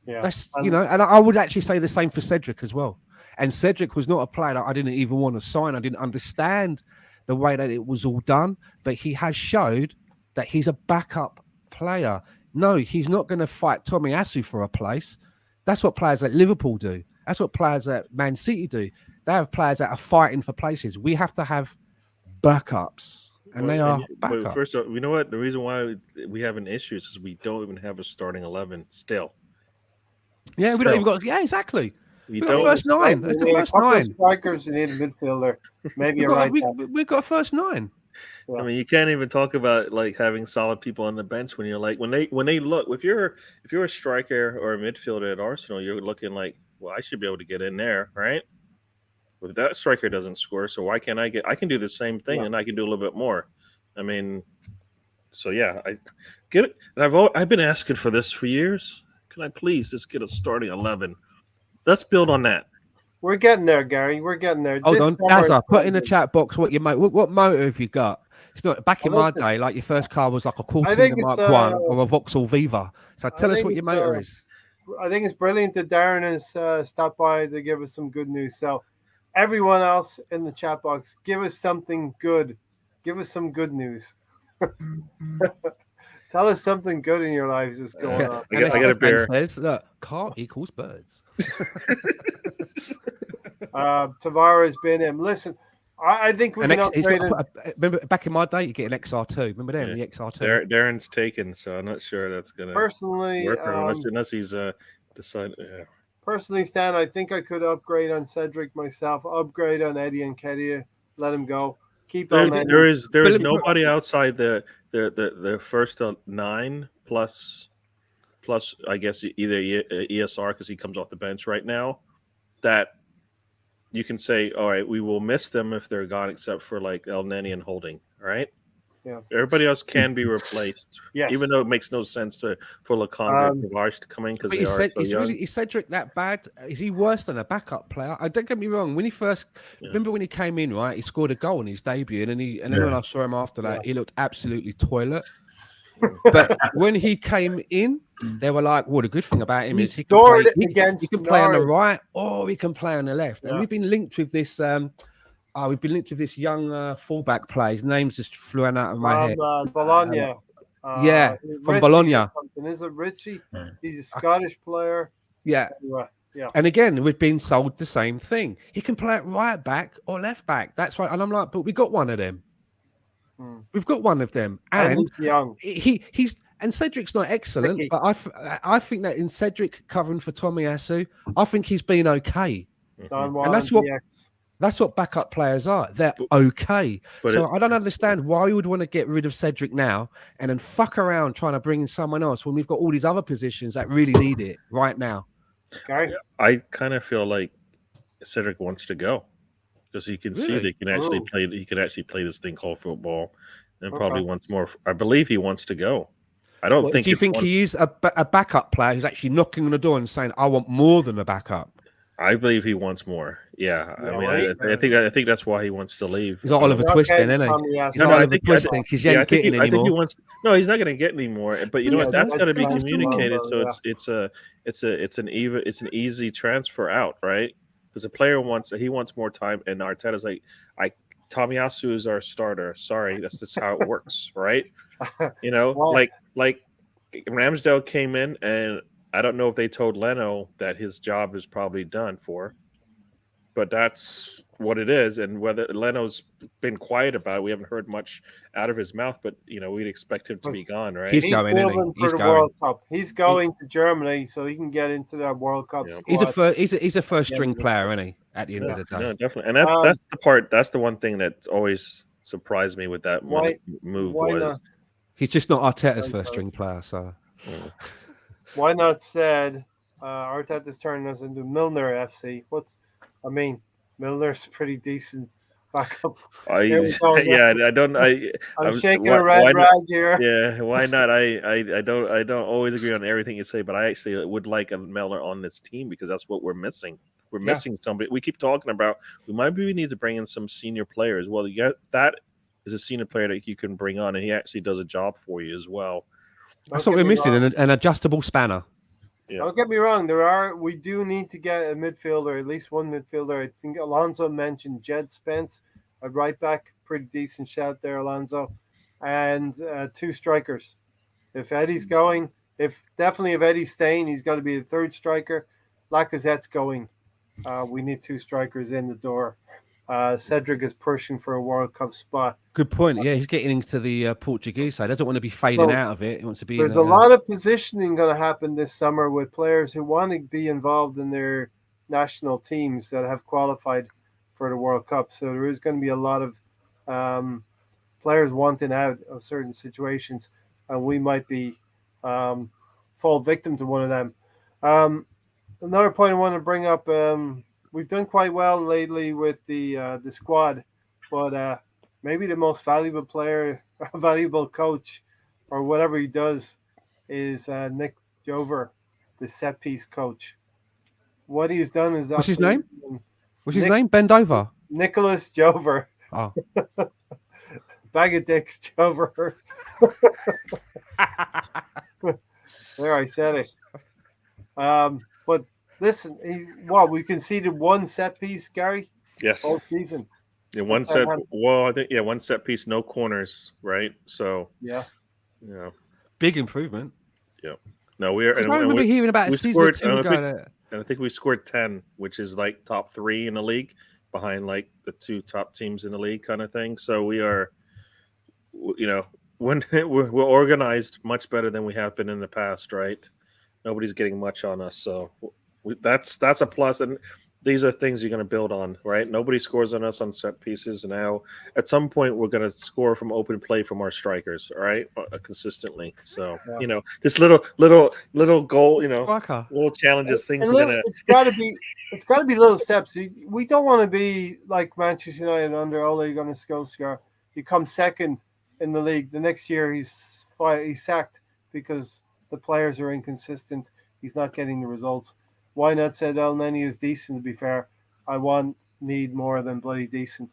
Yeah. That's, and I would actually say the same for Cedric as well. And Cedric was not a player that I didn't even want to sign. I didn't understand the way that it was all done, but he has showed that he's a backup player. No, he's not going to fight Tomiyasu for a place. That's what players at Liverpool do. That's what players at Man City do. They have players that are fighting for places. We have to have backups, and they are backups. First of all, you know what? The reason why we have an issue is we don't even have a starting 11 still. Yeah, we don't even got. Yeah, exactly. We got don't. First nine. That's the first nine. Strikers, you need a midfielder. Maybe you're right. We've got a first nine. I mean, you can't even talk about like having solid people on the bench when you're like when they look. If you're a striker or a midfielder at Arsenal, you're looking like, well, I should be able to get in there, right? But that striker doesn't score, so why can't I get? I can do the same thing, and I can do a little bit more. I mean, so yeah, I get it. And I've been asking for this for years. Can I please just get a starting 11? Let's build on that. We're getting there, Gary. We're getting there. Hold on, Azza, put in the chat box what motor have you got? It's not back in my day. Like your first car was like a Cortina Mark 1 or a Vauxhall Viva. So tell us what your motor is. I think it's brilliant that Darren has stopped by to give us some good news. So everyone else in the chat box, give us something good. Give us some good news. Tell us something good in your lives is going on. I got a beer. Says, look, car equals birds. Tavares been him. Listen, I think we can upgrade it. Remember, back in my day, you get an XR2. Remember them, the XR2? Darren's taken, so I'm not sure that's going to personally work unless he's decided. Yeah. Personally, Stan, I think I could upgrade on Cedric myself, upgrade on Eddie and Kedia, let him go. Keep on. There is nobody outside the first 9 plus I guess either ESR because he comes off the bench right now that you can say, all right, we will miss them if they're gone, except for like El Neni and Holding. All right. Yeah. Everybody else can be replaced. Yes. Even though it makes no sense for Laconga and Tavares to come in because they are so young. Is Cedric that bad? Is he worse than a backup player? I don't get me wrong. When he first remember when he came in, right? He scored a goal in his debut, and then when I saw him after that, he looked absolutely toilet. But when he came in, they were like, "Well, the good thing about him is he can play on the right or he can play on the left." And we've been linked with this. We've been linked with this young fullback player. His name's just flew out of my head. Bologna. From Bologna. Is it Richie? He's a Scottish player. Yeah. Yeah. And again, we've been sold the same thing. He can play at right back or left back. That's right. And I'm like, but we got one of them. We've got one of them, and he's young. He's and Cedric's not excellent, but I think that in Cedric covering for Tomiyasu, I think he's been okay. And that's what backup players are. They're okay. So I don't understand why we would want to get rid of Cedric now and then fuck around trying to bring in someone else when we've got all these other positions that really need it right now. Okay. I kind of feel like Cedric wants to go. Because he can see that he can actually play. He can actually play this thing called football, and probably wants more. I believe he wants to go. I don't think. Do you think he is a backup player who's actually knocking on the door and saying, "I want more than a backup"? I believe he wants more. Yeah, I Yeah, mean, well, I think that's why he wants to leave. He's not Oliver not Twist then, getting isn't he? Tommy He's Asu. No, not no, Oliver Twist then because he ain't getting I think he anymore. wants. No, he's not going to get any more. But you know Yeah, what? That's that's got to be that's communicated. Alonso, So yeah. it's an easy transfer out, right? Because the player wants more time, and Arteta's like, I Tomiyasu is our starter. Sorry, that's just how it works, right? You know, Well, like Ramsdale came in, and I don't know if they told Leno that his job is probably done for, but that's what it is. And whether Leno's been quiet about it, we haven't heard much out of his mouth. But you know, we'd expect him to be because gone, right? He's he's going, isn't building he? for He's the going. World Cup. He's going to Germany so he can get into that World Cup Yeah. He's a squad. he's a first Yeah, string yeah. player, isn't he? At the end Yeah. of the day, No, definitely. And Um, that's the part. That's the one thing that always surprised me with that why move why was. not? he's just not Arteta's I'm first sorry. string player. So Mm. Why not said Arteta's turning us into Milner FC? I mean, Milner's pretty decent backup. Here we go. Yeah, I don't. I'm I'm shaking a red why not? rag here. Yeah, why not? I don't always agree on everything you say, but I actually would like a Mellor on this team because that's what we're missing. We're Yeah. missing somebody. We keep talking about we need to bring in some senior players. Well, that is a senior player that you can bring on, and he actually does a job for you as well. that's Don't what get we're me missing: wrong. an adjustable spanner. Yeah. Don't get me wrong. We do need to get a midfielder, at least one midfielder. I think Alonso mentioned Jed Spence, a right back, pretty decent shout there, Alonso, and two strikers. If Eddie's going, if Eddie's staying, he's got to be the third striker. Lacazette's going. We need two strikers in the door. Cedric is pushing for a World Cup spot. Good point. Yeah, he's getting into the Portuguese side. Doesn't want to be fading So out of it. He wants to be. there's a lot of positioning going to happen this summer with players who want to be involved in their national teams that have qualified for the World Cup. So there is going to be a lot of players wanting out of certain situations, and we might be fall victim to one of them. Another point I want to bring up: we've done quite well lately with the squad, but maybe the most valuable player, valuable coach, or whatever he does, is Nick Jover, the set piece coach. What he's done is What's his name? absolutely- What's his Nick- name? Bend over. Nicholas Jover, Oh, bag of dicks Jover. There, I said it. But listen, we conceded one set piece, Gary, Yes. all season. Yeah, one That's set. Southampton. Well, I think one set piece, no corners, right? So Yeah. yeah, big improvement. no, we are. Because And, I remember hearing about a we season or scored. two ago. And I think we scored 10, which is like top 3 in the league, behind like the 2 top teams in the league, kind of thing. So we are, you know, when we're organized much better than we have been in the past, right? Nobody's getting much on us, so that's a plus. And these are things you're going to build on, right? Nobody scores on us on set pieces. Now, at some point, we're going to score from open play from our strikers, all right, consistently. So Yeah. you know, this little goal, you know, Striker. little challenges, things And we're look, gonna. it's got to be little steps. We don't want to be like Manchester United under Ole Gunnar Solskjaer. He comes second in the league. The next year he's sacked because the players are inconsistent. He's not getting the results. Why not said El Neni is decent, to be fair. I need more than bloody decent.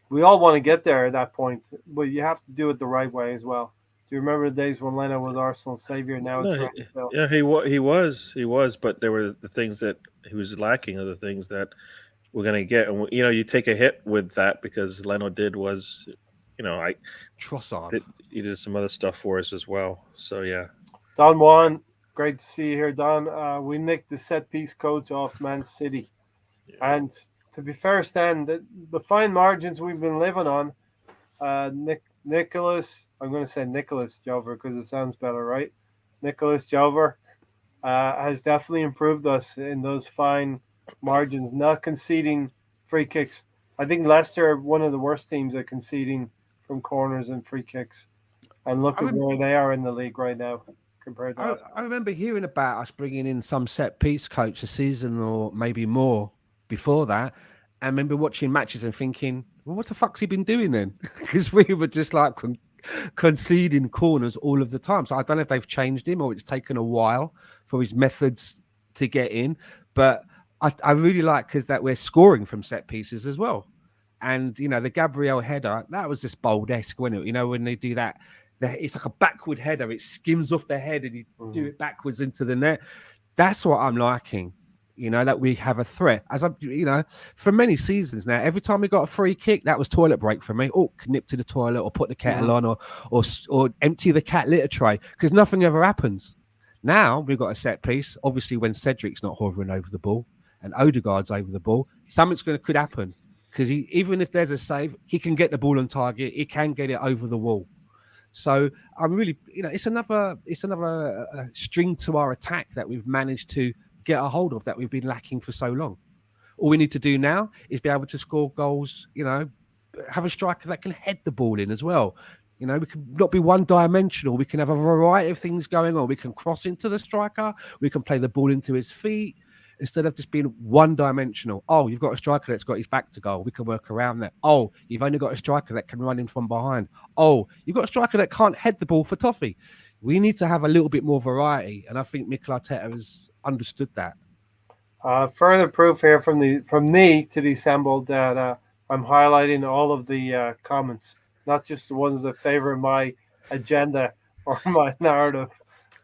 We all want to get there at that point, but you have to do it the right way as well. Do you remember the days when Leno was Arsenal's savior? Now it's No, Ramsdale. yeah, he was, but there were the things that he was lacking, are the things that we're gonna get, and you know, you take a hit with that because Leno Trossard. he did some other stuff for us as well. So yeah, Don Juan, great to see you here, Don. We nicked the set piece coach off Man City. Yeah. And to be fair, Stan, the fine margins we've been living on, Nicholas, I'm going to say Nicholas Jover because it sounds better, right? Nicholas Jover has definitely improved us in those fine margins, not conceding free kicks. I think Leicester are one of the worst teams at conceding from corners and free kicks. And look at where they are in the league right now compared to us. I remember hearing about us bringing in some set piece coach a season or maybe more before that. I remember watching matches and thinking, well, what the fuck's he been doing then? Because we were just like conceding corners all of the time. So I don't know if they've changed him or it's taken a while for his methods to get in. But I really like because that we're scoring from set pieces as well. And the Gabriel header, that was just bold-esque, wasn't it? When they do that, it's like a backward header, it skims off the head and you do it backwards into the net. That's what I'm liking. That we have a threat. As I'm, for many seasons now, every time we got a free kick, that was toilet break for me. Oh, nip to the toilet or put the kettle on or empty the cat litter tray because nothing ever happens. Now we've got a set piece. Obviously, when Cedric's not hovering over the ball and Odegaard's over the ball, something's could happen because even if there's a save, he can get the ball on target. He can get it over the wall. So I'm really, it's another string to our attack that we've managed to get a hold of that we've been lacking for so long. All we need to do now is be able to score goals, have a striker that can head the ball in as well. We can not be one-dimensional. We can have a variety of things going on. We can cross into the striker. We can play the ball into his feet instead of just being one-dimensional. Oh, you've got a striker that's got his back to goal. We can work around that. Oh, you've only got a striker that can run in from behind. Oh, you've got a striker that can't head the ball for toffee. We need to have a little bit more variety, and I think Mikel Arteta has understood that. Further proof here from me to the assembled that I'm highlighting all of the comments, not just the ones that favor my agenda or my narrative.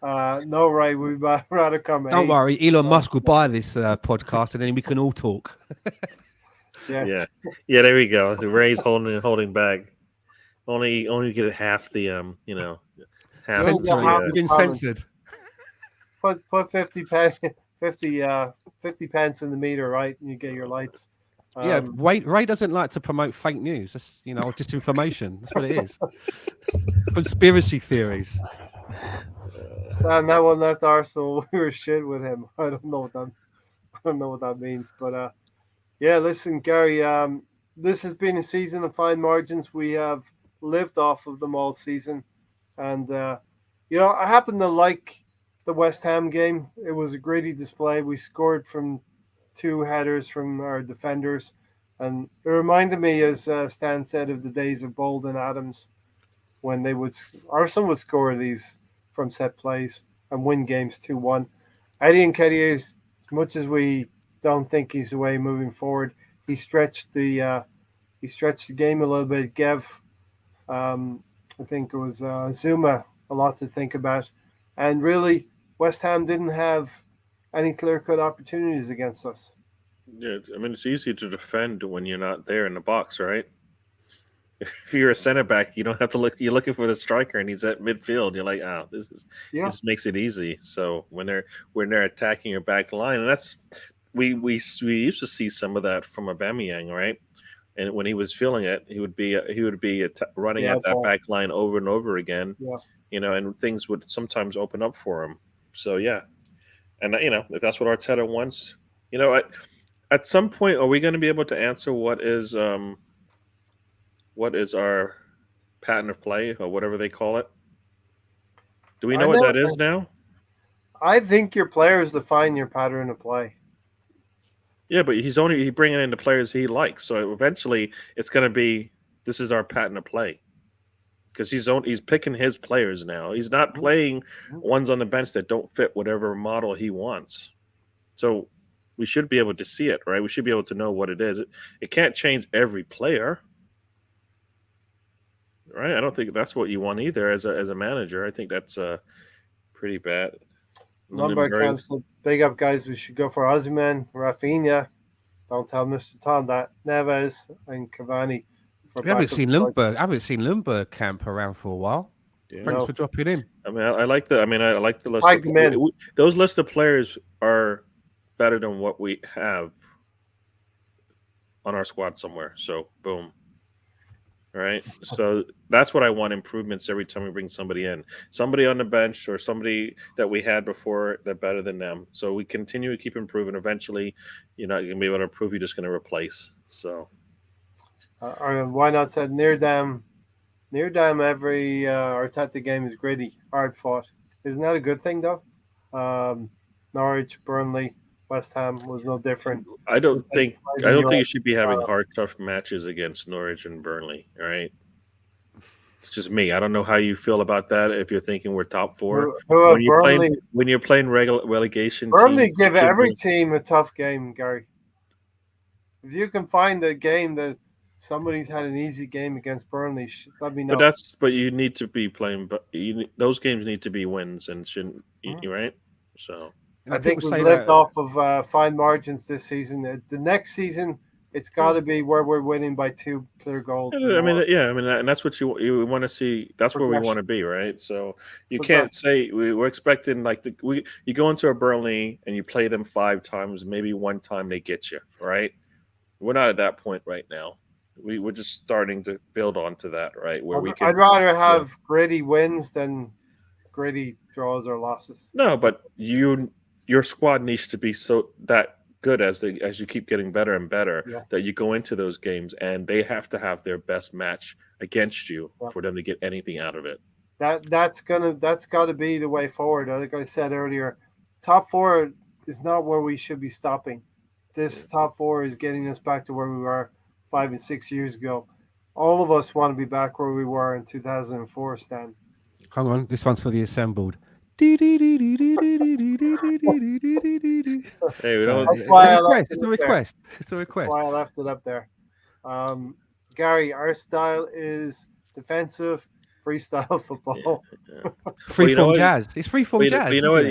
No, right, we'd rather come. Don't worry, Elon Musk will buy this podcast, and then we can all talk. Yes. Yeah. There we go. The Ray's holding back. Only get half the half. We've been censored. Put 50 pence in the meter, right, and you get your lights. Yeah, Ray doesn't like to promote fake news. That's disinformation. That's what it is. Conspiracy theories. And that one left Arsenal. We were shit with him. I don't know what that means, but yeah. Listen, Gary. This has been a season of fine margins. We have lived off of them all season, and I happen to like the West Ham game. It was a gritty display. We scored from 2 headers from our defenders, and it reminded me, as Stan said, of the days of Bold and Adams when Arsenal would score these from set plays and win games 2-1. Eddie Nketiah, as much as we don't think he's the way moving forward, he stretched the game a little bit. I think it was Zuma, a lot to think about, and really West Ham didn't have any clear-cut opportunities against us. Yeah, it's easy to defend when you're not there in the box, right? If you're a center back, you don't have to look. You're looking for the striker, and he's at midfield. You're like, this makes it easy. So when they're attacking your back line, and that's we used to see some of that from Aubameyang, right? And when he was feeling it, he would be running at that back line over and over again. Yeah. And things would sometimes open up for him. So yeah, and if that's what Arteta wants, at some point, are we going to be able to answer what is our pattern of play or whatever they call it? Do we know what that is now? I think your players define your pattern of play. Yeah, but he's bringing in the players he likes. So eventually, it's going to be, this is our pattern of play, because he's picking his players now. He's not playing ones on the bench that don't fit whatever model he wants. So we should be able to see it, right? We should be able to know what it is. It can't change every player, right? I don't think that's what you want either as a manager. I think that's pretty bad. Number comes to big up guys. We should go for Osimhen, Rafinha. Don't tell Mr. Tom that. Neves and Cavani. We haven't seen Lundberg. I haven't seen Lundberg camp around for a while. Yeah. Thanks for dropping in. I like the list. Those list of players are better than what we have on our squad somewhere. So boom. All right. So that's what I want, improvements every time we bring somebody in. Somebody on the bench or somebody that we had before that's better than them. So we continue to keep improving. Eventually, you're not going to be able to improve. You're just going to replace. So why not said near them every Arteta game is gritty, hard fought. Isn't that a good thing though? Norwich, Burnley, West Ham was no different. I don't think you should be having hard, tough matches against Norwich and Burnley. All right, It's just me. I don't know how you feel about that. If you're thinking we're top four, Who have Burnley? When you're playing relegation Burnley teams, give should every be- team a tough game, Gary. If you can find a game that somebody's had an easy game against Burnley, let me know. but you need to be playing. But those games need to be wins and shouldn't. Right. So You know, I think people we've say lived that off of fine margins this season. The next season, it's got to be where we're winning by 2 clear goals. I mean, and that's what you want to see. That's where we want to be, right? So you can't say we're expecting you go into a Burnley and you play them 5 times, maybe one time they get you, right? We're not at that point right now. We're just starting to build onto that, right? Where we can. I'd rather have gritty wins than gritty draws or losses. No, but your squad needs to be so that good as you keep getting better and better that you go into those games and they have to have their best match against you for them to get anything out of it. That's got to be the way forward. Like I said earlier, top 4 is not where we should be stopping. This top 4 is getting us back to where we were 5 and 6 years ago. All of us want to be back where we were in 2004, Stan. Hang on, this one's for the assembled. Hey, it's a request. It's a request. That's why I left it up there. Gary, our style is defensive, freestyle football. Freeform jazz. It's freeform jazz. But you know what?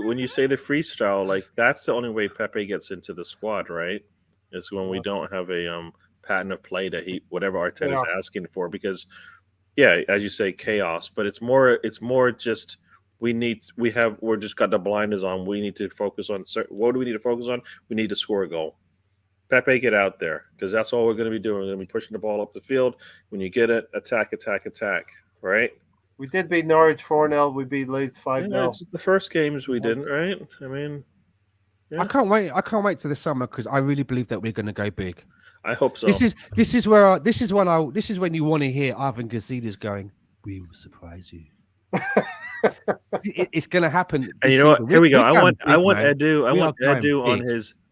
When you say the freestyle, like that's the only way Pepe gets into the squad, right? It's when we don't have a pattern of play that whatever Arteta's asking for, because as you say, chaos. But it's more just we're just got the blinders on. We need to focus on what do we need to focus on? We need to score a goal. Pepe, get out there, because that's all we're going to be doing. We're going to be pushing the ball up the field. When you get it, attack, right? We did beat Norwich 4-0. We beat Leeds 5-0. The first games we didn't, right? I mean, I can't wait. I can't wait to the summer because I really believe that we're going to go big. I hope so. This is when you want to hear Ivan Gazidis going, "We will surprise you." It's going to happen. And you know what? Here we go. I want Edu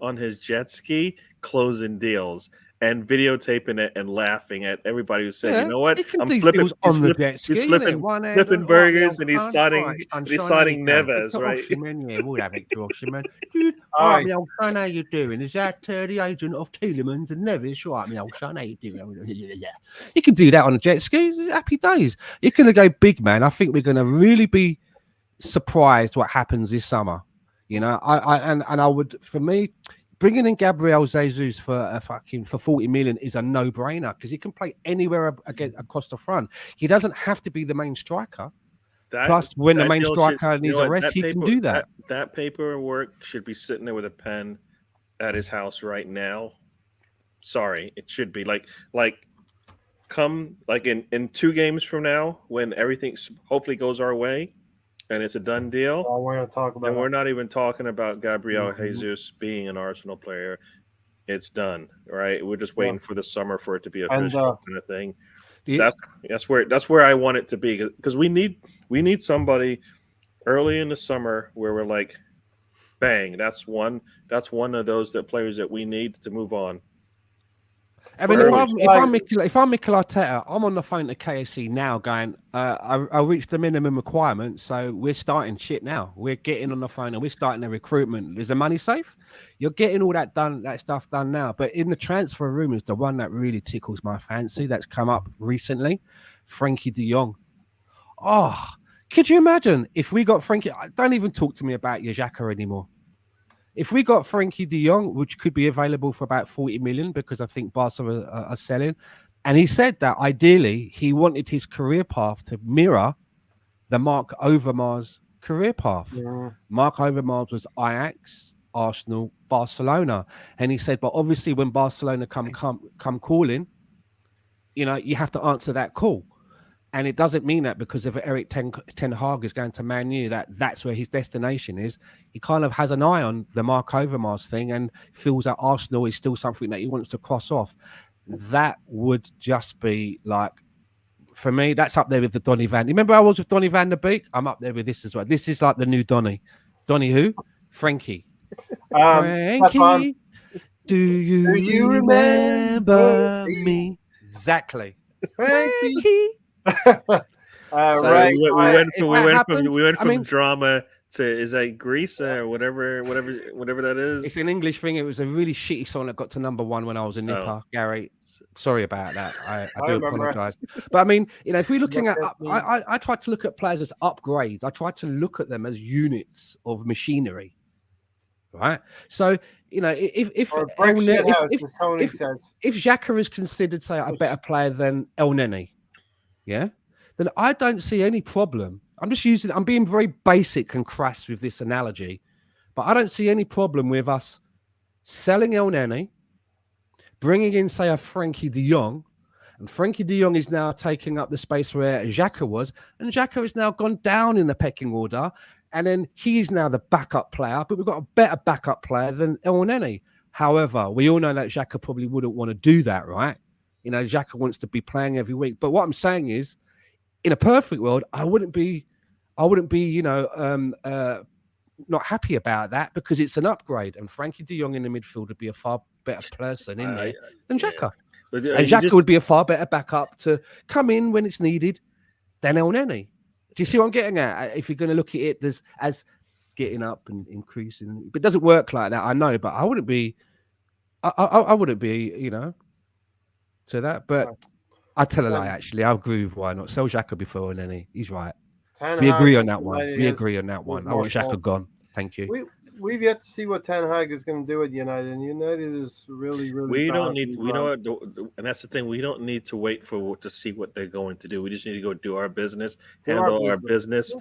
on his jet ski closing deals and videotaping it and laughing at everybody who said, "You know what? I'm flipping on the jet ski. He's flipping burgers and he's signing Neves, right?" We'll have it, Dude, all right, my old son, how you doing? Is that the agent of Tielemans and Neves? Right, my old son, how you doing? You can do that on a jet ski. Happy days. You're going to go big, man. I think we're going to really be surprised what happens this summer. You know, I would, for me, bringing in Gabriel Jesus for 40 million is a no-brainer because he can play anywhere across the front. He doesn't have to be the main striker. Plus, when the main striker needs a rest, he can do that. That paperwork should be sitting there with a pen at his house right now. Sorry, it should be come in 2 games from now when everything hopefully goes our way and it's a done deal. Well, we're going to talk about. And we're not even talking about Gabriel Jesus being an Arsenal player. It's done, right? We're just waiting for the summer for it to be official kind of thing. That's where I want it to be, because we need somebody early in the summer where we're like, bang, that's one of those players that we need to move on. I mean, if I'm Mikel Arteta, I'm on the phone to KSC now going, I reached the minimum requirement, so we're starting shit now. We're getting on the phone and we're starting the recruitment. Is the money safe? You're getting all that stuff done now. But in the transfer room is the one that really tickles my fancy that's come up recently, Frankie de Jong. Oh, could you imagine if we got Frankie? Don't even talk to me about your Xhaka anymore. If we got Frankie de Jong, which could be available for about 40 million, because I think Barca are selling, and he said that ideally he wanted his career path to mirror the Mark Overmars career path. Yeah. Mark Overmars was Ajax, Arsenal, Barcelona, and he said, but obviously when Barcelona come calling, you know, you have to answer that call. And it doesn't mean that because if Eric Ten Hag is going to Man U, that's where his destination is. He kind of has an eye on the Mark Overmars thing and feels that Arsenal is still something that he wants to cross off. That would just be like, for me, that's up there with the Donny Van. Remember I was with Donny Van der Beek? I'm up there with this as well. This is like the new Donny. Donny who? Frankie. Frankie, do you remember me? Exactly. Frankie. So, right. if that happened, we went I from mean- drama to is that Greece or whatever that is. It's an English thing. It was a really shitty song that got to number 1 when I was a nipper. Gary, sorry about that. I do remember. apologize. But I mean, if we're looking Look at, at me. I tried to look at players as upgrades. I tried to look at them as units of machinery, right? So if Or brick El shit Ne- house, as Tony if says. if Xhaka is considered, say, a better player than El Neni, yeah, then I don't see any problem. I'm being very basic and crass with this analogy, but I don't see any problem with us selling El Neni, bringing in, say, a Frankie de Jong, and Frankie de Jong is now taking up the space where Xhaka was, and Xhaka has now gone down in the pecking order, and then he is now the backup player, but we've got a better backup player than El Neni. However, we all know that Xhaka probably wouldn't want to do that, right? Xhaka wants to be playing every week. But what I'm saying is, in a perfect world, I wouldn't be, not happy about that because it's an upgrade, and Frankie de Jong in the midfield would be a far better person in there than Xhaka. But, And Xhaka would be a far better backup to come in when it's needed than El Neni. Do you see what I'm getting at? If you're going to look at it as getting up and increasing, but it doesn't work like that. I know, but I wouldn't be, I wouldn't be, to that. But I tell a lie. Actually, I agree with why not sell Xhaka before El Neni. He's right. We agree on that one. We agree on that one. I want Xhaka gone. Thank you. We've yet to see what Ten Hag is going to do with United, and United is really, really. We don't bad. need. We know, and that's the thing. We don't need to wait to see what they're going to do. We just need to go do our business, handle our business,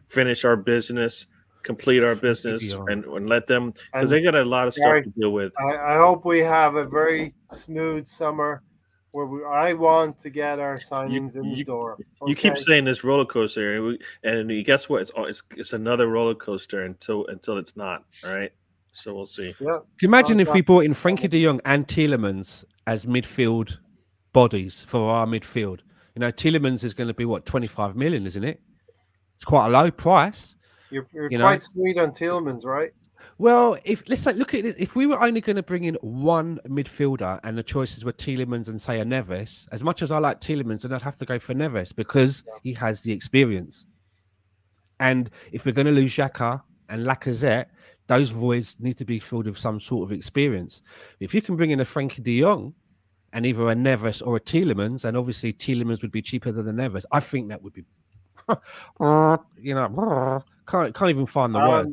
finish our business, complete our business, and let them, because they got a lot of stuff to deal with. I hope we have a very smooth summer where I want to get our signings in the door. Okay? You keep saying this roller coaster, and guess what? It's another roller coaster until it's not. All right, so we'll see. Yeah. Can you imagine if we brought in Frankie de Jong and Tielemans as midfield bodies for our midfield? Tielemans is going to be 25 million, isn't it? It's quite a low price. You're quite sweet on Tielemans, right? Well, let's look at it. If we were only going to bring in one midfielder and the choices were Tielemans and, say, a Neves, as much as I like Tielemans, then I'd have to go for Neves because he has the experience. And if we're going to lose Xhaka and Lacazette, those voids need to be filled with some sort of experience. If you can bring in a Frankie de Jong and either a Neves or a Tielemans, and obviously Tielemans would be cheaper than the Neves, I think that would be, can't even find the words.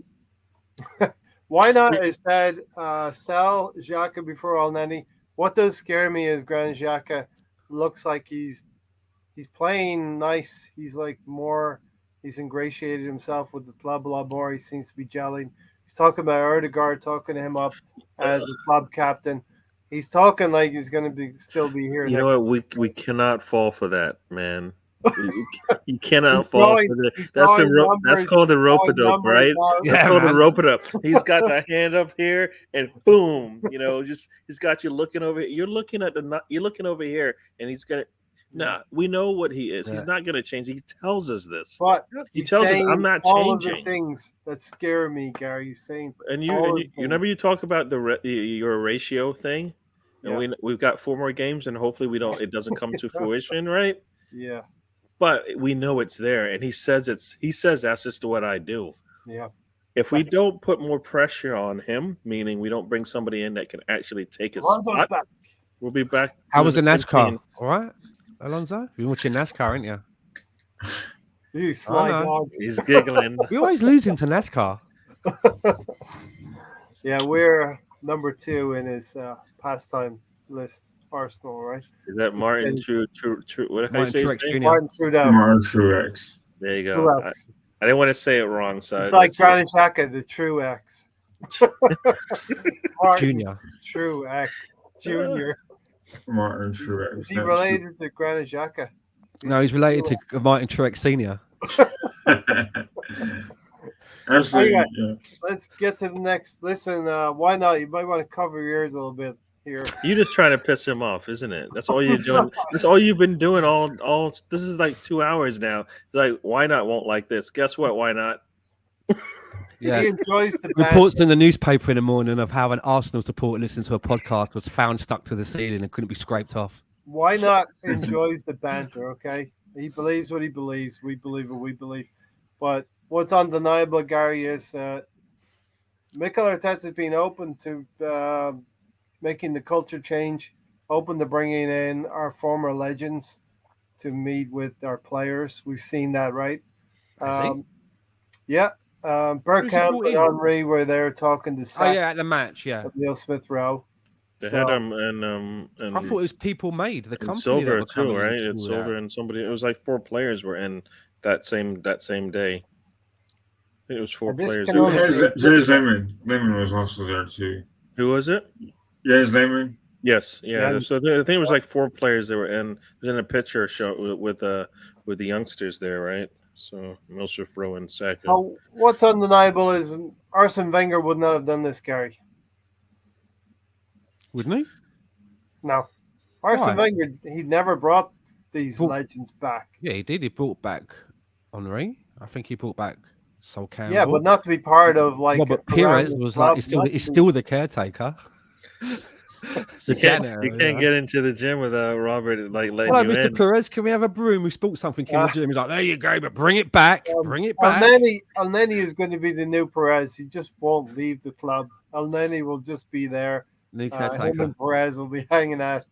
Why not instead sell Xhaka before El Neni? What does scare me is Granit Xhaka looks like he's playing nice. He's ingratiated himself with the club a lot more. He seems to be gelling. He's talking about Odegaard, talking to him up as a club captain. He's talking like he's going to still be here. You know what? We cannot fall for that, man. You cannot fall for that. That's called the rope-a-dope, right? That's called the rope-a-dope. He's got the hand up here, and boom, he's got you looking over. You're looking over here, and he's gonna. Nah, we know what he is. He's not gonna change. He tells us this. But he tells us I'm not all changing. Of the things that scare me, Gary. He's saying, and you remember you talk about your ratio thing, and we've got 4 more games, and hopefully it doesn't come to fruition, right? Yeah. But we know it's there, and he says that's just what I do. Yeah. If we don't put more pressure on him, meaning we don't bring somebody in that can actually take his spot, we'll be back. How was the NASCAR? All right, Alonzo, you're watching NASCAR, aren't you? You sly dog. He's giggling. We always lose into NASCAR. Yeah, we're number 2 in his pastime list. Arsenal, right? Is that Martin True? What did I say? Martin Trudeau. Martin Truex. There you go. I didn't want to say it wrong, so it's like Granit Xhaka, the True X. Junior. True X. Junior. Martin Truex. Is he related to Granit Xhaka? No, he's related to Martin Truex Senior. Absolutely. Anyway, let's get to the next. Listen, why not? You might want to cover your ears a little bit. Here. You're just trying to piss him off, isn't it? That's all you're doing. That's all you've been doing all this is like 2 hours now. It's like, why not won't like this? Guess what? Why not? Yeah. He enjoys the reports in the newspaper in the morning of how an Arsenal supporter listening to a podcast was found stuck to the ceiling and couldn't be scraped off. Why not enjoys the banter, okay? He believes what he believes. We believe what we believe. But what's undeniable, Gary, is that Mikel Arteta's been open to making the culture change, open to bringing in our former legends to meet with our players. We've seen that, right? Has he? Yeah. Who's he Bergkamp brought and in? Henri were there talking to Oh sack yeah, at the match. Yeah, Neil Smith Rowe. They So had him I thought it was people made the and company that Silver were too, coming in right? to It's do Silver that. and somebody. It was like 4 players were in that same day. I think it was four And this players. can only Jez Lehman was also there too. Who was it? Jez Lehman. Yes, yeah. Yeah, So I think it was like 4 players that were in. It was in a picture show with the youngsters there, right? So Milsher, Fro, and Saka. so what's undeniable is Arsene Wenger would not have done this, Gary. Wouldn't he? No. Arsene Why? Wenger, he never brought these Brought- legends back. Yeah, he did. He brought back Henri. I think he brought back Sol Campbell. Yeah, but not to be part of like Robert a Pires random was club, like not he's to be- still the caretaker. The janitor, You can't get into the gym without Robert like letting Hello, you Mr. in. Perez. Can we have a broom? We spilled something in the gym. He's like, there you go, but bring it back. Bring it back. El Neni is going to be the new Perez. He just won't leave the club. El Neni will just be there. New Him caretaker. and Perez will be hanging out.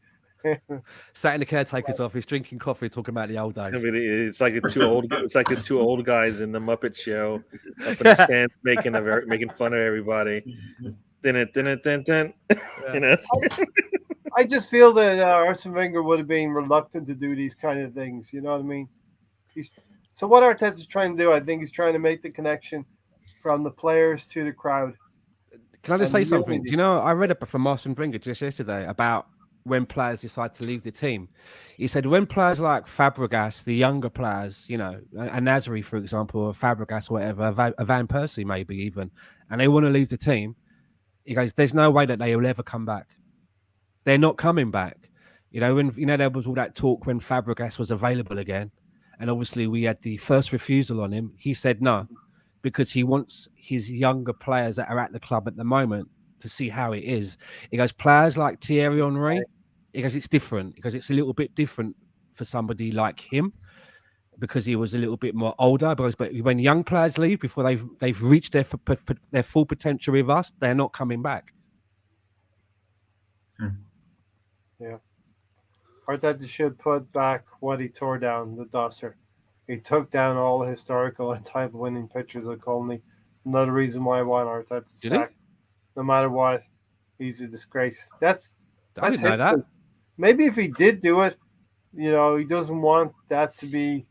Sat in the caretaker's office, drinking coffee, talking about the old days. It's like the two old. It's like the 2 old guys in the Muppet Show, up in the stands making fun of everybody. Din. You know, I just feel that Arsene Wenger would have been reluctant to do these kind of things. You know what I mean? So what Arteta's trying to do, I think, he's trying to make the connection from the players to the crowd. Can I just And say something? unity. Do you know, I read it from Arsene Wenger just yesterday about when players decide to leave the team. He said when players like Fabregas, the younger players, you know, a Nasri, for example, or Fabregas, whatever, a Van Persie maybe even, and they want to leave the team, he goes, there's no way that they will ever come back. They're not coming back. You know, when there was all that talk when Fabregas was available again, and obviously we had the first refusal on him. He said no, because he wants his younger players that are at the club at the moment to see how it is. He goes, players like Thierry Henry, he goes, it's different. Because it's a little bit different for somebody like him, because he was a little bit more older. But when young players leave before they've reached their full potential with us, they're not coming back. Yeah. Arteta should put back what he tore down, the Dosser. He took down all the historical and title-winning pictures of Colney. Another reason why I want Arteta Did he? sacked. No matter what, he's a disgrace. That's I didn't know history. that. Maybe if he did do it, you know, he doesn't want that to be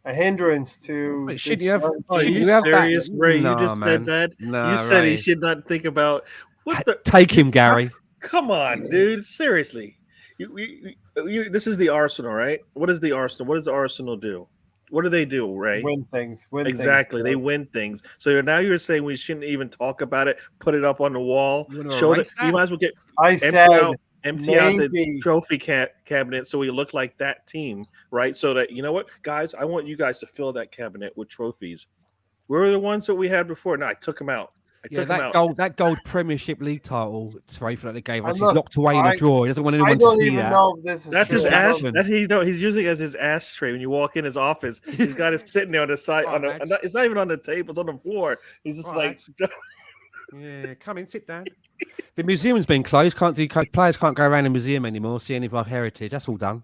a hindrance to. Wait, shouldn't this you have- young are Shouldn't you you have that? serious, Ray? You Nah, just man. said that. Nah, You said Ray. he should not think about what the. Take him, Gary. Come on, dude. Seriously, this is the Arsenal, right? What is the Arsenal? What does the Arsenal do? What do they do, Ray? Win things. Exactly, they Things. win things. So now you're saying we shouldn't even talk about it, put it up on the wall, You wanna show that erase that? you might as well get I empty said out the maybe. trophy cabinet so we look like that team, right? So that you know what, guys, I want you guys to fill that cabinet with trophies. Where were the ones that we had before? No, I took them out. I Yeah, took them out. that gold Premiership League title, Trafford, that they gave us, And is look, locked away in a drawer. He doesn't want anyone I to don't see even that. know if this is That's his true. ass. Jackson. He's using it as his ashtray when you walk in his office. He's got it sitting there on the side. Oh, Max. It's not even on the table; it's on the floor. He's just Oh, like, Yeah, come in, sit down. The museum's been closed. Players can't go around the museum anymore, see any of our heritage. That's all done.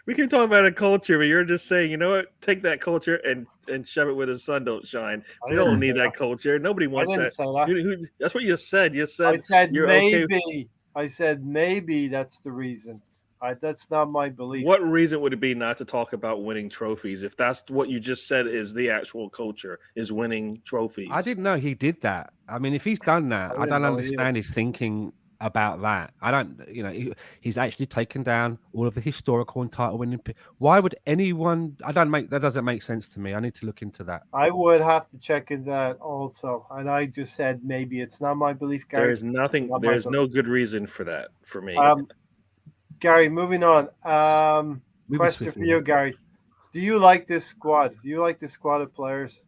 we can talk about a culture, but you're just saying, you know what? Take that culture and shove it where the sun don't shine. I We don't didn't need say that culture. Nobody I wants didn't that. say that. That's what you said. You I said said you're maybe. okay. I said maybe that's the reason. That's not my belief. What reason would it be not to talk about winning trophies if that's what you just said is the actual culture is winning trophies? I didn't know he did that. I mean, if he's done that, I I didn't don't know understand his thinking about that. I don't, he's actually taken down all of the historical and title winning. Why would anyone? That doesn't make sense to me. I need to look into that. I would have to check in that also. And I just said maybe it's not my belief, Gary. There's nothing. Not my There's belief. no good reason for that for me. Gary, moving on. Moving Question for swiftly. you, Gary. Do you like this squad? Do you like this squad of players?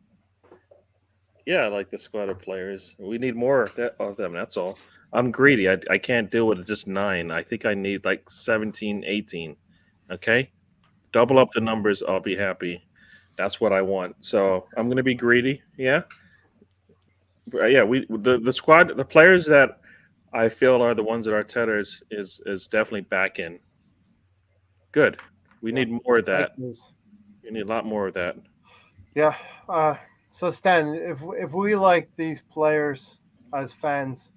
Yeah, I like the squad of players. We need more of them. That's all. I'm greedy. I can't deal with just 9. I think I need like 17, 18. Okay? Double up the numbers. I'll be happy. That's what I want. So I'm going to be greedy. Yeah. Yeah. The squad, the players that I feel are the ones that Arteta is definitely back in. Good. We Yeah, need more of great that. news. We need a lot more of that. Yeah. So Stan, if we like these players as fans,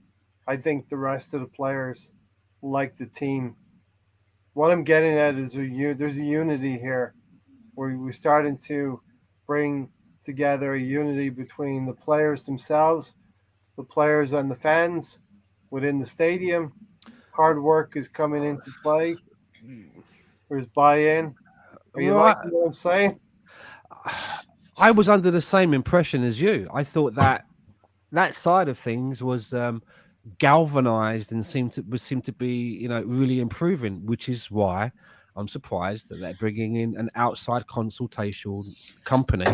I think the rest of the players like the team. What I'm getting at is there's a unity here. We're starting to bring together a unity between the players themselves, the players and the fans within the stadium. Hard work is coming into play. There's buy-in. Are you Well, liking what I'm saying? I was under the same impression as you. I thought that that side of things was galvanized and seemed to be, really improving, which is why I'm surprised that they're bringing in an outside consultation company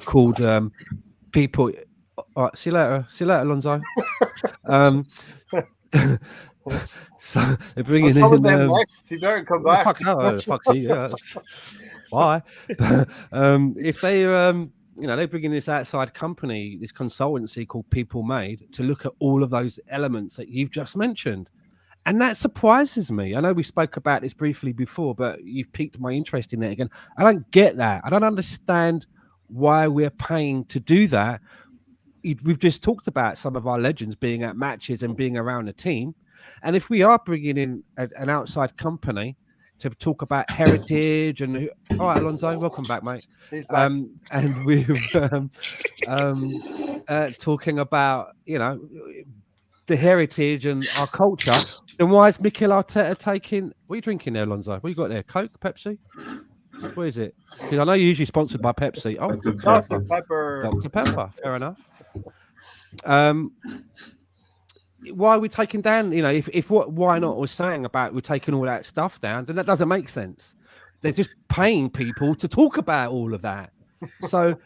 called People. All right, see you later, Alonso. Um, so they're I'm bringing coming in down next. You better come back. fuck no, fuck you. Yeah. Why? If they they bring in this outside company, this consultancy called People Made to look at all of those elements that you've just mentioned. And that surprises me. I know we spoke about this briefly before, but you've piqued my interest in it again. I don't get that. I don't understand why we're paying to do that. We've just talked about some of our legends being at matches and being around a team. And if we are bringing in an outside company to talk about heritage and all right, Alonso, welcome back, mate. He's back. And we've talking about the heritage and our culture, then why is Mikel Arteta taking? What are you drinking there, Alonso? What you got there? Coke, Pepsi? What is it? Because I know you're usually sponsored by Pepsi. Oh, That's a Dr. pepper. Pepper. Dr. Pepper. Fair enough. Um, why are we taking down? If what why not was saying about we're taking all that stuff down, then that doesn't make sense. They're just paying people to talk about all of that. So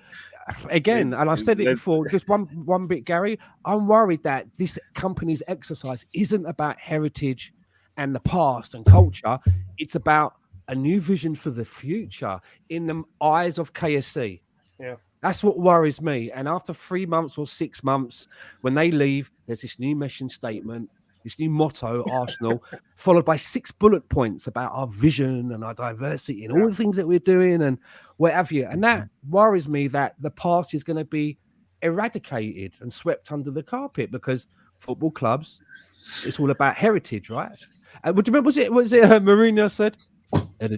again, and I've said it before, just one bit, Gary. I'm worried that this company's exercise isn't about heritage and the past and culture. It's about a new vision for the future in the eyes of KSC. Yeah. That's what worries me. And after 3 months or 6 months, when they leave, there's this new mission statement, this new motto, Arsenal, followed by 6 bullet points about our vision and our diversity and all the things that we're doing and what have you. And that worries me that the past is going to be eradicated and swept under the carpet because football clubs, it's all about heritage, right? What do you remember? Was it Mourinho said?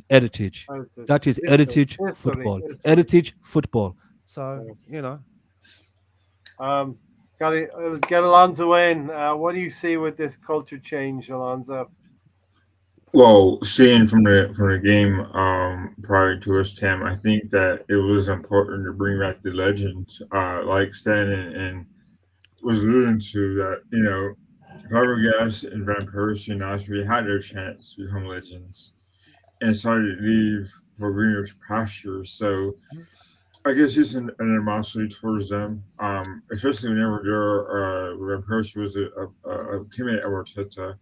Heritage. That is heritage football. Heritage football. So, Got to get Alonso in. What do you see with this culture change, Alonso? Well, seeing from the game prior to West Ham, I think that it was important to bring back the legends like Stan and was alluding to that. Fabregas and Van Persie and Nasri had their chance to become legends and started to leave for greener pastures. So I guess it's an animosity towards them, especially whenever Van Persie was a teammate of Arteta.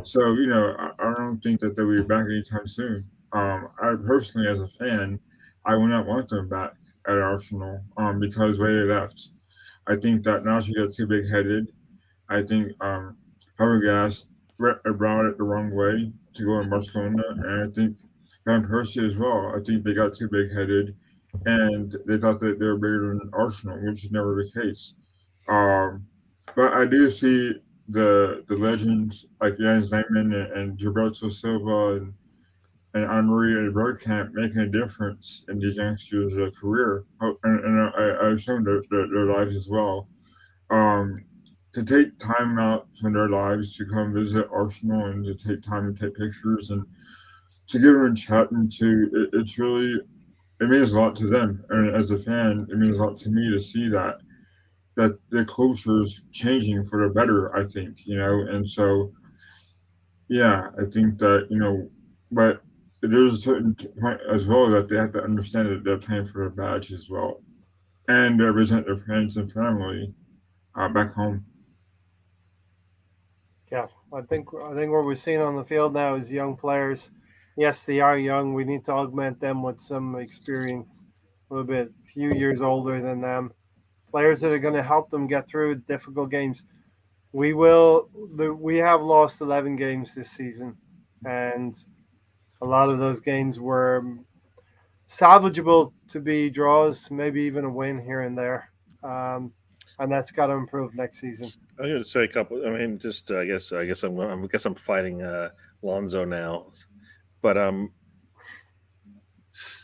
So, I don't think that they'll be back anytime soon. I personally, as a fan, I would not want them back at Arsenal because way they left. I think that now she got too big headed. I think Fabregas brought it the wrong way to go in Barcelona, and I think Van Persie as well. I think they got too big headed, and they thought that they were bigger than Arsenal, which is never the case. Um, but I do see the legends like Jan Zeman and Gilberto Silva and Henri and Bergkamp making a difference in these youngsters' career, and I assume their lives as well. Um, to take time out from their lives to come visit Arsenal and to take time to take pictures and to give them chatting to, it's really it means a lot to them. And as a fan, it means a lot to me to see that the culture is changing for the better, I think, and so yeah, I think that, but there's a certain point as well that they have to understand that they're playing for a badge as well and represent their friends and family back home. Yeah, I think what we're seeing on the field now is young players Yes, they are young. We need to augment them with some experience, a little bit, few years older than them. Players that are going to help them get through difficult games. We will. We have lost 11 games this season, and a lot of those games were salvageable to be draws, maybe even a win here and there. Um, and that's got to improve next season. I'm going to say a couple. I mean, just I guess I'm fighting Lonzo now, but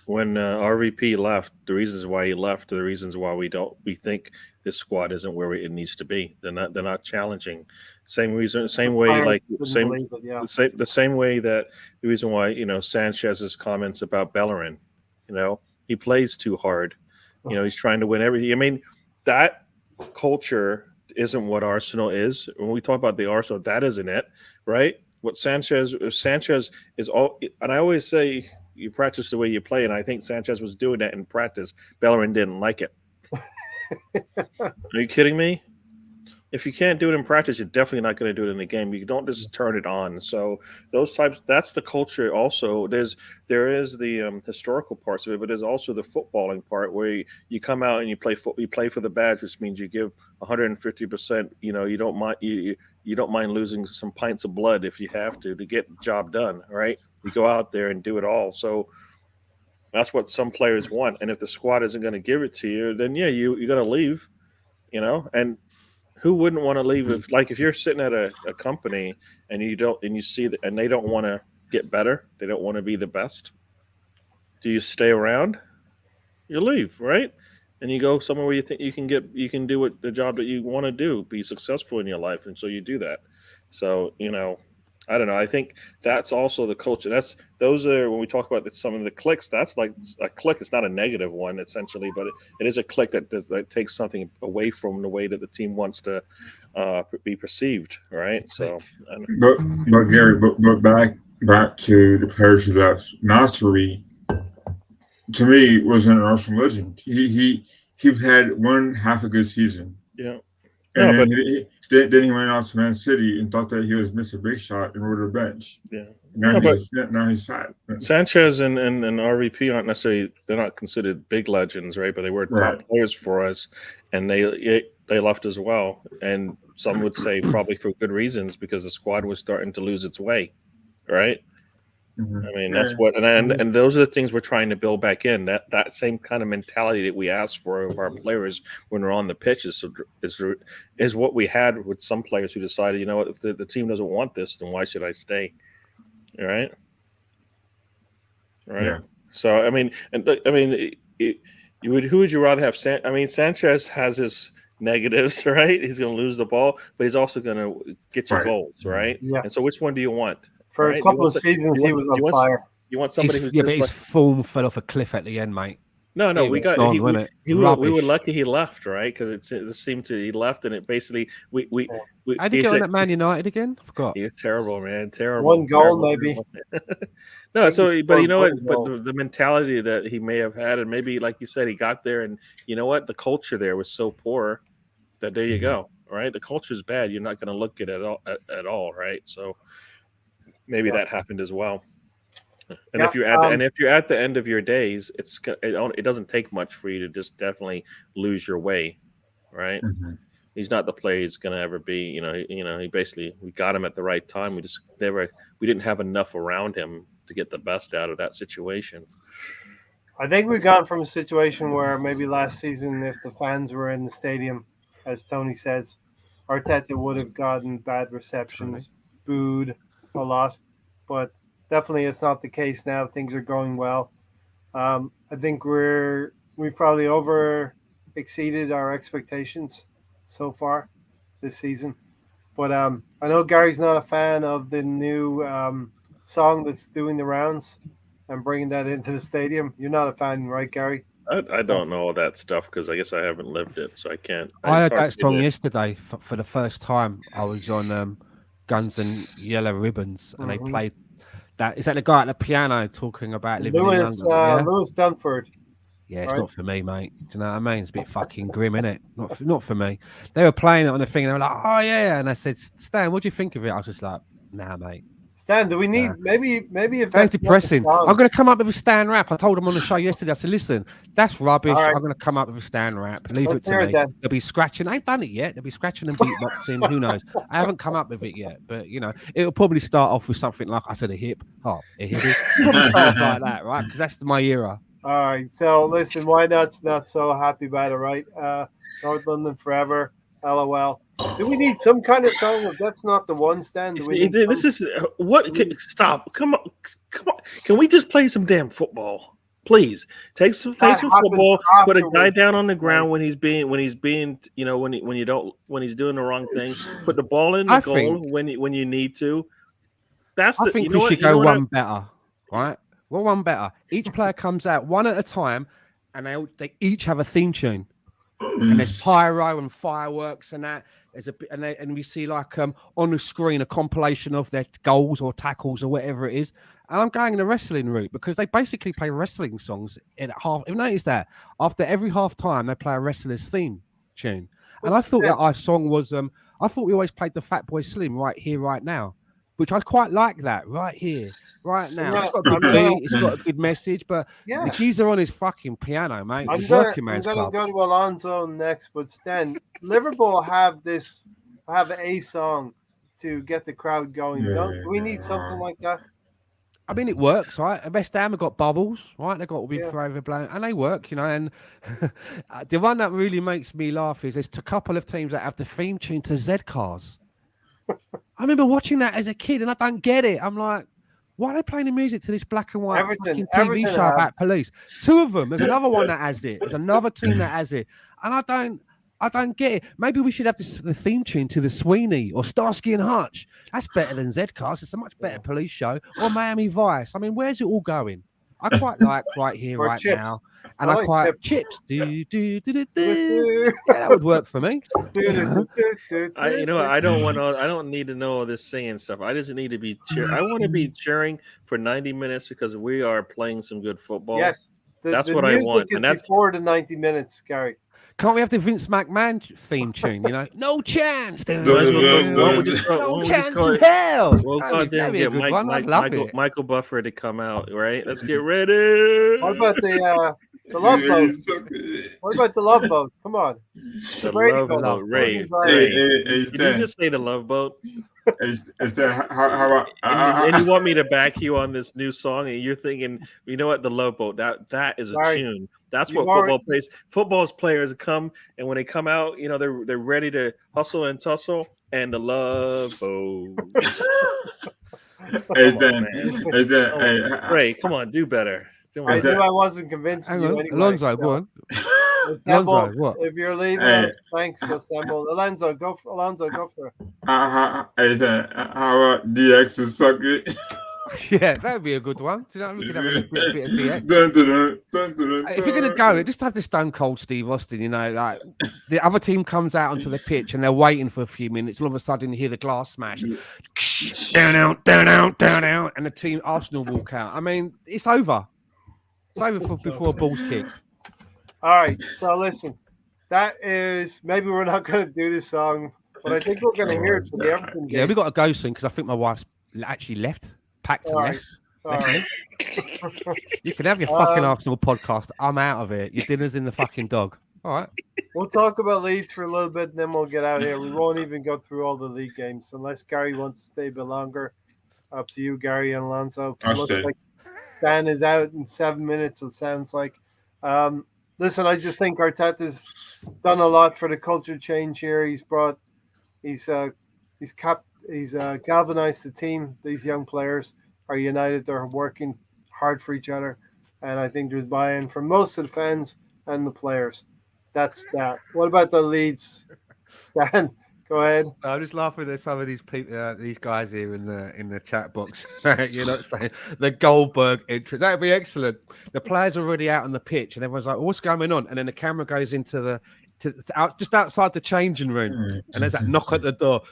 when RVP left, the reasons why he left, the reasons why we think this squad isn't where it needs to be. They're not challenging. Same reason, The same way, players like didn't same believe it. Yeah. the same way that the reason why Sanchez's comments about Bellerin, he plays too hard. He's trying to win everything. I mean, that culture isn't what Arsenal is. When we talk about the Arsenal, that isn't it, right? What Sanchez is all, and I always say you practice the way you play, and I think Sanchez was doing that in practice. Bellerin didn't like it. Are you kidding me? If you can't do it in practice, you're definitely not going to do it in the game. You don't just turn it on. So those types, that's the culture. Also, there is the historical parts of it, but there's also the footballing part where you come out and you play for the badge, which means you give 150%. You don't mind you don't mind losing some pints of blood if you have to get the job done. Right? You go out there and do it all. So that's what some players want. And if the squad isn't going to give it to you, then yeah, you're going to leave. And who wouldn't want to leave if you're sitting at a company and you see that and they don't want to get better, they don't want to be the best. Do you stay around? You leave, right? And you go somewhere where you think you can do the job that you want to do, be successful in your life, and so you do that. So I don't know. I think that's also the culture. Those are when we talk about some of the clicks. That's like a click. It's not a negative one essentially, but it is a click that takes something away from the way that the team wants to be perceived. Right. So, But Gary, but back to the players who left. Nasri, to me, was an Arsenal legend. He had one half a good season, yeah. and No, then but then he went out to Man City and thought that he was Mr. Big Shot and rode a bench. yeah. Now No, but he's fat. Sanchez and RVP aren't necessarily they're not considered big legends, right? But they were top Right. players for us, and they left as well. And some would say probably for good reasons because the squad was starting to lose its way, right? Mm-hmm. I mean, Yeah. that's what, and those are the things we're trying to build back in. That same kind of mentality that we ask for of our players when we're on the pitch is what we had with some players who decided, what, if the team doesn't want this, then why should I stay? All right. Right. Yeah. So I mean, who would you rather have? Sanchez has his negatives, right? He's going to lose the ball, but he's also going to get you Right. goals, right? Yeah. And so, which one do you want? For a Right? couple of seasons, he was on fire. You want somebody who's But just his like form fell off a cliff at the end, mate. no. It We was got gone, wasn't it? we were Rubbish. lucky he left, right? Because it seemed to he left, and it basically we How'd he get on at Man United again? I forgot. He was terrible, man. Terrible. One goal, terrible, maybe. terrible. No, think he but you scored know what? one But goal. the mentality that he may have had, and maybe like you said, he got there, and you know what? The culture there was so poor that there you go. Right? The culture's bad. You're not going to look at it at all, right? So maybe Yeah. that happened as well. And Yeah, if you're at the end of your days, it doesn't take much for you to just definitely lose your way, right? Mm-hmm. He's not the player he's going to ever be. He basically we got him at the right time. We didn't have enough around him to get the best out of that situation. I think we've gone from a situation where maybe last season, if the fans were in the stadium, as Tony says, Arteta would have gotten bad receptions, booed a lot. But definitely, it's not the case now. Things are going well. I think we probably over exceeded our expectations so far this season. But I know Gary's not a fan of the new song that's doing the rounds and bringing that into the stadium. You're not a fan, right, Gary? I don't know all that stuff because I guess I haven't lived it, so I can't. I it's heard hard that to song get it. yesterday for the first time. I was on Guns and Yellow Ribbons, and they Mhm. played that. Is that the guy at the piano talking about living in Lewis London? Yeah, Lewis Dunford. yeah. It's right. not for me, mate. Do you know what I mean? It's a bit fucking grim, isn't it? Not for me. They were playing it on the thing, and they were like, "Oh yeah," and I said, "Stan, what do you think of it?" I was just like, "Nah, mate." Stan, do we need maybe if Sounds that's not the depressing. song- I'm going to come up with a Stan rap. I told him on the show yesterday. I said, listen, that's rubbish. All right. I'm going to come up with a Stan rap. Leave Let's it to hear it me. then. They'll be scratching. I ain't done it yet. They'll be scratching and beatboxing. Who knows? I haven't come up with it yet. But, it'll probably start off with something like I said, a hip hop. A hip hop. Probably start off like that, right? Because that's my era. All right. So listen, why not so happy about it, right? North London forever. LOL. Do we need some kind of song? If that's not the one, Stan. Do we need This is what? Stop! Come on! Can we just play some damn football, please? Play some football. Put a guy down on the ground when he's being, when he's doing the wrong thing. Put the ball in the goal when you need to. I think we should go one better, right? Well, one better. Each player comes out one at a time, and they each have a theme tune. And there's pyro and fireworks and that. There's and we see like on the screen a compilation of their goals or tackles or whatever it is. And I'm going the wrestling route because they basically play wrestling songs in half. You've noticed that after every half time they play a wrestler's theme tune. And I thought that our song was I thought we always played the Fat Boy Slim Right Here, Right Now, which I quite like that. Right here, right now. It's got a good beat, it's got a good message, but the geezer on his fucking piano, mate. I'm going to go to Alonzo next, but Stan, Liverpool have a song to get the crowd going. Do we need something like that? I mean, it works, right? West Ham have got Bubbles, right? They've got Big Forever Blown, and they work, And the one that really makes me laugh is there's a couple of teams that have the theme tune to Z Cars. I remember watching that as a kid, and I don't get it. I'm like, why are they playing the music to this black and white fucking TV show about police? Two of them. There's another one that has it. There's another team that has it, and I don't get it. Maybe we should have the theme tune to the Sweeney or Starsky and Hutch. That's better than Z-Cast. It's a much better police show. Or Miami Vice. I mean, where's it all going? I quite like Right Here, Right Chips. Now. And I quite Chips. Yeah, that would work for me. I don't need to know all this singing stuff. I just need to be I want to be cheering for 90 minutes because we are playing some good football. Yes. That's what I want. And that's before the 90 minutes, Gary. Can't we have the Vince McMahon theme tune? No chance. No chance in hell. Well, goddamn, get Michael Buffer to come out, right? Let's get ready. What about the Love Boat? What about the Love Boat? Come on. The Love Boat, Ray. Did you just say the Love Boat? Is that how and you want me to back you on this new song, and you're thinking, you know what, the Love Boat, that is a tune. That's what football plays. Football's players come, and when they come out, they're ready to hustle and tussle, and the Love Boat. Ray, come on, do better. I knew I wasn't convincing you anyway. Alonzo, go on. Alonzo, what? If you're leaving us, thanks for Assemble. Alonzo, go for it. How DX is sucking? Yeah, that would be a good one. Do you know what I mean? We could have a bit of DX. If you're going to go, just have the Stone Cold Steve Austin, like the other team comes out onto the pitch and they're waiting for a few minutes. All of a sudden, you hear the glass smash. Down out, and the team Arsenal walk out. I mean, it's over. It's over before a ball's kicked. All right, so listen, that is maybe we're not going to do this song, but I think we're going to hear it for the Everton game. Yeah, we got to go soon because I think my wife's actually left, packed and left. Right. You can have your fucking Arsenal podcast. I'm out of it. Your dinner's in the fucking dog. All right. We'll talk about Leeds for a little bit, and then we'll get out of here. We won't even go through all the league games unless Gary wants to stay a bit longer. Up to you, Gary and Alonso. Looks like Stan is out in 7 minutes. It sounds like. Listen, I just think Arteta's done a lot for the culture change here. He's galvanized the team. These young players are united. They're working hard for each other, and I think there's buy-in from most of the fans and the players. That's that. What about the Leeds? Stan, go ahead. I'm just laughing at some of these people, these guys here in the chat box. Saying the Goldberg entrance. That would be excellent. The players are already out on the pitch, and everyone's like, "What's going on?" And then the camera goes into just outside the changing room, and there's that knock at the door,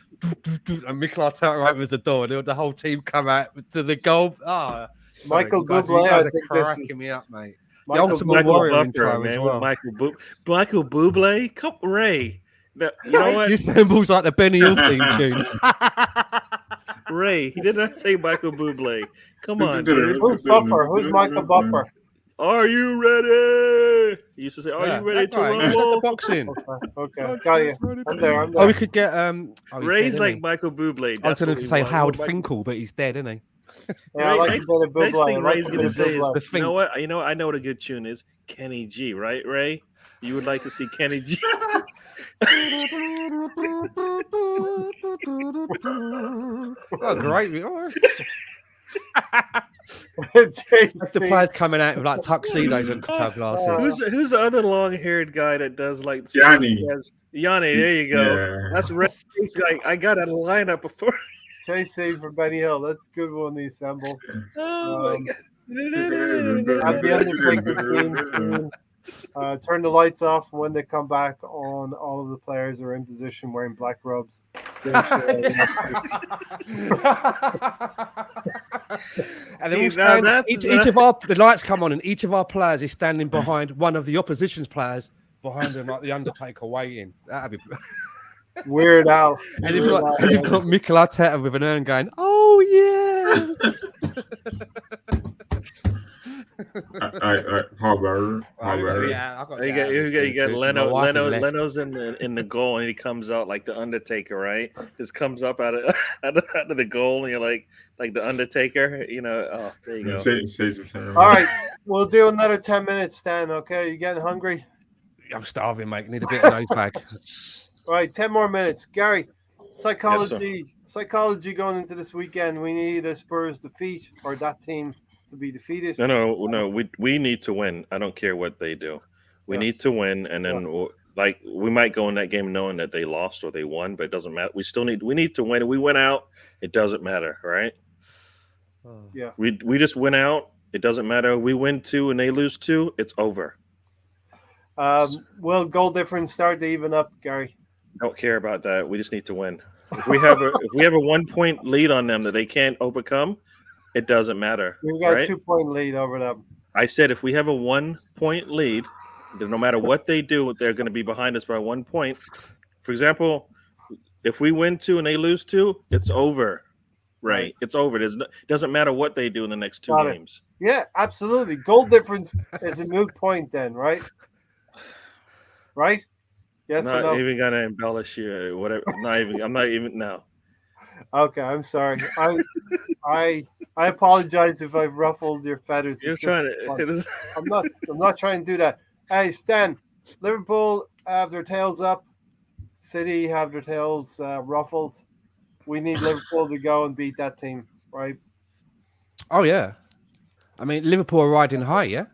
and Mikel Arteta opens the door, and the whole team come out to the goal. Michael Bublé, you guys are cracking me up, mate. The Ultimate Warrior intro as well. Michael Bublé, come Ray. You know what? This symbol's like the Benny Hill theme tune. Ray, he did not say Michael Bublé. Come on, Who's dude. Who's Buffer? Who's Michael Buffer? Are you ready? He used to say, "Are Yeah, you ready that to guy, he said the rumble?" boxing. Okay, got you. I'm there. Oh, we could get he's Ray's dead, like isn't he? Michael Bublé. I was That's going what to we say want. Howard Michael- Finkel, but he's dead, isn't he? Yeah, I Ray, like next, a bit of next Bublé. thing I like Ray's a gonna bit of say is, Bublé. The you know Fink. what? You know, I know what a good tune is. Kenny G, right, Ray? You would like to see Kenny G. Oh, great. Oh, JC. that's the players coming out with like tuxedos and cocktail glasses. Who's the other long-haired guy that does like Yanni. Yanni, there you go. Yeah. That's Ray. He's like, I got a lineup before. JC for Benny Hill. That's a good one. The assemble. Oh my god. Have the Undertaker theme tune. Turn the lights off when they come back on. All of the players are in position wearing black robes. And then See, now that's- each of our the lights come on, and each of our players is standing behind one of the opposition's players behind them, like the Undertaker waiting. That'd be. Weird Al. And you've got Mikel Arteta with an urn going, "Oh yes." Paul Bearer. Yeah, I got You got Leno, My wife has left. Leno's in the goal, and he comes out like the Undertaker, right? Just comes up out of out of the goal, and you're like the Undertaker, you know. Oh, there you go. All right, we'll do another 10 minutes, Stan. Okay, you getting hungry? I'm starving, mate. Need a bit of nose bag. All right, 10 more minutes. Gary, psychology going into this weekend. We need a Spurs defeat or that team to be defeated. No. We need to win. I don't care what they do. We need to win, and then like we might go in that game knowing that they lost or they won, but it doesn't matter. We need to win. If we win out, it doesn't matter, right? Yeah. We just win out. It doesn't matter. We win 2 and they lose 2. It's over. Will goal difference start to even up, Gary? Don't care about that. We just need to win. If we have a 1 point lead on them that they can't overcome, it doesn't matter. We've got right? a 2-point lead over them. I said if we have a 1 point lead, then no matter what they do, they're going to be behind us by 1 point. For example, if we win 2 and they lose 2, it's over. Right? It's over. It doesn't matter what they do in the next 2 games. Yeah, absolutely. Goal difference is a moot point then, right? Right? Yes or no? Not even gonna embellish you. Whatever. I'm not even now. Okay, I'm sorry. I apologize if I've ruffled your feathers. You're trying to. I'm not trying to do that. Hey, Stan, Liverpool have their tails up. City have their tails ruffled. We need Liverpool to go and beat that team, right? Oh yeah, I mean Liverpool are riding high, yeah.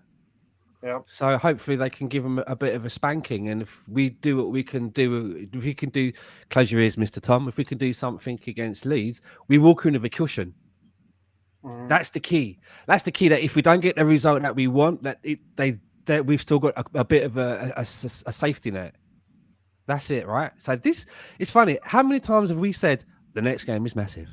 Yeah. So hopefully they can give them a bit of a spanking, and if we do what we can do, if we can do, close your ears, Mr. Tom. If we can do something against Leeds, we walk in with a cushion. Mm-hmm. That's the key. That's the key. That if we don't get the result that we want, that we've still got a bit of a safety net. That's it, right? So this is funny. How many times have we said the next game is massive?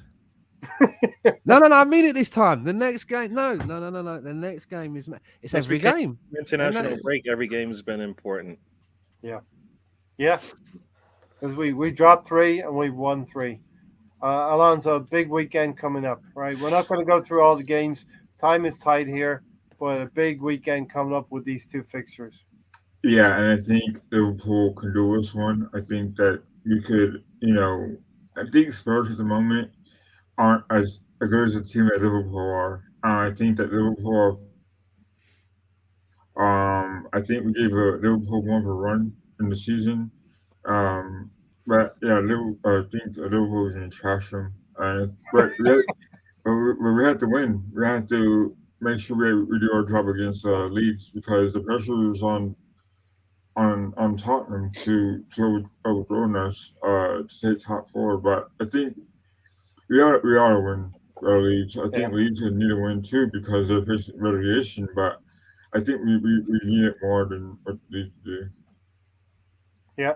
No. I mean it this time. The next game, no. The next game is it's every game. International break. Every game has been important. Yeah. Because we dropped 3 and we won 3. Alonzo, big weekend coming up, right? We're not going to go through all the games. Time is tight here, but a big weekend coming up with these 2 fixtures. Yeah, and I think Liverpool can do this one. I think that we could, I think Spurs at the moment aren't as good as a team that Liverpool are. I think that Liverpool, I think we gave Liverpool more of a run in the season. But yeah, I think Liverpool is going to trash them. But we have to win. We have to make sure we do our job against Leeds because the pressure is on Tottenham to overthrow us to take top 4. But I think we ought to win Leeds. I think Leeds need to win too because they're facing relegation. But I think we need it more than what Leeds do. Yeah.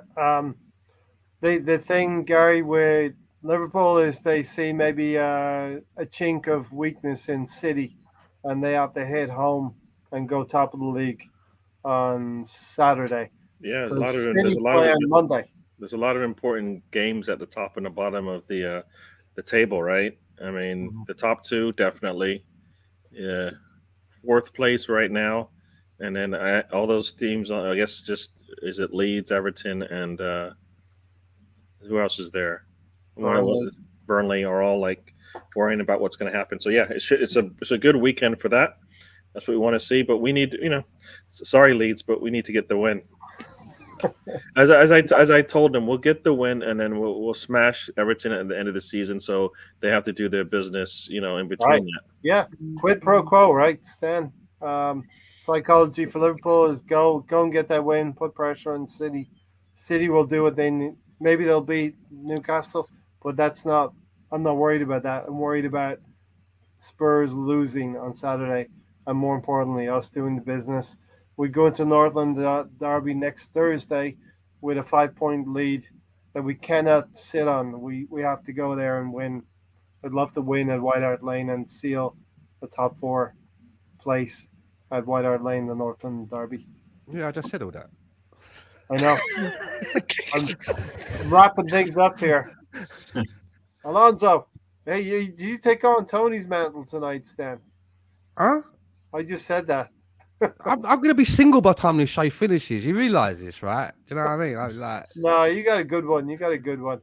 The thing, Gary, with Liverpool is they see maybe a chink of weakness in City, and they have to head home and go top of the league on Saturday. Yeah, City play on Monday. There's a lot of important games at the top and the bottom of the table, right? I mean, Mhm. the top two definitely. Yeah, fourth place right now, and then all those teams. I guess just is it Leeds, Everton, and who else is there? Burnley. Burnley are all like worrying about what's going to happen. So yeah, it's a good weekend for that. That's what we want to see. But we need, sorry Leeds, but we need to get the win. As I told them, we'll get the win, and then we'll smash Everton at the end of the season. So they have to do their business, in between Right. that. Yeah. Quid pro quo, right, Stan? Psychology for Liverpool is go and get that win, put pressure on City. City will do what they need. Maybe they'll beat Newcastle, but that's not. I'm not worried about that. I'm worried about Spurs losing on Saturday, and more importantly, us doing the business. We go into Northland Derby next Thursday with a 5 point lead that we cannot sit on. We have to go there and win. I'd love to win at White Hart Lane and seal the top four place at White Hart Lane, the Northland Derby. Yeah, I just said all that. I know. I'm wrapping things up here. Alonzo, hey, you take on Tony's mantle tonight, Stan? Huh? I just said that. I'm going to be single by the time this show finishes. You realise this, right? Do you know what I mean? I'm like, No, you got a good one. You got a good one.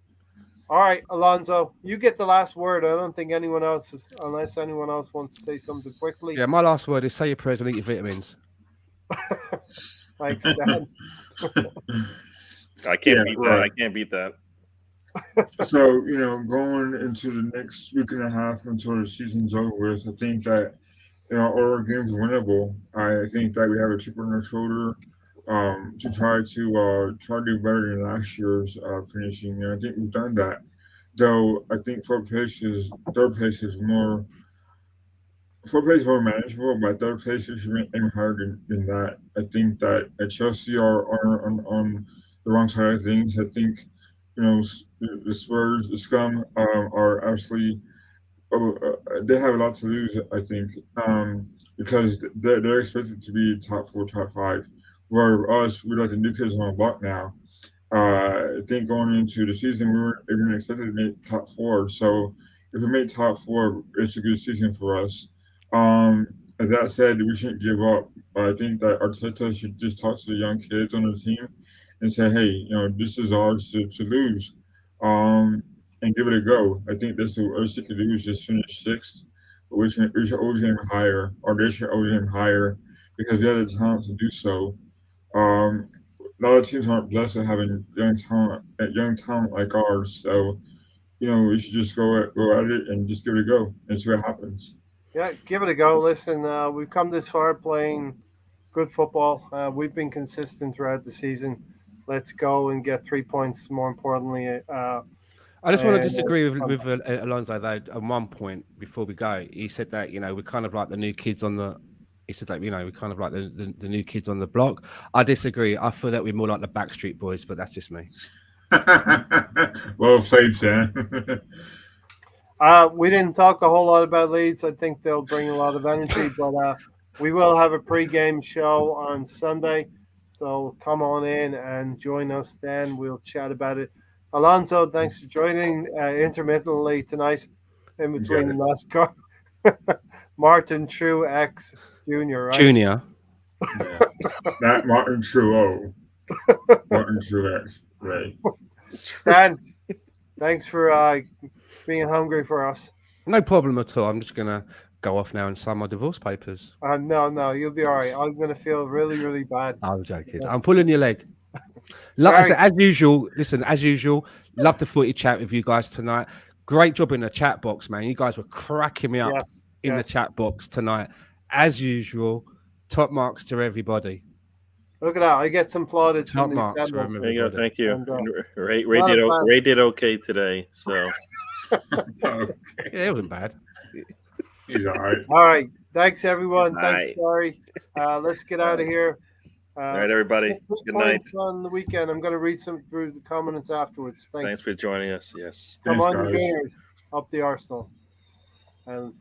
All right, Alonzo, you get the last word. I don't think anyone else is, unless anyone else wants to say something quickly. yeah, my last word is say your prayers and eat your vitamins. Thanks, Stan. I can't Yeah, beat that. right. I can't beat that. So, going into the next week and a half until the season's over with, I think that, all our games are winnable. I think that we have a chip on our shoulder to try to do better than last year's finishing. And I think we've done that. Though I think third place is more. Fourth place is more manageable, but third place is even higher than that. I think that at Chelsea are on the wrong side of things. I think, the Spurs, the scum, are absolutely. They have a lot to lose, I think, because they're expected to be top four, top five. Where us, we're like the new kids on the block now. I think going into the season, we weren't even expected to make top four. So if we make top four, it's a good season for us. Um, as that said, we shouldn't give up. I think that Arteta should just talk to the young kids on the team and say, hey, this is ours to lose, and give it a go. I think that's the worst you could do is just finish sixth. But we should always aim higher, or they should always aim higher because we have the talent to do so. Um, a lot of teams aren't blessed with having young talent like ours. So we should just go at it and just give it a go and see what happens. Yeah, give it a go. Listen, we've come this far playing good football. We've been consistent throughout the season. Let's go and get 3 points. More importantly, I just want to and disagree with Alonso though. At one point before we go, he said that we're kind of like the new kids on the. He said that we're kind of like the new kids on the block. I disagree. I feel that we're more like the Backstreet Boys, but that's just me. Well played, Sam. we didn't talk a whole lot about Leeds. I think they'll bring a lot of energy, but we will have a pre-game show on Sunday. So come on in and join us then. We'll chat about it. Alonso, thanks for joining intermittently tonight in You got between it. NASCAR. Martin True X Jr., right? Junior. Yeah. Not Martin Truex. Martin Truex. Right. Stan, thanks for being hungry for us. No problem at all. I'm just gonna go off now and sign my divorce papers. No, you'll be all right. I'm going to feel really, really bad. I'm joking. Yes. I'm pulling your leg. Like I Gary. said, as usual, love the footy chat with you guys tonight. Great job in the chat box, man. You guys were cracking me up in the chat box tonight. As usual, top marks to everybody. Look at that. I get some plaudits Top from the marks assembly. from There you go. everybody. Thank you. And, Ray did okay today. So Oh, Yeah, it wasn't bad. he's all right. All right. Thanks, everyone. All Thanks, right. Gary. Let's get out of here. all right, everybody. 3 Good night. points on the weekend. I'm going to read some through the comments afterwards. Thanks for joining us. Yes. Come Thanks, on, guys. Gunners. Up the Arsenal. And